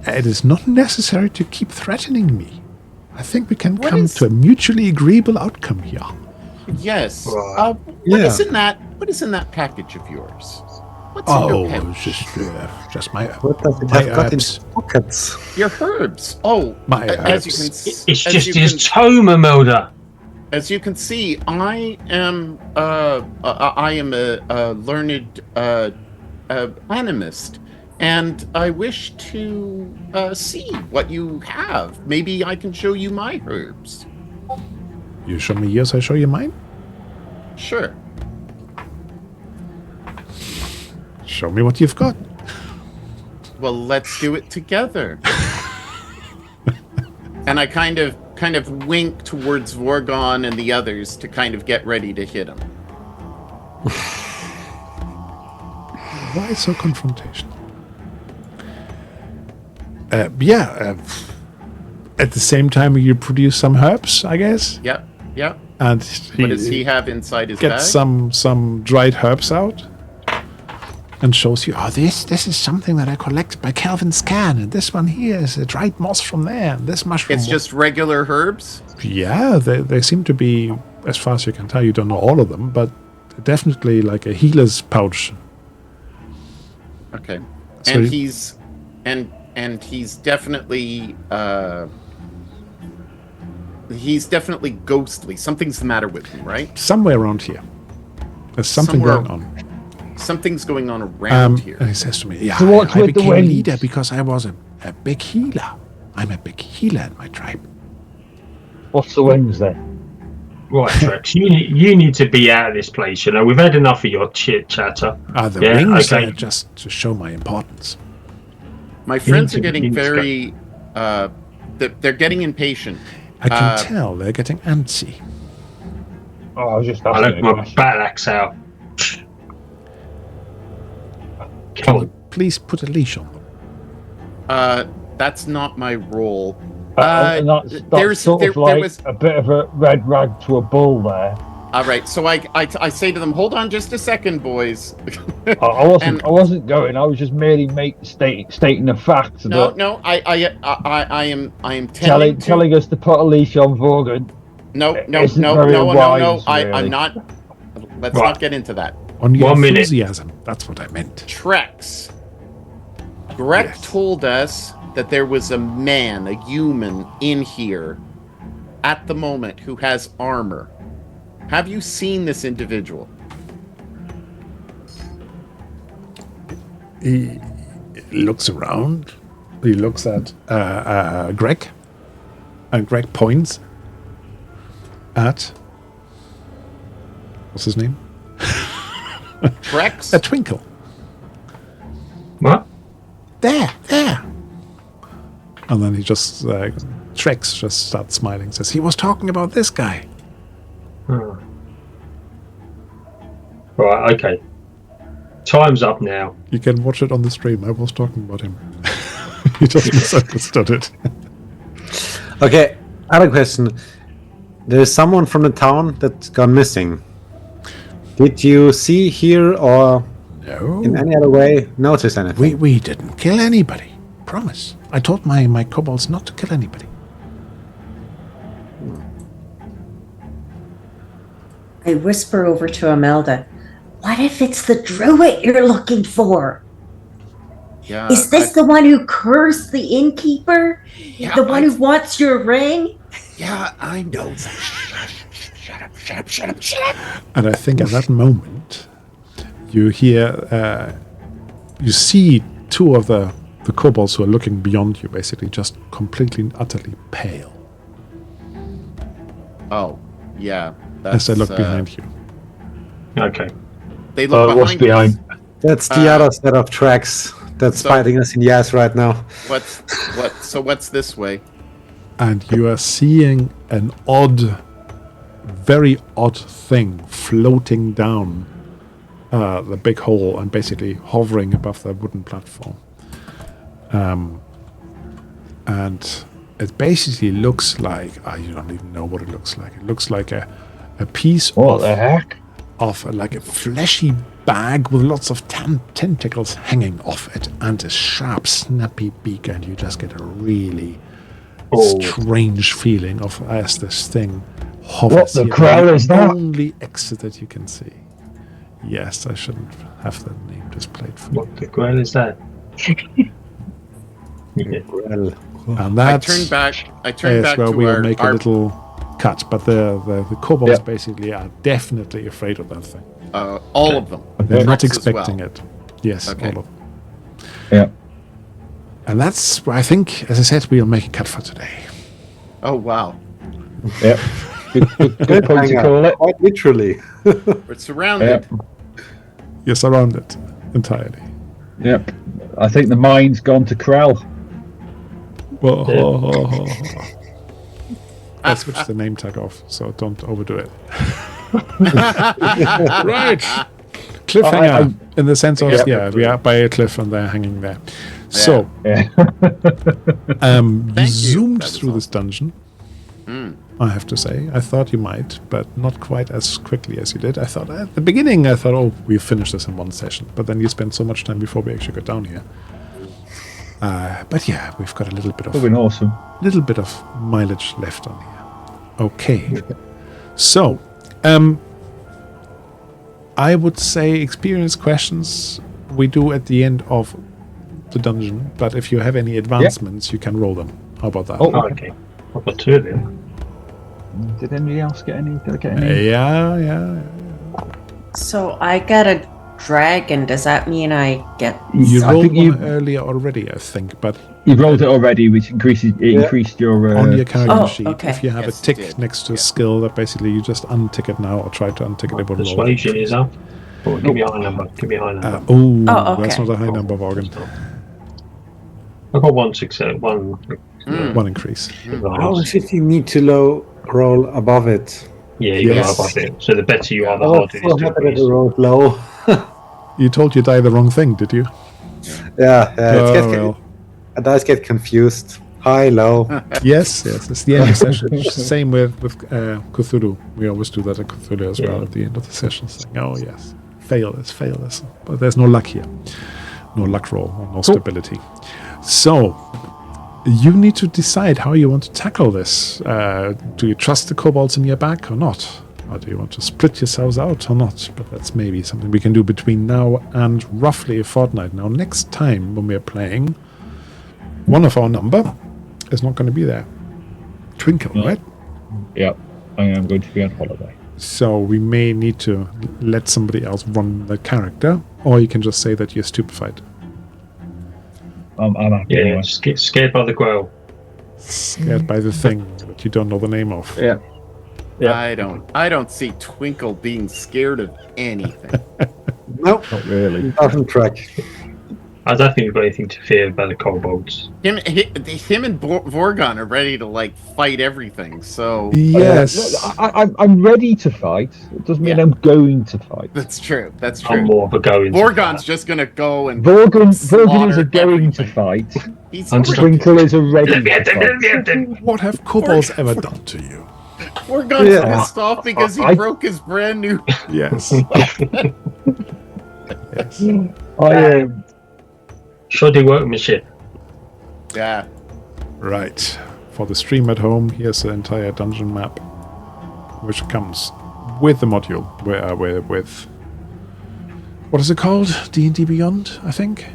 It is not necessary to keep threatening me. I think we can What come is- to a mutually agreeable outcome here. Yes. Right. What Yeah. is in that? What is in that package of yours? What's in Oh, your pouch? just my What does it my have got in herbs. its pockets? Your herbs. Oh, My as you herbs. can. It's as just you his can- tome, Imelda. As you can see, I am a learned animist, and I wish to see what you have. Maybe I can show you my herbs. You show me yours, I show you mine. Sure. Show me what you've got. Well, let's do it together. And I kind of wink towards Vorgon and the others to kind of get ready to hit him. Why so confrontational? At the same time, you produce some herbs, I guess, Yep. and What does he have inside his bag? gets some dried herbs out and shows you, oh, this is something that I collect by Calvin Scan, and this one here is a dried moss from there, and this mushroom. It's just regular herbs? Yeah, they seem to be, as far as you can tell, you don't know all of them, but definitely like a healer's pouch. Okay. So And you- he's definitely ghostly. Something's the matter with him, right? Somewhere around here. There's something Somewhere- going on. Something's going on around here. And he says to me, yeah, So what's I with the became a wings? leader because I was a big healer. I'm a big healer in my tribe. What's the wings then? Right, Trex. You need to be out of this place. You know, we've had enough of your chit chatter. The Yeah, rings okay. are just to show my importance. My friends need are to- getting you need to go. very they're getting impatient. I can tell they're getting antsy. Oh, I was just I asking. left a my question. battle axe out. Can Come you on. please put a leash on them? That's not my role. And that's there's- sort there- of there like was- a bit of a red rag to a bull there. All right, so I say to them, hold on just a second, boys. I wasn't going. I was just merely stating the fact that No, I am telling us to put a leash on Vorgan. No, I'm not. Let's not get into that. On your enthusiasm, that's what I meant. Trex. Greg told us that there was a man, a human, in here at the moment who has armor. Have you seen this individual? He looks around. He looks at Greg. And Greg points at... What's his name? Trex? A Twinkle. What? There. And then he just... Trex just starts smiling. Says, he was talking about this guy. Right, okay. Time's up now. You can watch it on the stream. I was talking about him. He just misunderstood it. Okay, other question. There's someone from the town that's gone missing. Did you see, hear, or in any other way notice anything? We didn't kill anybody. Promise. I told my kobolds not to kill anybody. I whisper over to Imelda, what if it's the druid you're looking for? Yeah. Is this the one who cursed the innkeeper? Yeah, the one who wants your ring? Yeah, I know that. Shut up. And I think at that moment, you hear, you see two of the kobolds who are looking beyond you, basically just completely, utterly pale. Oh, yeah. As they look behind you. Okay. They look what's behind? That's the other set of tracks that's fighting us in the ass right now. What's this way? And you are seeing an very odd thing floating down the big hole and basically hovering above the wooden platform. And it basically looks like, you don't even know what it looks like. It looks like a piece what the heck? of like a fleshy bag with lots of tentacles hanging off it and a sharp, snappy beak, and you just get a really strange feeling of as this thing hovers. What the crowd is that? Only exit that you can see. Yes, I shouldn't have the name displayed for you. What the grell is that? Well, And that I turn back where to we'll our, make a little cut. But the kobolds basically are definitely afraid of that thing. all of them. They're not Trex as expecting well. it. Yes, Okay. all of them. Yeah. And that's where I think, as I said, we'll make a cut for today. Oh wow, Yeah. Good point to call it. Quite literally. we're surrounded. You're surrounded entirely. Yep. I think the mine's gone to Krell. Whoa. I switched the name tag off, so don't overdo it. Right. Cliffhanger, in the sense of, we are by a cliff and they're hanging there. So, we zoomed through this dungeon, I have to say. I thought you might, but not quite as quickly as you did. I thought at the beginning, oh, we'll finish this in one session. But then you spent so much time before we actually got down here. But yeah, we've got a little bit of awesome. Little bit of mileage left on here. Okay. So, I would say experience questions we do at the end of the dungeon, but if you have any advancements, you can roll them. How about that? Oh, okay. I've got two of them. Did anybody else get any? Did I get any? Yeah. So I got a dragon. Does that mean I get... You I rolled think one earlier already, I think, but You've rolled it already, which increased your... on your character sheet, okay. if you have Yes, a tick it did. next to a skill, that basically you just untick it now or try to untick it. It wouldn't roll. Persuasion is up. Oh, give me a high number. Give me a high number. Oh, That's okay. not a high number, Morgan. I've got one success. One. One increase. How is it you need to roll above it? Yeah, you Yes. got above it. So the better you are, the Oh, harder it is so to happy that increase. you rolled low. You told you die the wrong thing, did you? Yeah, Oh, well. I dice get confused. High, low. Yes, it's the end of the session. Same with Cthulhu. We always do that at Cthulhu as well at the end of the session, saying, "Oh yes, fail this," but there's no luck here, no luck roll, or no stability. So you need to decide how you want to tackle this. Do you trust the kobolds in your back or not? Or do you want to split yourselves out or not? But that's maybe something we can do between now and roughly a fortnight. Now, next time when we're playing, one of our number is not going to be there. Twinkle, right? Yeah, I am going to be on holiday. So we may need to let somebody else run the character, or you can just say that you're stupefied. I'm happy anyway. Scared by the Grail. Scared by the thing that you don't know the name of. Yeah. I don't see Twinkle being scared of anything. Nope. Not really. Doesn't track. I don't think we've got anything to fear by the kobolds. Him and Vorgon are ready to like fight everything. So Yes. I'm ready to fight. It doesn't mean I'm going to fight. that's true. That's I'm true. more of a going. Vorgon's just gonna go and Vorgon slaughter is a going to everything. fight. He's I'm Twinkle is a ready to fight. What have kobolds ever done to you? Vorgon's pissed off because he broke his brand new. Yes. Yes. I am. Shoddy workmanship. Yeah. Right. For the stream at home, here's the entire dungeon map, which comes with the module. With what is it called? D&D Beyond, I think.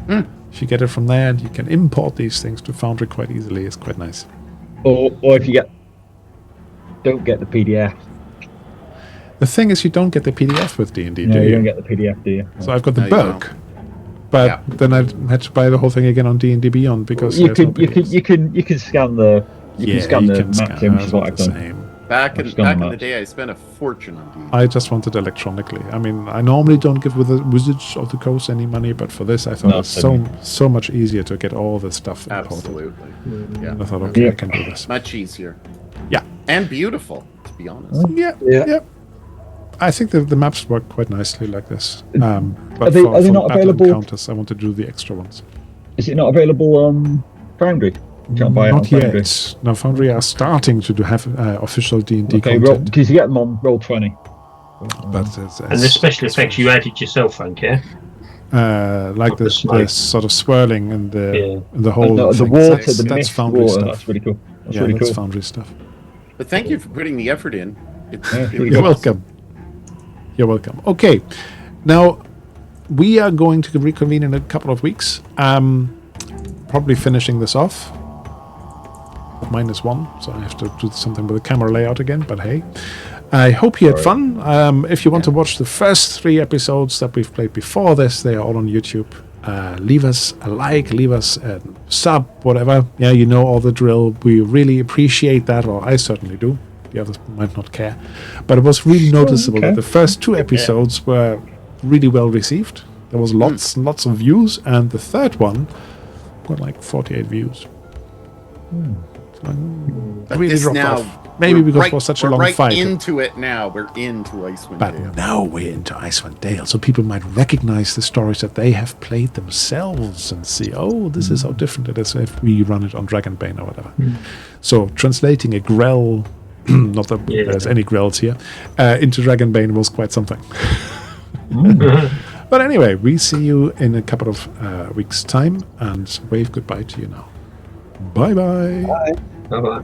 If you get it from there, and you can import these things to Foundry quite easily. It's quite nice. Or if you don't get the PDF. The thing is, you don't get the PDF with D&D, No, do you you? don't get the PDF, do you? So I've got the No, you don't. book, but then I had to buy the whole thing again on D&D Beyond because You there's no can scan the scan map image is what I've the done. same. Back I've in done the that. day, I spent a fortune on D&D. I just want it electronically. I mean, I normally don't give with the Wizards of the Coast any money, but for this, I thought No, it's so much easier to get all the stuff imported. Absolutely. Yeah. And I thought, okay, Yeah. I can do this. Much easier. Yeah. And beautiful, to be honest. Yeah. I think the maps work quite nicely like this. But Are they for not the battle available- encounters, I want to do the extra ones. Is it not available on Foundry? You can't buy it on Not Foundry. yet. Now, Foundry are starting to have official D&D Okay, content. because you get them on Roll20. But it's, And the special effects you added yourself, Frank, yeah? like the the smoke. sort of swirling and the whole And the thing. water, That's the mist Foundry water, stuff. that's really cool. That's Yeah, really that's cool. Foundry stuff. But thank you for putting the effort in. It's Yeah, really You're awesome. welcome. You're welcome. Okay, now we are going to reconvene in a couple of weeks. Probably finishing this off. -1, so I have to do something with the camera layout again. But hey, I hope you had fun. If you want to watch the first 3 episodes that we've played before this, they are all on YouTube. Leave us a like, leave us a sub, whatever. Yeah, you know all the drill. We really appreciate that, or I certainly do. The others might not care. But it was really noticeable that the first 2 episodes were really well received. There was lots and lots of views, and the third one got like 48 views. But Really this dropped now, off. Maybe because right, it was such a we're long right fight. into it now. We're into Icewind But Dale. now we're into Icewind Dale, so people might recognize the stories that they have played themselves and see, oh, this is how different it is if we run it on Dragonbane or whatever. So translating a Grell, not that there's any Grells here, into Dragonbane was quite something. But anyway, we see you in a couple of weeks' time, and wave goodbye to you now. Bye-bye. Bye. Bye-bye.